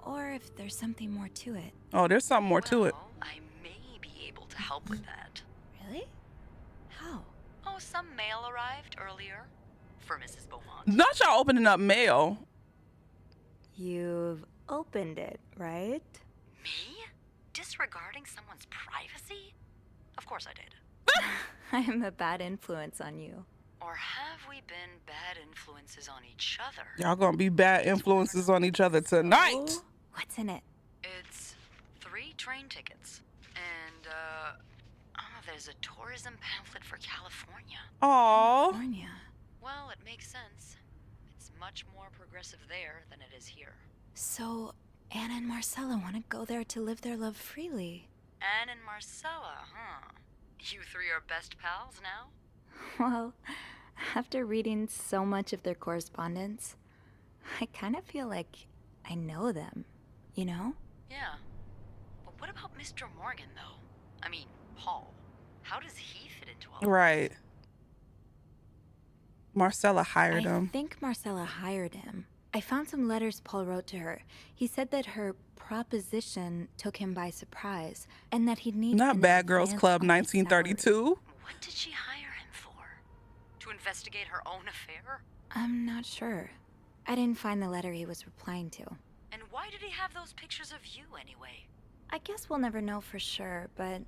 or if there's something more to it. Oh, there's something more to it. Well, I may be able to help with that. Really? How? Oh, some mail arrived earlier for Mrs. Beaumont. Not y'all opening up mail. You've opened it, right? Me? Disregarding someone's privacy? Of course I did. I'm a bad influence on you. Or have we been bad influences on each other? Y'all gonna be bad influences on each other tonight. Oh, what's in it? It's 3 train tickets. And, there's a tourism pamphlet for California. Aw. California. Well, it makes sense. It's much more progressive there than it is here. So, Anna and Marcella want to go there to live their love freely. Anne and Marcella, huh? You 3 are best pals now? Well, after reading so much of their correspondence, I kind of feel like I know them, you know? Yeah. But what about Mr. Morgan, though? I mean, Paul. How does he fit into all Right. Marcella hired I him. think Marcella hired him. I found some letters Paul wrote to her. He said that her proposition took him by surprise, and that he'd need Not an Bad Girls advance Club on his salary. 1932. What did she hire him for? To investigate her own affair? I'm not sure. I didn't find the letter he was replying to. And why did he have those pictures of you anyway? I guess we'll never know for sure, but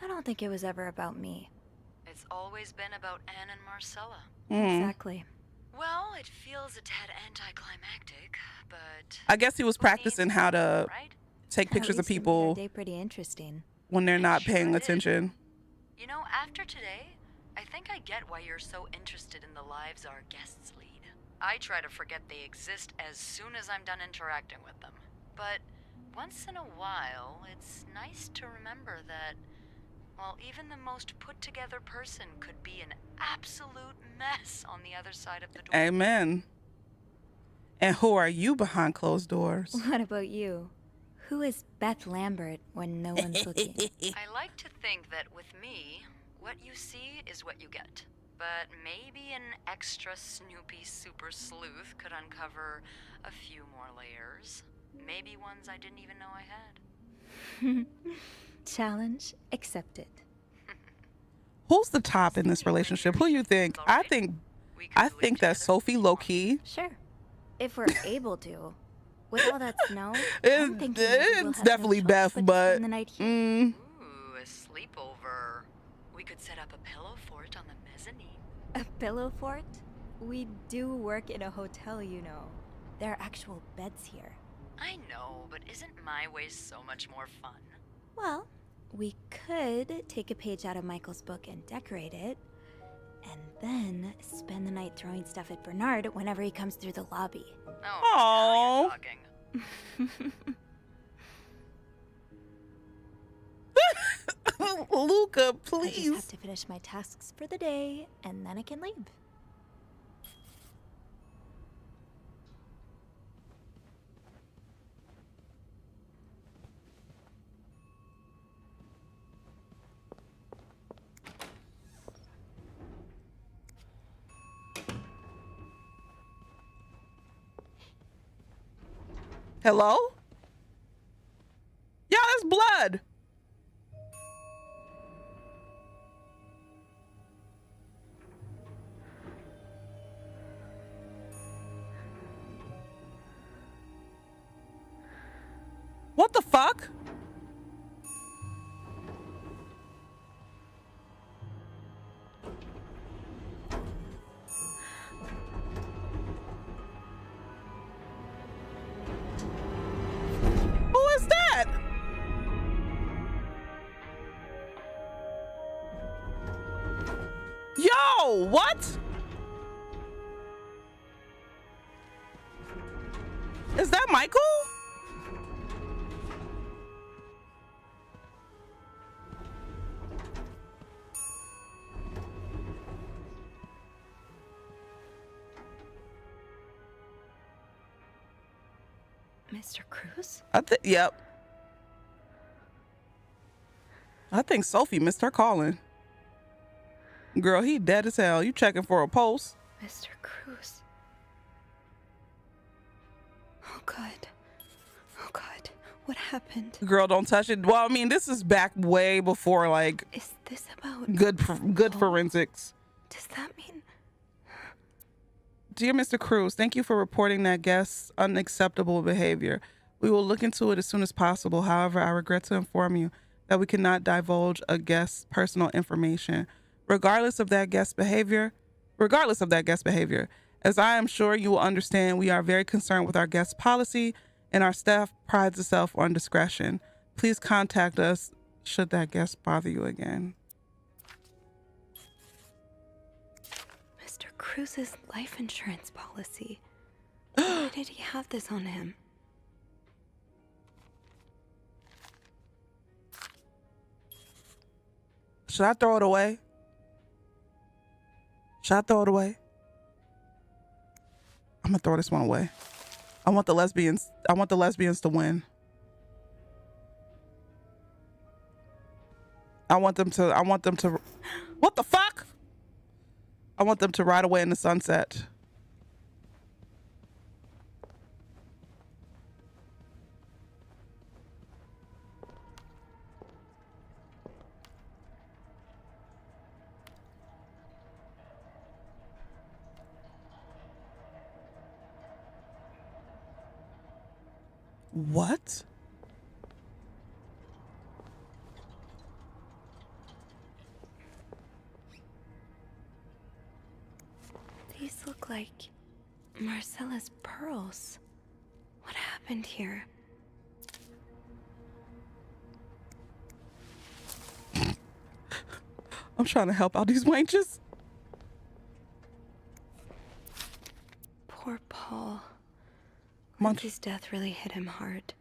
I don't think it was ever about me. It's always been about Anne and Marcella. Exactly. Well, it feels a tad anticlimactic, but... I guess he was practicing how to right? take pictures At of least it made people our day pretty interesting. when they're not Sure paying did. attention. You know, after today, I think I get why you're so interested in the lives our guests lead. I try to forget they exist as soon as I'm done interacting with them. But once in a while, it's nice to remember that, well, even the most put-together person could be an absolute mess on the other side of the door. Amen. And who are you behind closed doors? What about you? Who is Beth Lambert when no one's looking? I like to think that with me, what you see is what you get. But maybe an extra Snoopy super sleuth could uncover a few more layers. Maybe ones I didn't even know I had. Challenge accepted. Who's the top in this relationship? Who you think? I think that Sophie low-key. Sure. If we're able to. With all that snow, I'm thinking It's we'll definitely have no Beth, choice but spend the night here. Ooh, a sleepover. We could set up a pillow fort on the mezzanine. A pillow fort? We do work in a hotel, you know. There are actual beds here. I know, but isn't my way so much more fun? Well, we could take a page out of Michael's book and decorate it, and then spend the night throwing stuff at Bernard whenever he comes through the lobby. Oh, now you're talking. Luca, I just please. have to finish my tasks for the day, and then I can leave. Hello? Y'all, it's blood. What the fuck? Who is that? Yo, what? Is that Michael? Mr. Cruz? Yep. I think Sophie missed her calling. Girl, he dead as hell. You checking for a pulse? Mr. Cruz. Oh, God. Oh, God. What happened? Girl, don't touch it. Well, I mean, this is back way before like Is this about... good forensics. Does that mean... Dear Mr. Cruz, thank you for reporting that guest's unacceptable behavior. We will look into it as soon as possible. However, I regret to inform you that we cannot divulge a guest's personal information, regardless of that guest's behavior, as I am sure you will understand, we are very concerned with our guest policy and our staff prides itself on discretion. Please contact us should that guest bother you again. Mr. Cruz's life insurance policy. Why did he have this on him? Should I throw it away? I'm gonna throw this one away. I want the lesbians to win. I want them to what the fuck? I want them to ride away in the sunset. What? These look like Marcella's pearls. What happened here? I'm trying to help out these wenches. Poor Paul. Lindsay's death really hit him hard.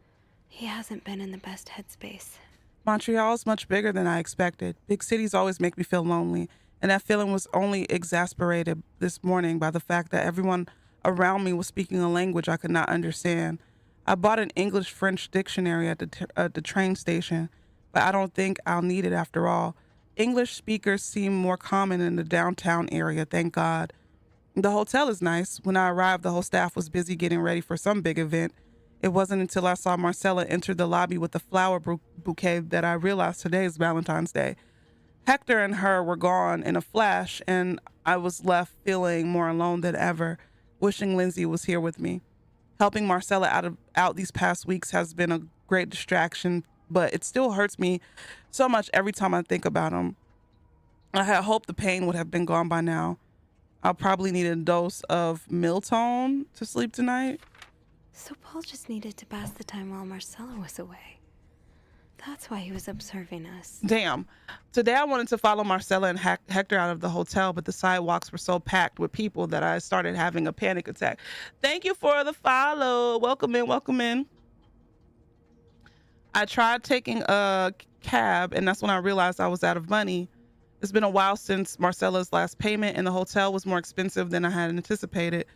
He hasn't been in the best headspace. Montreal is much bigger than I expected. Big cities always make me feel lonely, and that feeling was only exasperated this morning by the fact that everyone around me was speaking a language I could not understand. I bought an English-French dictionary at the train station, but I don't think I'll need it after all. English speakers seem more common in the downtown area, thank God. The hotel is nice. When I arrived, the whole staff was busy getting ready for some big event. It wasn't until I saw Marcella enter the lobby with a flower bouquet that I realized today is Valentine's Day. Hector and her were gone in a flash, and I was left feeling more alone than ever, wishing Lindsay was here with me. Helping Marcella out these past weeks has been a great distraction, but it still hurts me so much every time I think about him. I had hoped the pain would have been gone by now. I'll probably need a dose of Miltone to sleep tonight. So Paul just needed to pass the time while Marcella was away. That's why he was observing us. Damn. Today I wanted to follow Marcella and Hector out of the hotel, but the sidewalks were so packed with people that I started having a panic attack. Thank you for the follow. Welcome in, welcome in. I tried taking a cab, and that's when I realized I was out of money. It's been a while since Marcella's last payment, and the hotel was more expensive than I had anticipated.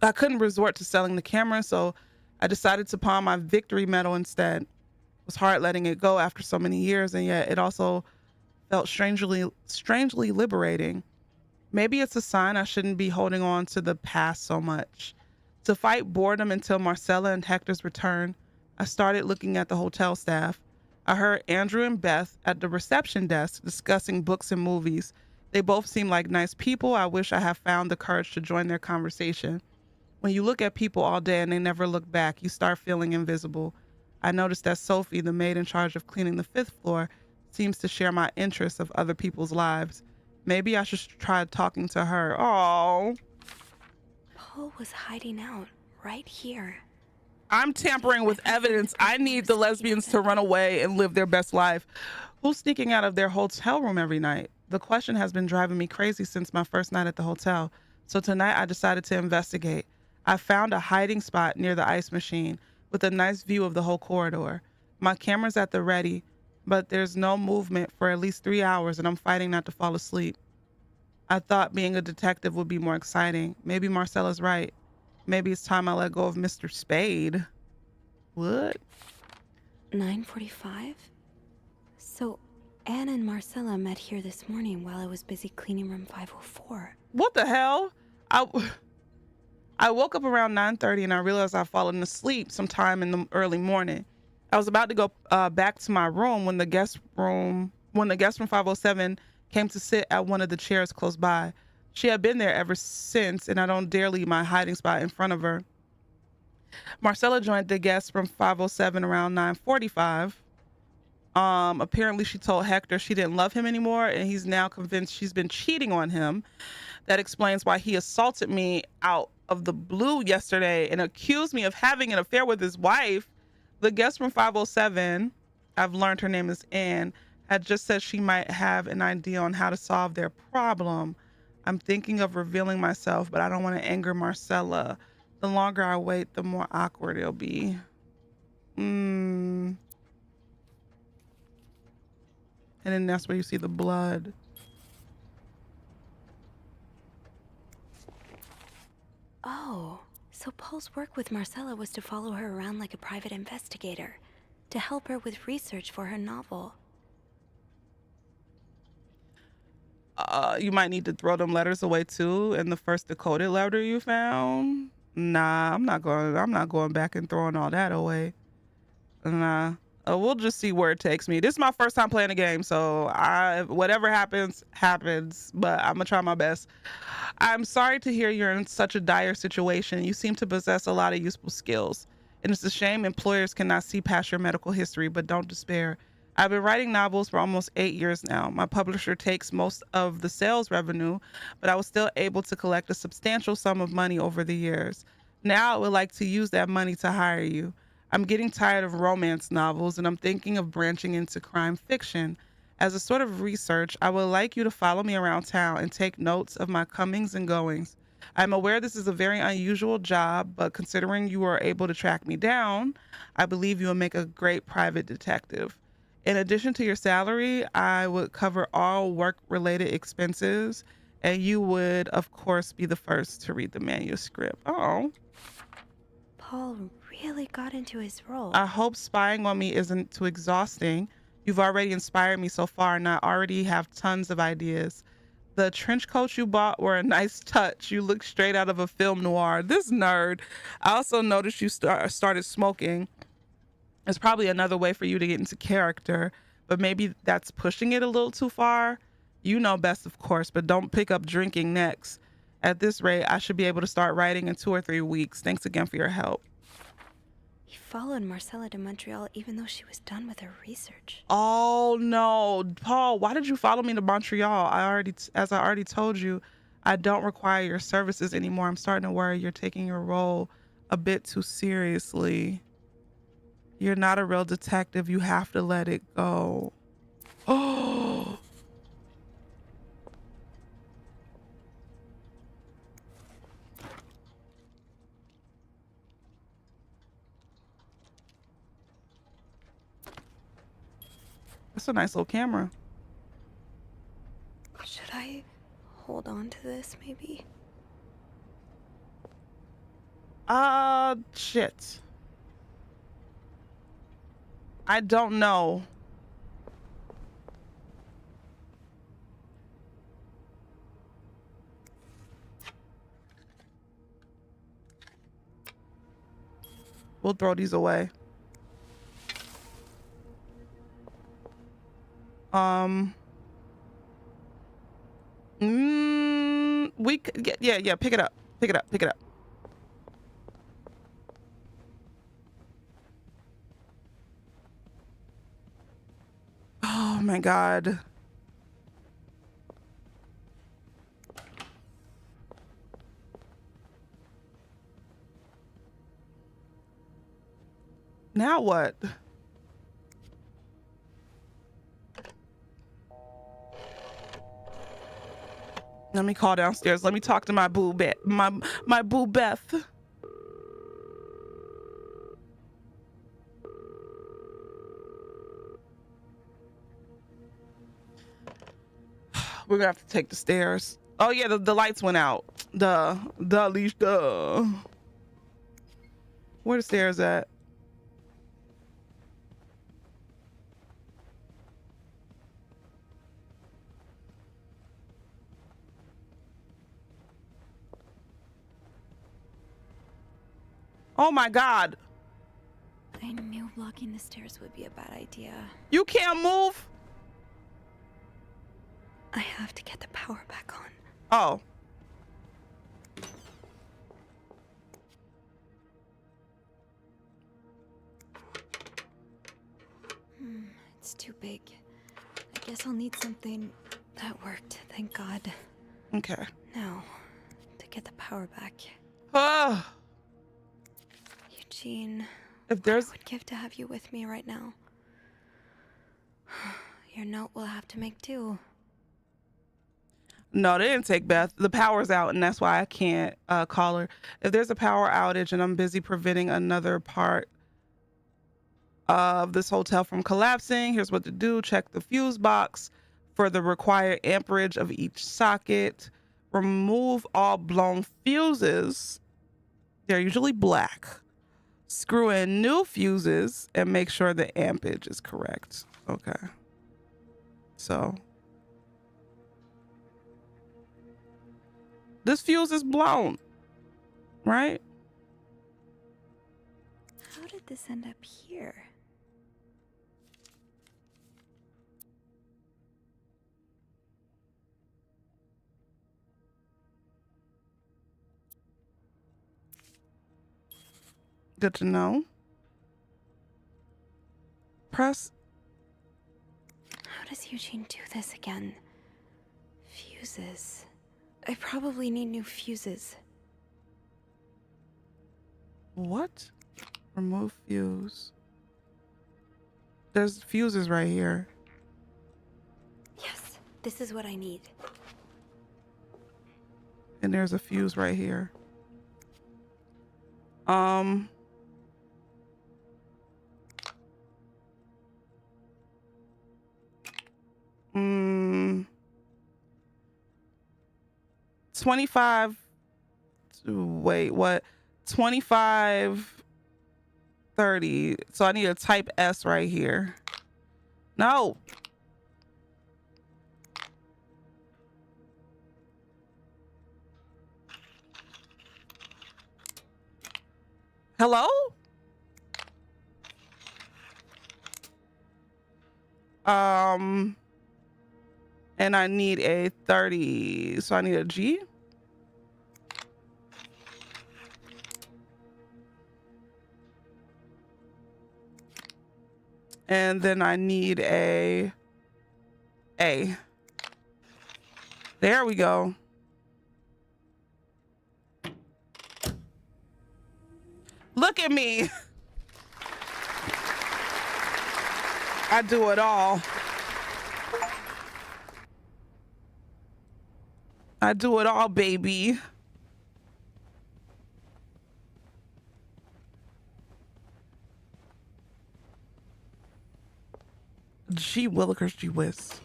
I couldn't resort to selling the camera, so I decided to pawn my victory medal instead. It was hard letting it go after so many years, and yet it also felt strangely liberating. Maybe it's a sign I shouldn't be holding on to the past so much. To fight boredom until Marcella and Hector's return, I started looking at the hotel staff. I heard Andrew and Beth at the reception desk discussing books and movies. They both seem like nice people. I wish I had found the courage to join their conversation. When you look at people all day and they never look back, you start feeling invisible. I noticed that Sophie, the maid in charge of cleaning the 5th floor, seems to share my interests of other people's lives. Maybe I should try talking to her. Oh, Paul was hiding out right here. I'm tampering with evidence. I need the lesbians to run away and live their best life. Who's sneaking out of their hotel room every night? The question has been driving me crazy since my first night at the hotel. So tonight I decided to investigate. I found a hiding spot near the ice machine with a nice view of the whole corridor. My camera's at the ready, but there's no movement for at least 3 hours and I'm fighting not to fall asleep. I thought being a detective would be more exciting. Maybe Marcella's right. Maybe it's time I let go of Mr. Spade. What? 9:45? So Anne and Marcella met here this morning while I was busy cleaning room 504. What the hell? I woke up around 9:30 and I realized I'd fallen asleep sometime in the early morning. I was about to go back to my room when the guest from 507 came to sit at one of the chairs close by. She had been there ever since, and I don't dare leave my hiding spot in front of her. Marcella joined the guest from 507 around 9:45. Apparently she told Hector she didn't love him anymore, and he's now convinced she's been cheating on him. That explains why he assaulted me out of the blue yesterday and accused me of having an affair with his wife. The guest from 507, I've learned her name is Anne, had just said she might have an idea on how to solve their problem. I'm thinking of revealing myself, but I don't want to anger Marcella. The longer I wait, the more awkward it'll be. And then that's where you see the blood. Oh, so Paul's work with Marcella was to follow her around like a private investigator, to help her with research for her novel. You might need to throw them letters away too. And the first decoded letter you found, nah, I'm not going back and throwing all that away. Nah, we'll just see where it takes me. This is my first time playing a game, so whatever happens. But I'm gonna try my best. I'm sorry to hear you're in such a dire situation. You seem to possess a lot of useful skills, and it's a shame employers cannot see past your medical history. But don't despair. I've been writing novels for almost 8 years now. My publisher takes most of the sales revenue, but I was still able to collect a substantial sum of money over the years. Now I would like to use that money to hire you. I'm getting tired of romance novels, and I'm thinking of branching into crime fiction. As a sort of research, I would like you to follow me around town and take notes of my comings and goings. I'm aware this is a very unusual job, but considering you are able to track me down, I believe you will make a great private detective. In addition to your salary, I would cover all work-related expenses, and you would, of course, be the first to read the manuscript. Oh. Paul really got into his role. I hope spying on me isn't too exhausting. You've already inspired me so far, and I already have tons of ideas. The trench coats you bought were a nice touch. You look straight out of a film noir. This nerd. I also noticed you started smoking. It's probably another way for you to get into character, but maybe that's pushing it a little too far. You know best, of course, but don't pick up drinking next. At this rate, I should be able to start writing in 2 or 3 weeks. Thanks again for your help. He followed Marcella to Montreal even though she was done with her research. Oh no, Paul, why did you follow me to Montreal? As I already told you, I don't require your services anymore. I'm starting to worry you're taking your role a bit too seriously. You're not a real detective. You have to let it go. Oh. That's a nice little camera. Should I hold on to this, maybe? Shit. I don't know. We'll throw these away. We could yeah, pick it up. Pick it up. Pick it up. Oh my God. Now what? Let me call downstairs. Let me talk to my boo Beth. My boo Beth. We're gonna have to take the stairs. Oh yeah, the lights went out. Leash. Where the stairs at? Oh my God. I knew blocking the stairs would be a bad idea. You can't move. I have to get the power back on. Oh. It's too big. I guess I'll need something that worked, thank God. Okay. Now, to get the power back. Oh. Eugene, If there's I would give to have you with me right now. Your note will have to make do. No, they didn't take Beth. The power's out, and that's why I can't call her. If there's a power outage and I'm busy preventing another part of this hotel from collapsing, here's what to do. Check the fuse box for the required amperage of each socket. Remove all blown fuses. They're usually black. Screw in new fuses and make sure the ampage is correct. Okay. So this fuse is blown, right? How did this end up here? Good to know. Press. How does Eugene do this again? Fuses. I probably need new fuses. What? Remove fuse. There's fuses right here. Yes, this is what I need. And there's a fuse right here. Mm, 25. Wait, what? 25 30. So I need to type S right here. No. Hello? And I need a 30. So I need a G. And then I need a A. There we go. Look at me. I do it all. I do it all, baby. Gee willikers, gee whiz.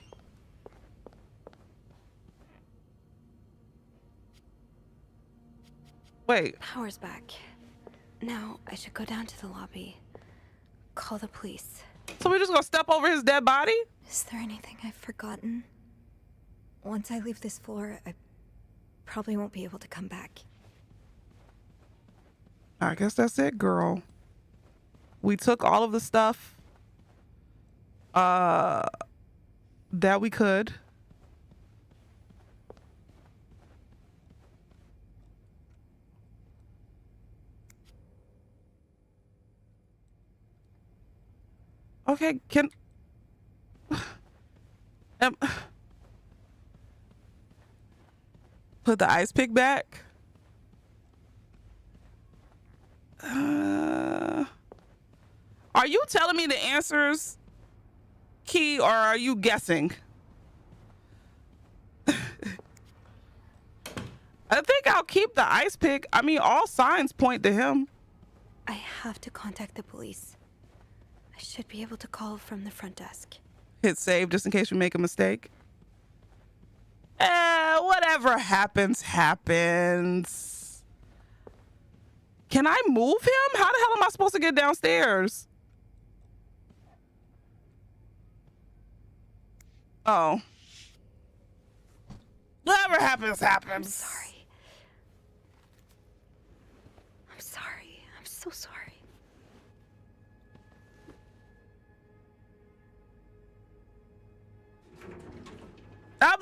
Wait. Power's back. Now I should go down to the lobby. Call the police. So we just gonna step over his dead body? Is there anything I've forgotten? Once I leave this floor, I probably won't be able to come back. I guess that's it, girl. We took all of the stuff that we could. Okay, can put the ice pick back. Are you telling me the answers, Key, or are you guessing? I think I'll keep the ice pick. I mean, all signs point to him. I have to contact the police. I should be able to call from the front desk. Hit save just in case we make a mistake. Whatever happens, happens. Can I move him? How the hell am I supposed to get downstairs? Oh. Whatever happens, happens. Sorry. I'm sorry. I'm so sorry. I'm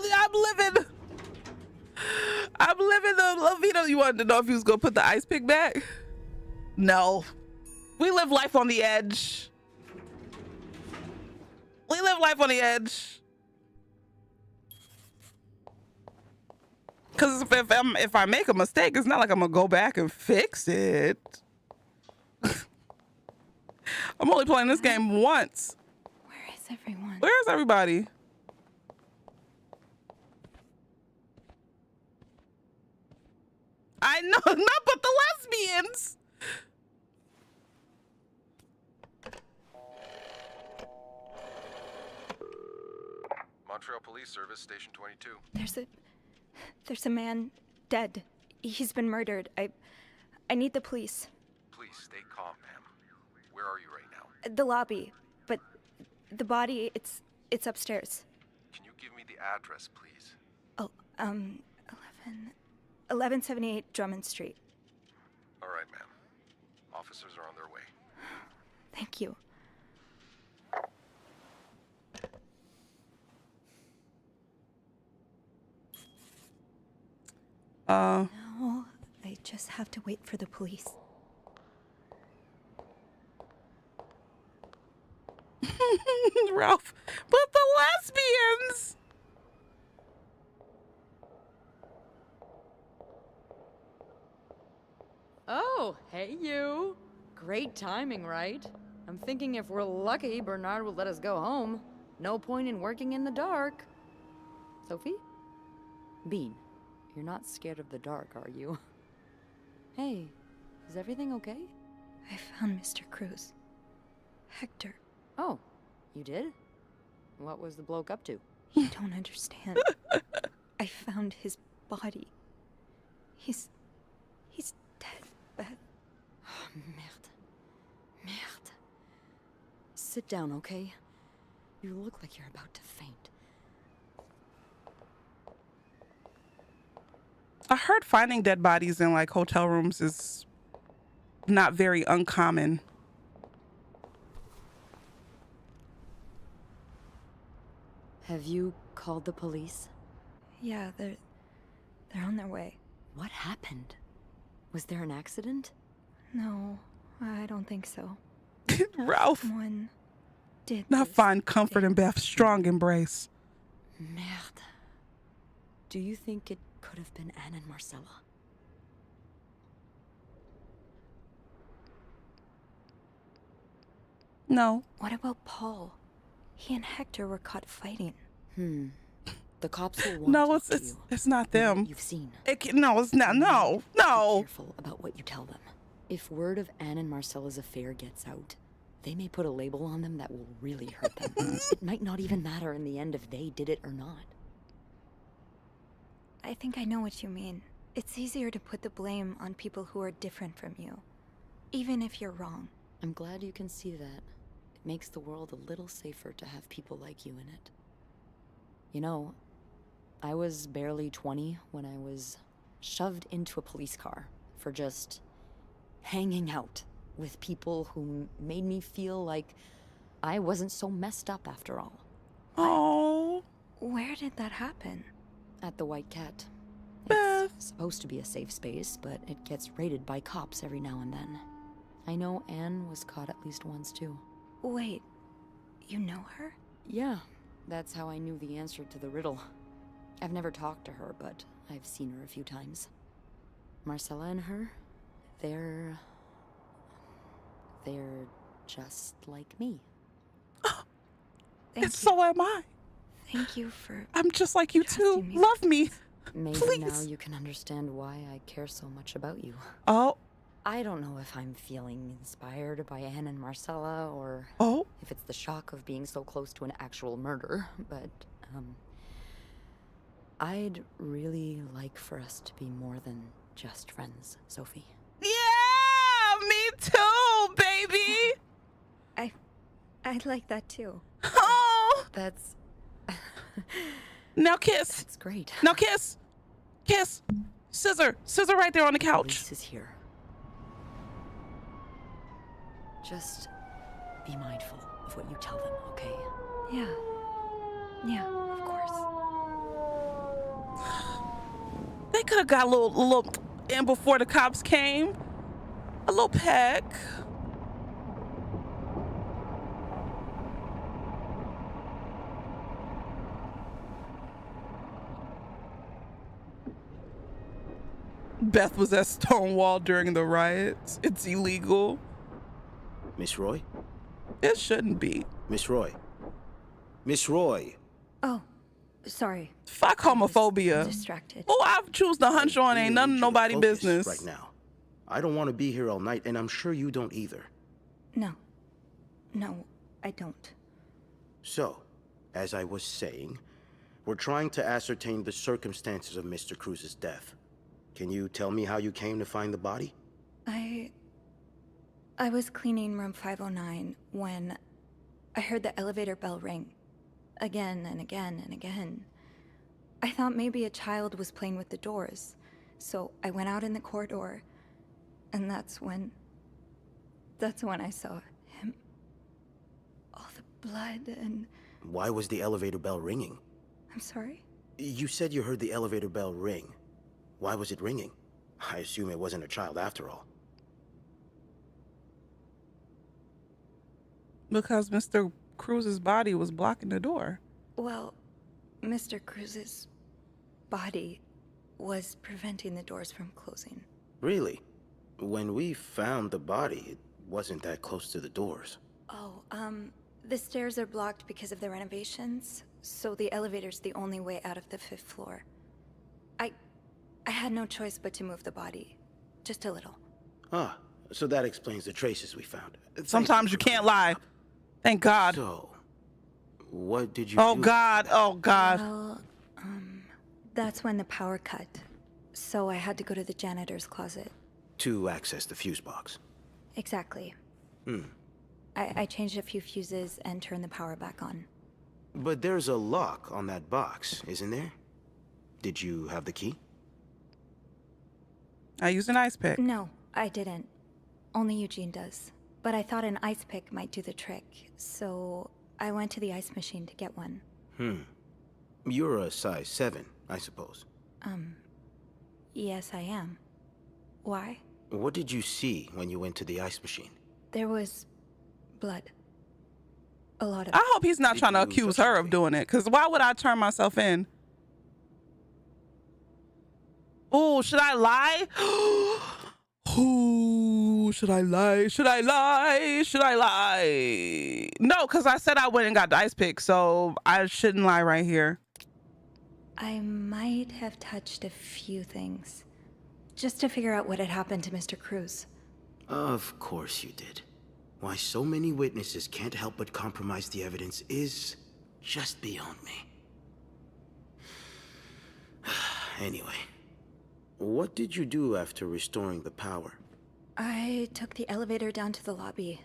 living the Lovito. You wanted to know if he was gonna put the ice pick back? No. We live life on the edge. We live life on the edge. Cause if I make a mistake, it's not like I'm gonna go back and fix it. I'm only playing this game once. Where is everyone? Where's everybody? I know, not but the lesbians. Montreal Police Service, Station 22. There's a man dead. He's been murdered. I need the police. Please stay calm, ma'am. Where are you right now? The lobby, but the body, it's upstairs. Can you give me the address, please? Oh, 1178 Drummond Street. All right, ma'am. Officers are on their way. Thank you. Now, I just have to wait for the police. Ralph, but the lesbians. Oh, hey you. Great timing, right? I'm thinking if we're lucky, Bernard will let us go home. No point in working in the dark. Sophie? Bean, you're not scared of the dark, are you? Hey, is everything okay? I found Mr. Cruz. Hector. Oh, you did? What was the bloke up to? You don't understand. I found his body. He's dead, Beth. Oh, merde. Merde. Sit down, okay? You look like you're about to faint. I heard finding dead bodies in like hotel rooms is not very uncommon. Have you called the police? Yeah, they're on their way. What happened? Was there an accident? No, I don't think so. Ralph, Someone did not this find comfort in thing. Beth's strong embrace. Merde. Do you think it could have been Anne and Marcella? No. What about Paul? He and Hector were caught fighting. The cops will want No, to talk to you. it's not Know what them. you've seen. No, it's not. No, Be no. careful about what you tell them. If word of Anne and Marcella's affair gets out, they may put a label on them that will really hurt them. It might not even matter in the end if they did it or not. I think I know what you mean. It's easier to put the blame on people who are different from you, even if you're wrong. I'm glad you can see that. It makes the world a little safer to have people like you in it. You know, I was barely 20 when I was shoved into a police car for just hanging out with people who made me feel like I wasn't so messed up after all. Oh, Where did that happen? At the White Cat. Beth. It's supposed to be a safe space, but it gets raided by cops every now and then. I know Anne was caught at least once too. Wait, you know her? Yeah, that's how I knew the answer to the riddle. I've never talked to her, but I've seen her a few times. Marcella and her, they're just like me. Thank And you. so am I. Thank you for... I'm just like you too. Trusting me. Love me. Maybe Please. now you can understand why I care so much about you. Oh, I don't know if I'm feeling inspired by Anne and Marcella, or oh. if it's the shock of being so close to an actual murder, but, I'd really like for us to be more than just friends, Sophie. Yeah, me too, baby. I'd like that too. Oh, That's now kiss. great. Now kiss. Kiss. Scissor right there on the couch. Police is here. Just be mindful of what you tell them, okay? Yeah. Yeah, of course. They could have got a little in before the cops came. A little peck. Beth was at Stonewall during the riots. It's illegal. Miss Roy? It shouldn't be. Miss Roy? Miss Roy? Oh, sorry. Fuck homophobia. Distracted. Oh, I've choose to hunch on ain't none of nobody business. Right now. I don't want to be here all night, and I'm sure you don't either. No. No, I don't. So, as I was saying, we're trying to ascertain the circumstances of Mr. Cruz's death. Can you tell me how you came to find the body? I was cleaning room 509 when I heard the elevator bell ring. Again and again and again. I thought maybe a child was playing with the doors, so I went out in the corridor, and that's when I saw him. All the blood and... Why was the elevator bell ringing? I'm sorry? You said you heard the elevator bell ring. Why was it ringing? I assume it wasn't a child after all. Because Mr. Cruz's body was blocking the door. Well, Mr. Cruz's body was preventing the doors from closing. Really? When we found the body, it wasn't that close to the doors. Oh, the stairs are blocked because of the renovations, so the elevator's the only way out of the 5th floor. I had no choice but to move the body. Just a little. Ah, so that explains the traces we found. Sometimes you can't lie. Thank God. So, what did you Oh do? God. Oh God. Well, that's when the power cut. So I had to go to the janitor's closet. To access the fuse box. Exactly. I changed a few fuses and turned the power back on. But there's a lock on that box, isn't there? Did you have the key? I used an ice pick. No, I didn't. Only Eugene does. But I thought an ice pick might do the trick, so I went to the ice machine to get one. You're a size 7, I suppose. Yes, I am. Why? What did you see when you went to the ice machine? There was blood. A lot of I hope he's not Did trying to you accuse touch her of anything? doing it, because why would I turn myself in? Oh, should I lie? Ooh, should I lie? Should I lie? Should I lie? No, because I said I went and got the ice pick, so I shouldn't lie right here. I might have touched a few things. Just to figure out what had happened to Mr. Cruz. Of course you did. Why so many witnesses can't help but compromise the evidence is just beyond me. Anyway, what did you do after restoring the power? I took the elevator down to the lobby.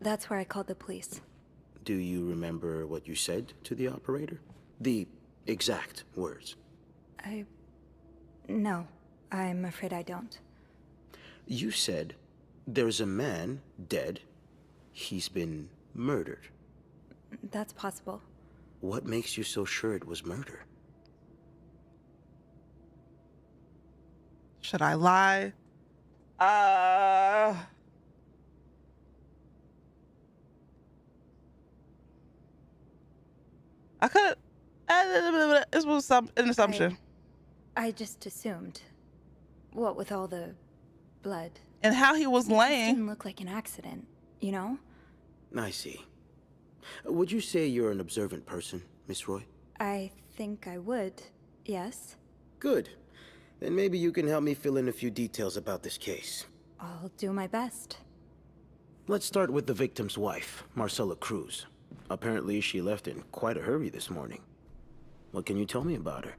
That's where I called the police. Do you remember what you said to the operator? The exact words. No, I'm afraid I don't. You said, there's a man dead. He's been murdered. That's possible. What makes you so sure it was murder? Should I lie? I could. This was an assumption. I just assumed. What with all the blood? And how he was It laying. didn't look like an accident, you know? I see. Would you say you're an observant person, Miss Roy? I think I would, yes. Good. Then maybe you can help me fill in a few details about this case. I'll do my best. Let's start with the victim's wife, Marcela Cruz. Apparently, she left in quite a hurry this morning. What can you tell me about her?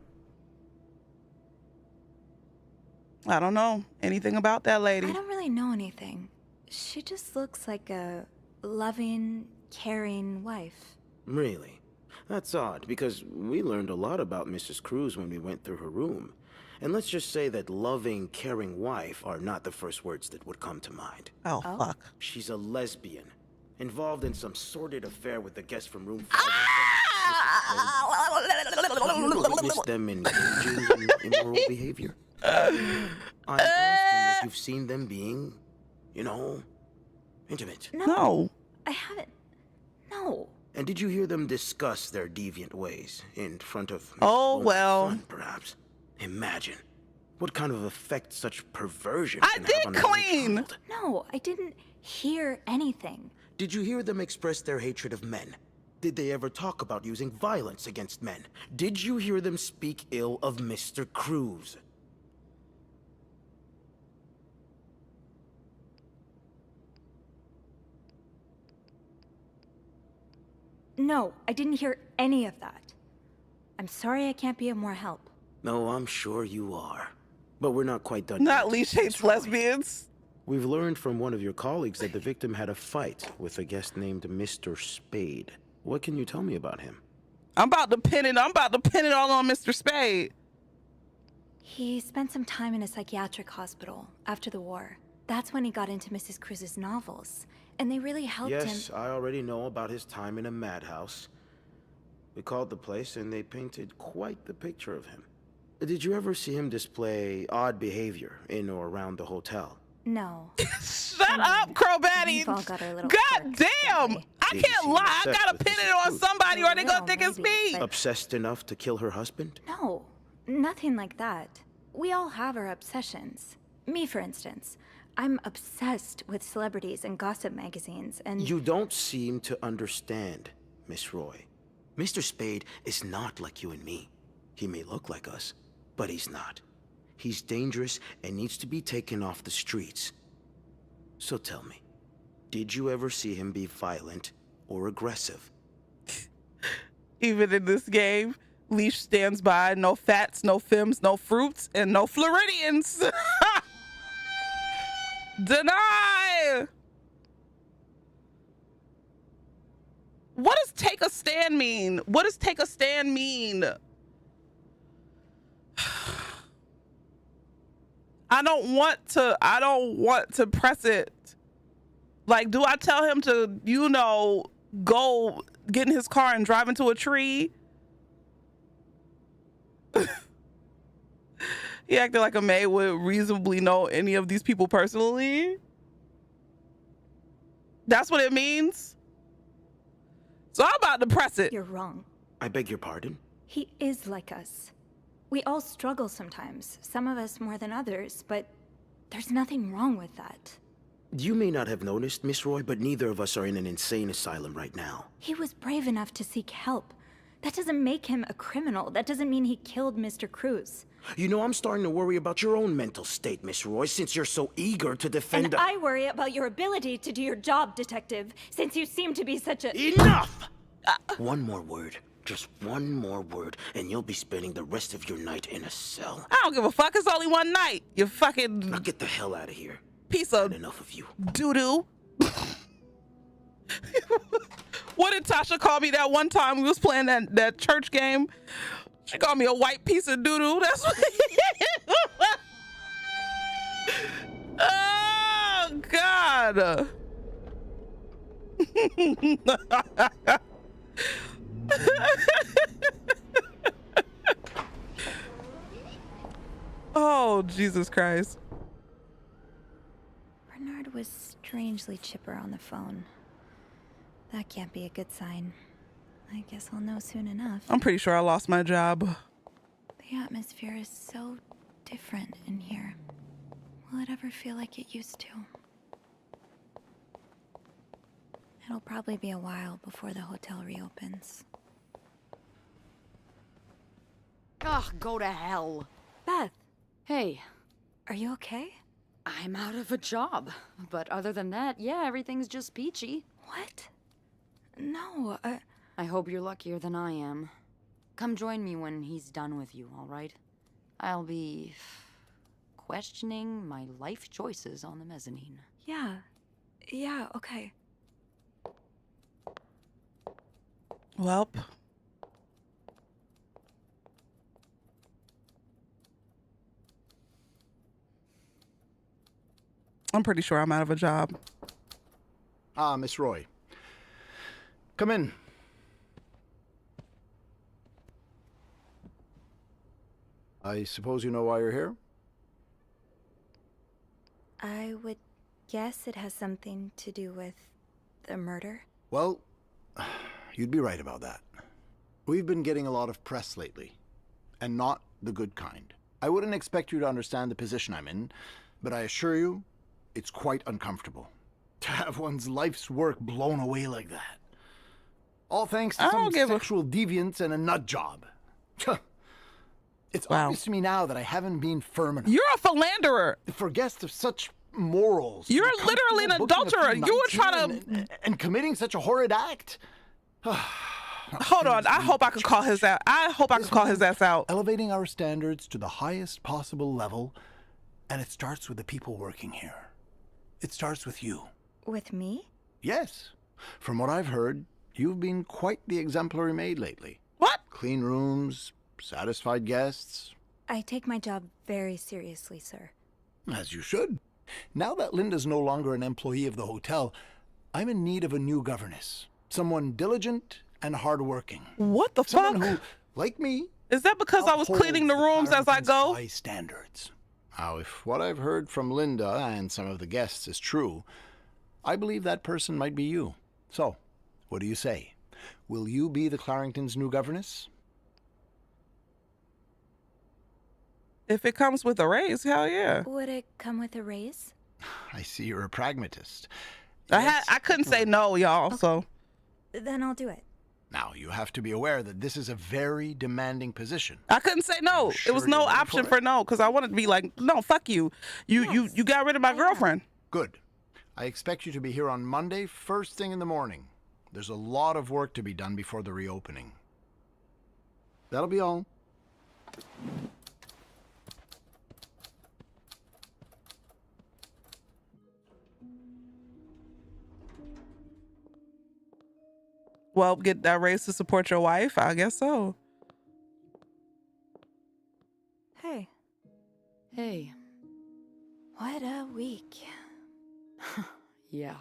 I don't know anything about that lady. I don't really know anything. She just looks like a loving, caring wife. Really? That's odd, because we learned a lot about Mrs. Cruz when we went through her room. And let's just say that loving, caring wife are not the first words that would come to mind. Oh, fuck. She's a lesbian, involved in some sordid affair with the guest from room 5. Have you ever witnessed them engaging in immoral behavior? I'm asking if you've seen them being, intimate. No. I haven't. No. And did you hear them discuss their deviant ways in front of Mr. Oh, Roy's well. son, perhaps? Imagine what kind of effect such perversion I can did have on a young clean. child. No, I didn't hear anything. Did you hear them express their hatred of men? Did they ever talk about using violence against men? Did you hear them speak ill of Mr. Cruz? No, I didn't hear any of that. I'm sorry I can't be of more help. No, I'm sure you are. But we're not quite done Not yet, Leash hates Miss Roy. lesbians. We've learned from one of your colleagues that the victim had a fight with a guest named Mr. Spade. What can you tell me about him? I'm about to pin it all on Mr. Spade. He spent some time in a psychiatric hospital after the war. That's when he got into Mrs. Cruz's novels. And they really helped him. Yes, I already know about his time in a madhouse. We called the place and they painted quite the picture of him. Did you ever see him display odd behavior in or around the hotel? No. Shut up, Crowbatty. We've all got our little God quirks, damn. don't we? I Did you can't seem lie. I obsessed gotta with pin Mrs. it on Cruz? somebody or they gonna Well, think it's me. maybe, but- Obsessed enough to kill her husband? No, nothing like that. We all have our obsessions. Me, for instance. I'm obsessed with celebrities and gossip magazines, and... You don't seem to understand, Miss Roy. Mr. Spade is not like you and me. He may look like us, but he's not. He's dangerous and needs to be taken off the streets. So tell me, did you ever see him be violent or aggressive? Even in this game, Leash stands by no fats, no femmes, no fruits, and no Floridians. Deny. What does take a stand mean? What does take a stand mean? I don't want to press it. Like, do I tell him to, you know, go get in his car and drive into a tree? He acted like a maid would reasonably know any of these people personally. That's what it means. So I'm about to press it. You're wrong. I beg your pardon? He is like us. We all struggle sometimes, some of us more than others, but there's nothing wrong with that. You may not have noticed, Miss Roy, but neither of us are in an insane asylum right now. He was brave enough to seek help. That doesn't make him a criminal. That doesn't mean he killed Mr. Cruz. You know, I'm starting to worry about your own mental state, Miss Roy, since you're so eager to defend— And I worry about your ability to do your job, Detective, since you seem to be such a— Enough! One more word. Just one more word, and you'll be spending the rest of your night in a cell. I don't give a fuck. It's only one night. You fucking Now get the hell out of here. piece of Had enough of you. doo-doo. What did Tasha call me that one time we was playing that church game? She called me a white piece of doo-doo. That's what Oh God. Oh, Jesus Christ. Bernard was strangely chipper on the phone. That can't be a good sign. I guess I'll know soon enough. I'm pretty sure I lost my job. The atmosphere is so different in here. Will it ever feel like it used to? It'll probably be a while before the hotel reopens. Ugh, go to hell. Beth, Hey, are you okay? I'm out of a job. But other than that, yeah, everything's just peachy. What? No, I hope you're luckier than I am. Come join me when he's done with you, all right? I'll be questioning my life choices on the mezzanine. yeah, okay. Welp. I'm pretty sure I'm out of a job. Ah, Miss Roy. Come in. I suppose you know why you're here? I would guess it has something to do with the murder. Well, you'd be right about that. We've been getting a lot of press lately, and not the good kind. I wouldn't expect you to understand the position I'm in, but I assure you, it's quite uncomfortable to have one's life's work blown away like that. All thanks to some sexual deviance and a nut job. It's obvious to me now that I haven't been firm enough. You're a philanderer. For guests of such morals. You're literally an adulterer. You were trying to... And committing such a horrid act. Hold on. I hope I could call his ass. I hope I could call his ass out. Elevating our standards to the highest possible level, and it starts with the people working here. It starts with you. With me? Yes. From what I've heard, you've been quite the exemplary maid lately. What? Clean rooms, satisfied guests. I take my job very seriously, sir. As you should. Now that Linda's no longer an employee of the hotel, I'm in need of a new governess. Someone diligent and hardworking. What the Someone fuck? who, like me, is that because I was cleaning the rooms as I go? High standards. Now, if what I've heard from Linda and some of the guests is true, I believe that person might be you. So, what do you say? Will you be the Clarrington's new governess? If it comes with a raise, hell yeah. Would it come with a raise? I see you're a pragmatist. I couldn't say no, y'all, Okay. so. Then I'll do it. Now, you have to be aware that this is a very demanding position. I couldn't say no. Sure It was you're no ready option for for no, because I wanted to be like, no, fuck you. You got rid of my girlfriend. Good. I expect you to be here on Monday, first thing in the morning. There's a lot of work to be done before the reopening. That'll be all. Well, get that raise to support your wife? I guess so. Hey, Hey. what a week. Yeah.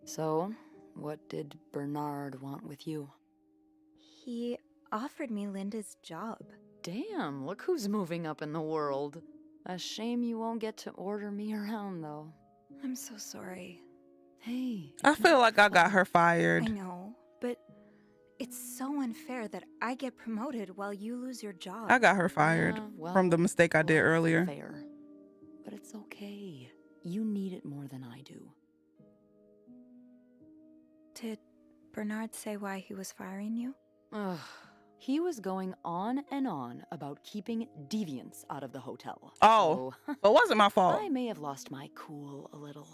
So, what did Bernard want with you? He offered me Linda's job. Damn, look who's moving up in the world. A shame you won't get to order me around, though. I'm so sorry. Hey. I it's feel not like I got fun. her fired. I know, but it's so unfair that I get promoted while you lose your job. I got her fired Yeah, from the well, mistake I did life's earlier. Fair. But it's okay. You need it more than I do. Did Bernard say why he was firing you? Ugh. He was going on and on about keeping deviants out of the hotel. Oh, So, it wasn't my fault. I may have lost my cool a little.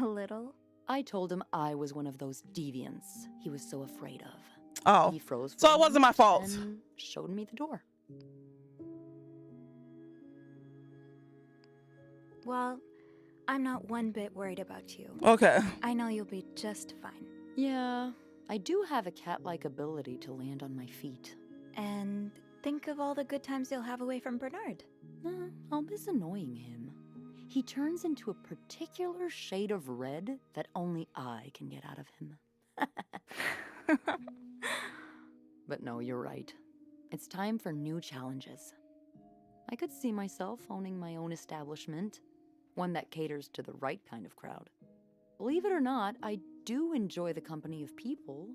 A little? I told him I was one of those deviants he was so afraid of. Oh, He froze for so a it wasn't my moment fault. and showed me the door. Well, I'm not one bit worried about you. Okay. I know you'll be just fine. Yeah, I do have a cat-like ability to land on my feet. And think of all the good times you'll have away from Bernard. I'll miss annoying him. He turns into a particular shade of red that only I can get out of him. But no, you're right. It's time for new challenges. I could see myself owning my own establishment, one that caters to the right kind of crowd. Believe it or not, I do enjoy the company of people,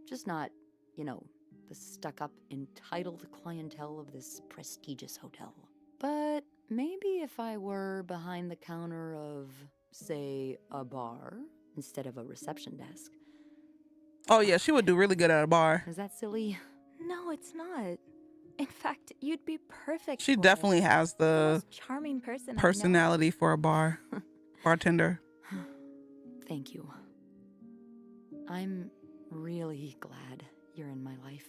just not, the stuck-up, entitled clientele of this prestigious hotel. But maybe if I were behind the counter of, say, a bar instead of a reception desk. Oh yeah, she would do really good at a bar. Is that silly? No, it's not. In fact, you'd be perfect. She for definitely it. has You're the most charming person I know. personality for a bartender. Thank you. I'm really glad you're in my life.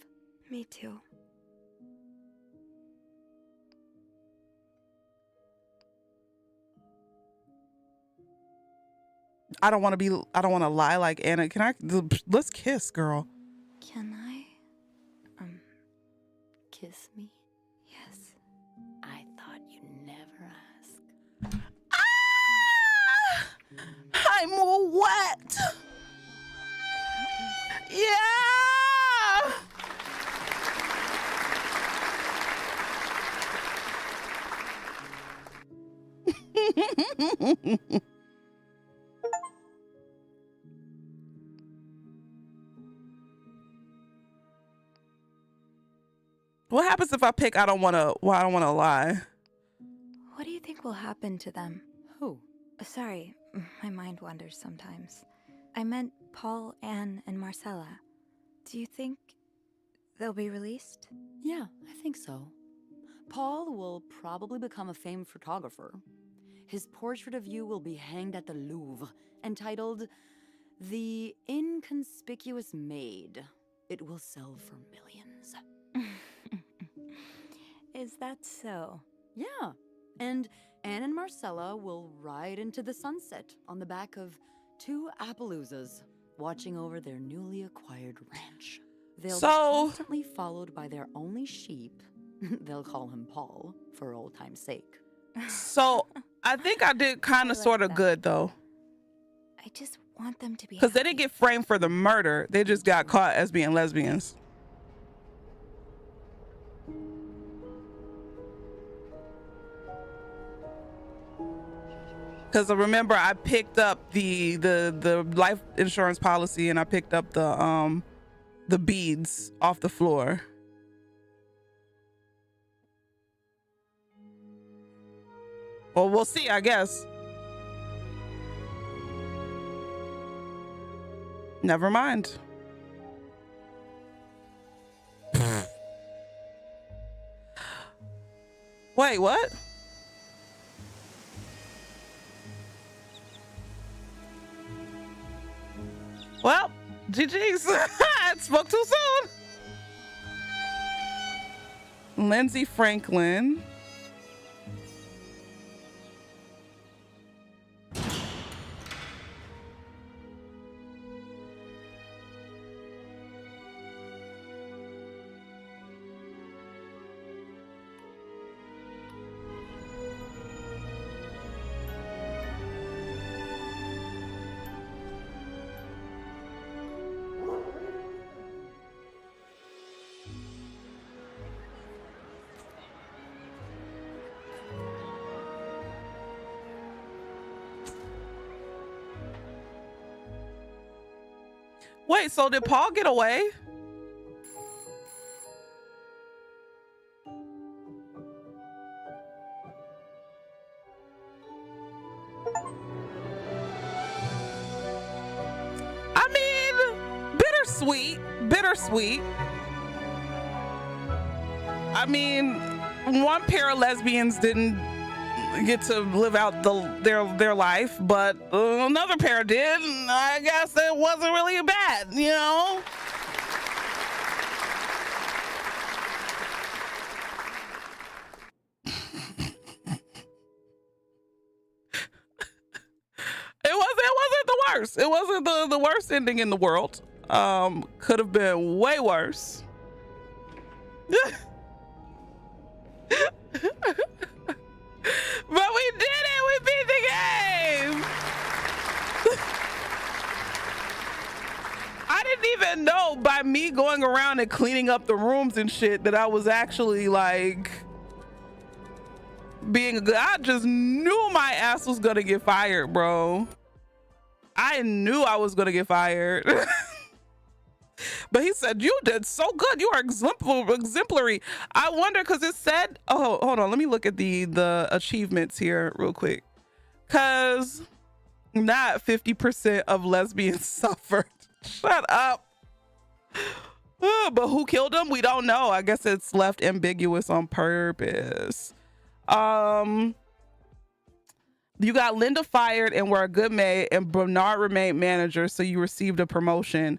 Me too. I don't want to lie like Anna. Let's kiss, girl. Can I? Kiss me? Yes. I thought you'd never ask. I'm wet. Yeah. What happens if I pick I don't want to lie? What do you think will happen to them? Who? Sorry, my mind wanders sometimes. I meant Paul, Anne, and Marcella. Do you think they'll be released? Yeah, I think so. Paul will probably become a famed photographer. His portrait of you will be hanged at the Louvre, entitled The Inconspicuous Maid. It will sell for millions. Is that so? Yeah, and Anne and Marcella will ride into the sunset on the back of two Appaloozas, watching over their newly acquired ranch. They'll be constantly followed by their only sheep. They'll call him Paul, for old time's sake. So I think I did kind of like sort of that. good though, I just want them to be because they happy. didn't get framed for the murder. They just got caught as being lesbians. Because I remember I picked up the life insurance policy and I picked up the beads off the floor. Well, we'll see, I guess. Never mind. Wait, what? Well, GG's. I spoke too soon. Lindsay Franklin. Wait, so did Paul get away? I mean, bittersweet, bittersweet. I mean, one pair of lesbians didn't get to live out their life, but another pair did. And I guess it wasn't really bad, you know? It wasn't the worst. It wasn't the worst ending in the world. Could have been way worse. But we did it. We beat the game. I didn't even know by me going around and cleaning up the rooms and shit that I was actually like being a good. I just knew my ass was gonna get fired, bro. I knew I was gonna get fired. But he said, you did so good. You are exemplary. I wonder, because it said, oh, hold on. Let me look at the achievements here real quick. Because not 50% of lesbians suffered. Shut up. But who killed them? We don't know. I guess it's left ambiguous on purpose. You got Linda fired and were a good maid, and Bernard remained manager, so you received a promotion.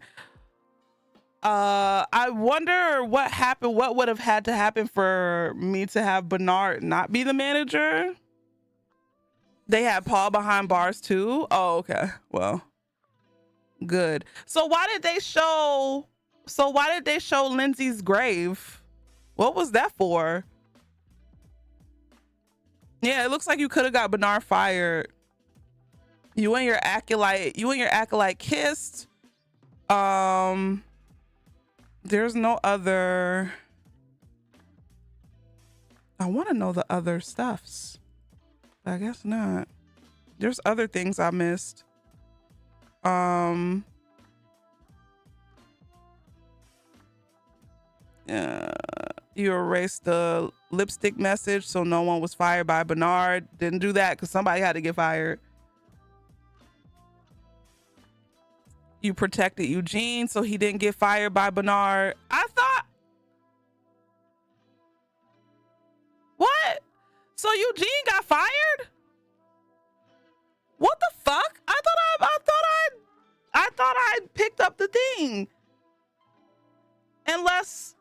I wonder what happened. What would have had to happen for me to have Bernard not be the manager? They had Paul behind bars too. Oh, okay. Well, good. So why did they show Lindsay's grave? What was that for? Yeah, it looks like you could have got Bernard fired. You and your acolyte kissed. There's no other. I want to know the other stuffs. I guess not. There's other things I missed. You erased the lipstick message so no one was fired by Bernard. Didn't do that because somebody had to get fired. You protected Eugene so he didn't get fired by Bernard. I thought, what? So Eugene got fired? What the fuck? I thought I picked up the thing. Unless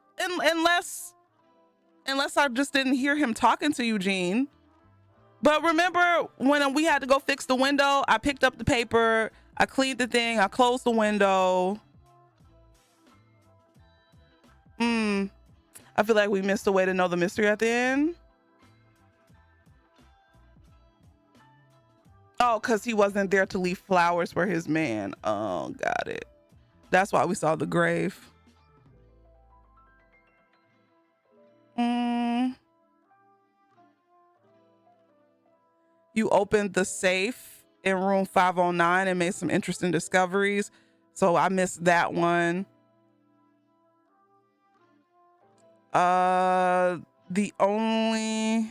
I just didn't hear him talking to Eugene. But remember when we had to go fix the window, I picked up the paper, I cleaned the thing, I closed the window. I feel like we missed a way to know the mystery at the end. Oh, because he wasn't there to leave flowers for his man. Oh, got it. That's why we saw the grave. You opened the safe in room 509 and made some interesting discoveries. So I missed that one. The only...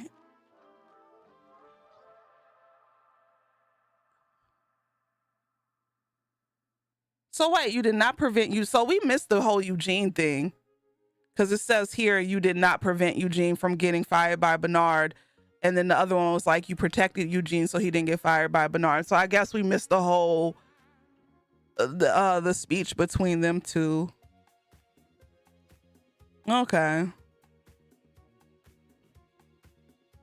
So wait, you did not prevent you. So we missed the whole Eugene thing. Because it says here, you did not prevent Eugene from getting fired by Bernard. And then the other one was like, you protected Eugene so he didn't get fired by Bernard. So I guess we missed the whole, the speech between them two. Okay.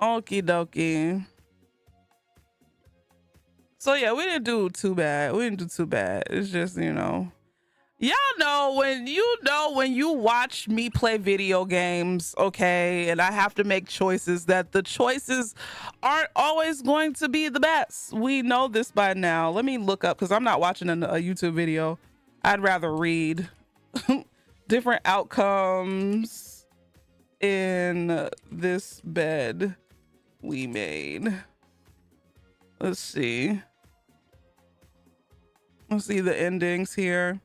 Okie dokie. So yeah, we didn't do too bad. It's just, you know. Y'all know when you watch me play video games, okay, and I have to make choices, that the choices aren't always going to be the best. We know this by now. Let me look up, because I'm not watching a YouTube video. I'd rather read different outcomes in this bed we made. Let's see the endings here.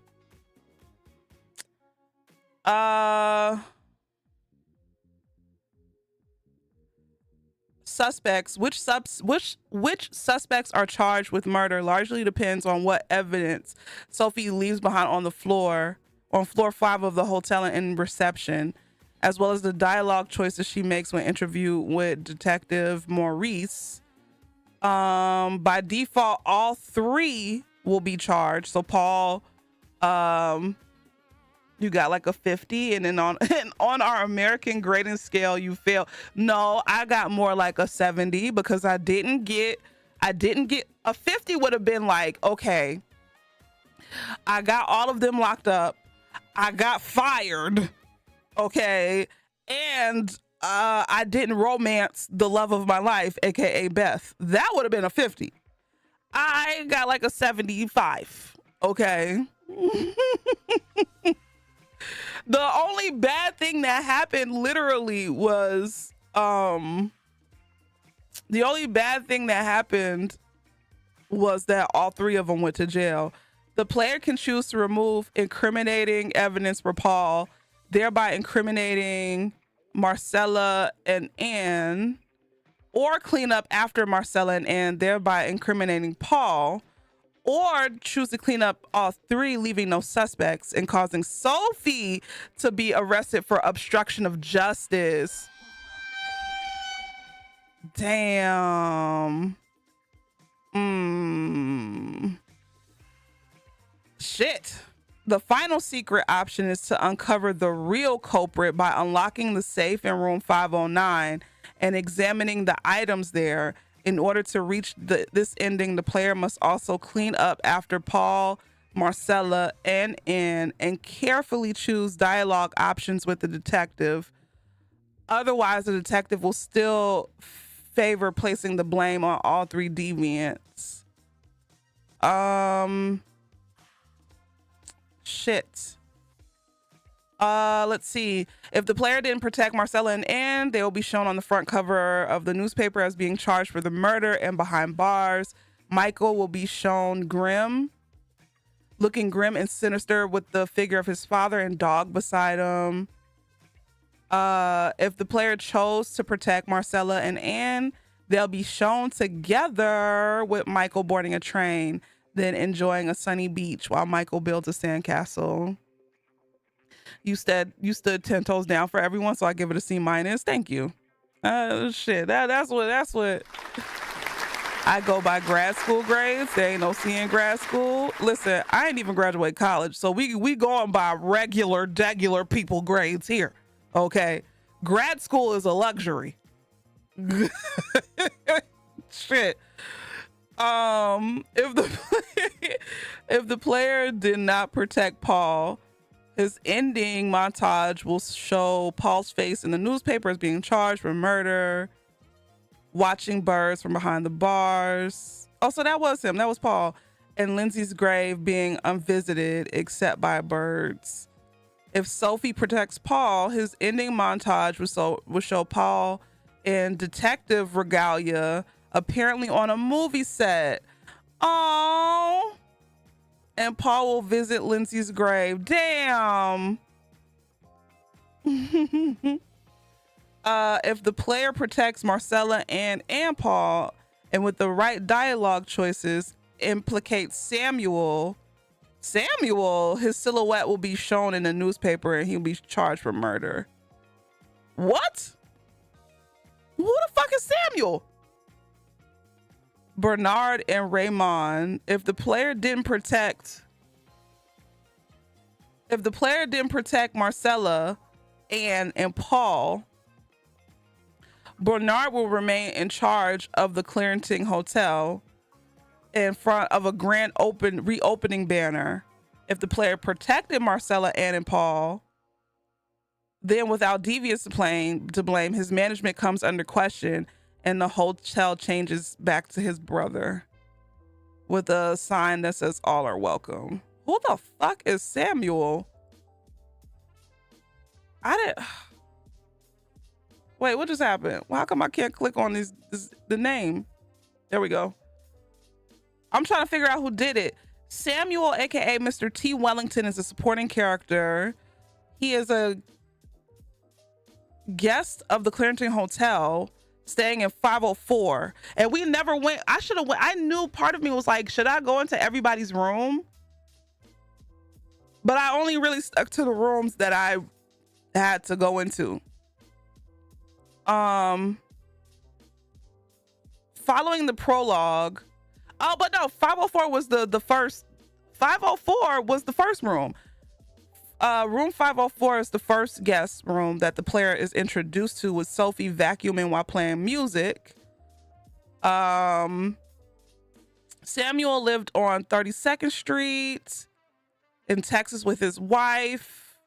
Suspects. Which suspects are charged with murder largely depends on what evidence Sophie leaves behind on floor 5 of the hotel and in reception, as well as the dialogue choices she makes when interviewed with Detective Maurice. By default, all 3 will be charged. So Paul, you got like a 50, and then on our American grading scale, you fail. No, I got more like a 70 because I didn't get a 50 would have been like, okay, I got all of them locked up. I got fired. Okay. And I didn't romance the love of my life, aka Beth. That would have been a 50. I got like a 75. Okay. The only bad thing that happened literally was that all 3 of them went to jail. The player can choose to remove incriminating evidence for Paul, thereby incriminating Marcella and Anne, or clean up after Marcella and Anne, thereby incriminating Paul, or choose to clean up all 3, leaving no suspects and causing Sophie to be arrested for obstruction of justice. Damn. Shit. The final secret option is to uncover the real culprit by unlocking the safe in room 509 and examining the items there. In order to reach this ending, the player must also clean up after Paul, Marcella, and Anne, and carefully choose dialogue options with the detective. Otherwise, the detective will still favor placing the blame on all 3 deviants. Shit. Let's see. If the player didn't protect Marcella and Anne, they will be shown on the front cover of the newspaper as being charged for the murder and behind bars. Michael will be shown looking grim and sinister with the figure of his father and dog beside him. If the player chose to protect Marcella and Anne, they'll be shown together with Michael boarding a train, then enjoying a sunny beach while Michael builds a sandcastle. You stood 10 toes down for everyone, so I give it a C-. Thank you. Shit, that's what I go by. Grad school grades. There ain't no C in grad school. Listen, I ain't even graduate college, so we going by regular people grades here. Okay, grad school is a luxury. Shit. If the player did not protect Paul, his ending montage will show Paul's face in the newspaper as being charged for murder, watching birds from behind the bars. Oh, so that was him. That was Paul. And Lindsay's grave being unvisited except by birds. If Sophie protects Paul, his ending montage will show Paul in detective regalia, apparently on a movie set. Oh. And Paul will visit Lindsay's grave. Damn. If the player protects Marcella and Paul, and with the right dialogue choices, implicates Samuel, his silhouette will be shown in the newspaper and he'll be charged for murder. What? Who the fuck is Samuel? Bernard and Raymond. If the player didn't protect Marcella, Anne, and Paul, Bernard will remain in charge of the Clarington Hotel in front of a grand reopening banner. If the player protected Marcella, Anne, and Paul, then without devious to blame, his management comes under question and the hotel changes back to his brother with a sign that says all are welcome. Who the fuck is Samuel? Wait, what just happened? Well, how come I can't click on the name? There we go. I'm trying to figure out who did it. Samuel, aka Mr. T. Wellington, is a supporting character. He is a guest of the Clarendon Hotel staying in 504, and we never went. I should have went. I knew, part of me was like, should I go into everybody's room? But I only really stuck to the rooms that I had to go into. Following the prologue. Oh, but no, 504 was the first. 504 was the first room. Room 504 is the first guest room that the player is introduced to, with Sophie vacuuming while playing music. Samuel lived on 32nd Street in Texas with his wife.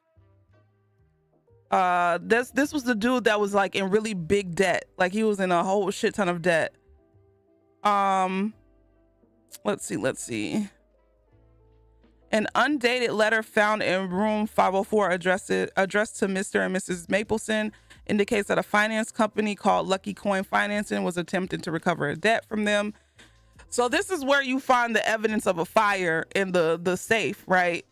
This was the dude that was like in really big debt. Like he was in a whole shit ton of debt. Let's see. An undated letter found in room 504 addressed to Mr. and Mrs. Mapleson indicates that a finance company called Lucky Coin Financing was attempting to recover a debt from them. So this is where you find the evidence of a fire in the safe, right?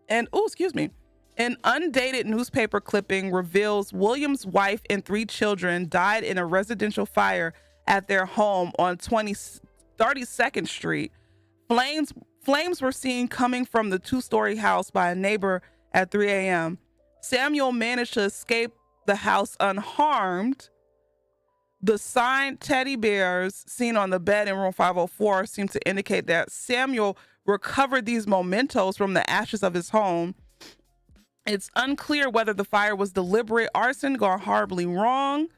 And excuse me. An undated newspaper clipping reveals William's wife and 3 children died in a residential fire at their home on 32nd Street. Flames were seen coming from the 2-story house by a neighbor at 3 a.m. Samuel managed to escape the house unharmed. The signed teddy bears seen on the bed in room 504 seem to indicate that Samuel recovered these mementos from the ashes of his home. It's unclear whether the fire was deliberate arson gone horribly wrong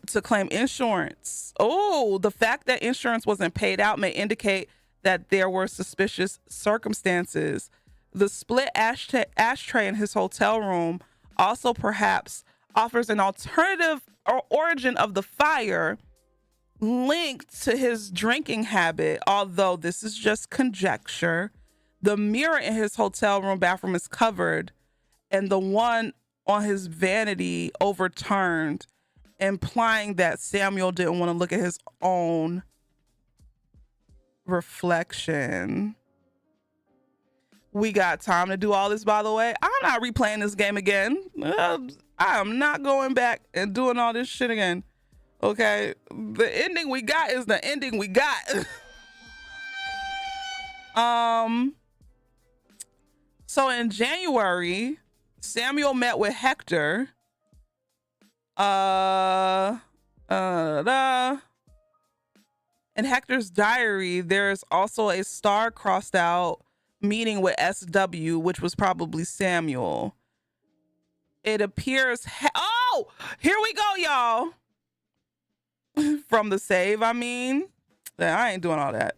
to claim insurance. Oh, the fact that insurance wasn't paid out may indicate that there were suspicious circumstances. The split ashtray in his hotel room also perhaps offers an alternative origin of the fire linked to his drinking habit, although this is just conjecture. The mirror in his hotel room bathroom is covered, and the one on his vanity overturned, implying that Samuel didn't want to look at his own reflection. We got time to do all this, by the way. I'm not replaying this game again. I am not going back and doing all this shit again. Okay, the ending we got is the ending we got. So in January, Samuel met with Hector. In Hector's diary, there's also a star crossed out meeting with SW, which was probably Samuel. It appears, oh, here we go, y'all. From the save, I mean. I ain't doing all that.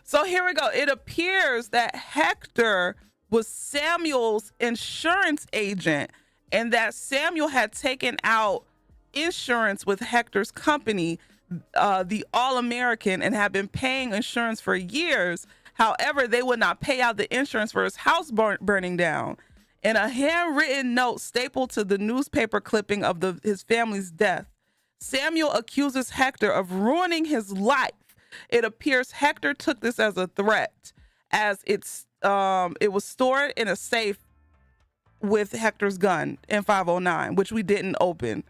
So here we go. It appears that Hector was Samuel's insurance agent, and that Samuel had taken out insurance with Hector's company, the All-American, and had been paying insurance for years. However, they would not pay out the insurance for his house burning down. In a handwritten note stapled to the newspaper clipping of his family's death, Samuel accuses Hector of ruining his life. It appears Hector took this as a threat, as it was stored in a safe with Hector's gun in 509, which we didn't open.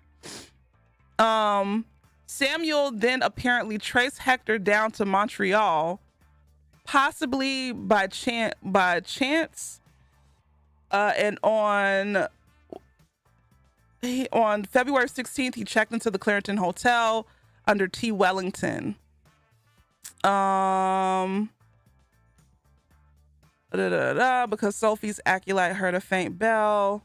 Samuel then apparently traced Hector down to Montreal, possibly by chance. And on February 16th, he checked into the Clarendon Hotel under T. Wellington. Because Sophie's acolyte heard a faint bell.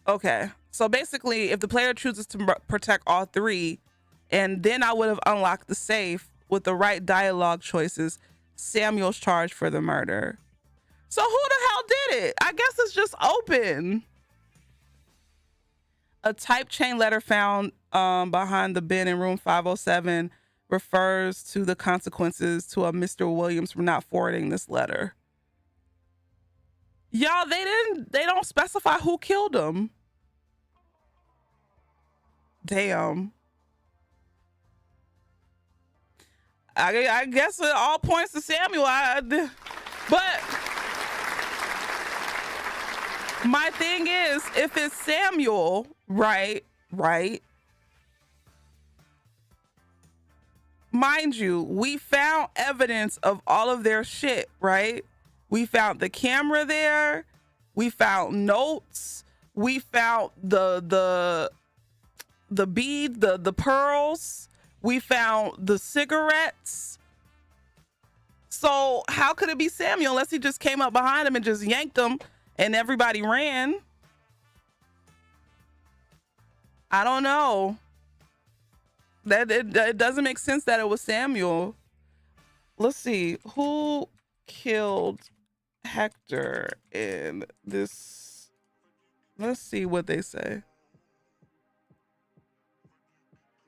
Okay, so basically, if the player chooses to protect all 3, and then I would have unlocked the safe with the right dialogue choices, Samuel's charged for the murder. So who the hell did it? I guess it's just open. A typed chain letter found behind the bin in room 507 refers to the consequences to a Mr. Williams for not forwarding this letter. Y'all, they don't specify who killed him. Damn. I guess it all points to Samuel. But My thing is, if it's Samuel, right? Mind you, we found evidence of all of their shit, right? We found the camera there. We found notes. We found the bead, the pearls. We found the cigarettes. So how could it be Samuel unless he just came up behind him and just yanked him and everybody ran? I don't know. That it doesn't make sense that it was Samuel. Let's see. Who killed Hector in this? Let's see what they say.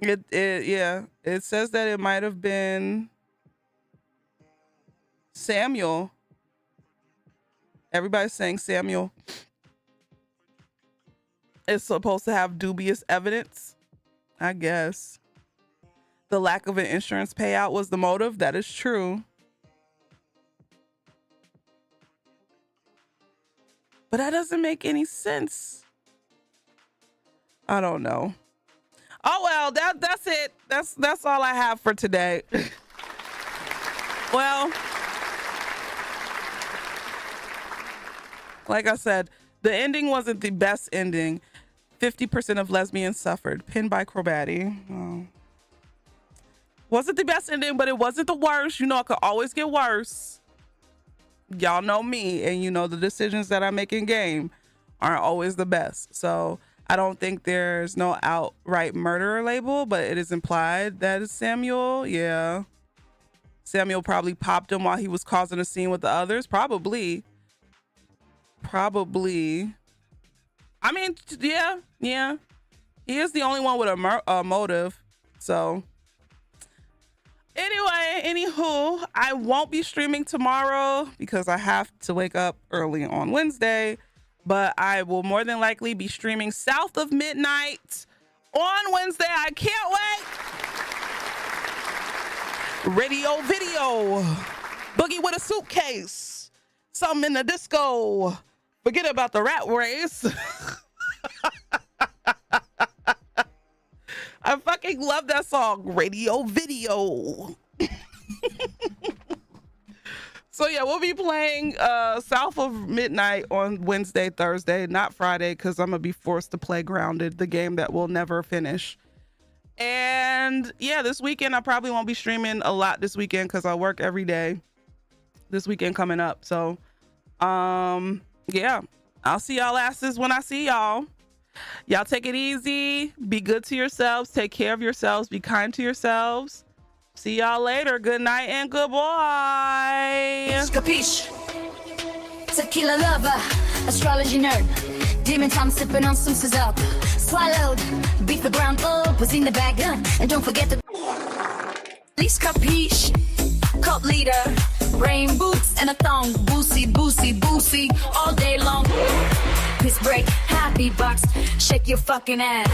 It says that it might have been Samuel. Everybody's saying Samuel. It's supposed to have dubious evidence, I guess. The lack of an insurance payout was the motive. That is true. But that doesn't make any sense. I don't know. Oh well, that's it. That's all I have for today. Well, like I said, the ending wasn't the best ending. 50% of lesbians suffered. Pinned by Crobati. Oh. Wasn't the best ending, but it wasn't the worst. You know, it could always get worse. Y'all know me, and you know the decisions that I make in game aren't always the best. So I don't think there's no outright murderer label, but it is implied that it's Samuel. Yeah. Samuel probably popped him while he was causing a scene with the others. Probably. I mean, yeah. He is the only one with a motive. So anyway, anywho, I won't be streaming tomorrow because I have to wake up early on Wednesday, but I will more than likely be streaming South of Midnight on Wednesday. I can't wait. Radio video. Boogie with a suitcase. Something in the disco. Forget about the rat race. I fucking love that song, Radio Video. So yeah, we'll be playing South of Midnight on Wednesday, Thursday, not Friday, because I'm gonna be forced to play Grounded, the game that we'll never finish. And yeah, this weekend I probably won't be streaming a lot this weekend because I work every day this weekend coming up. So yeah, I'll see y'all asses when I see y'all. Y'all take it easy. Be good to yourselves. Take care of yourselves. Be kind to yourselves. See y'all later. Good night and goodbye. Capiche? Tequila lover, astrology nerd. Demon time sipping on some up. Swallowed, beat the ground up, was in the bag, and don't forget the least capiche. Cult leader, rain boots and a thong, boosie, boosie, boosie, all day long. Piss break, happy box, shake your fucking ass.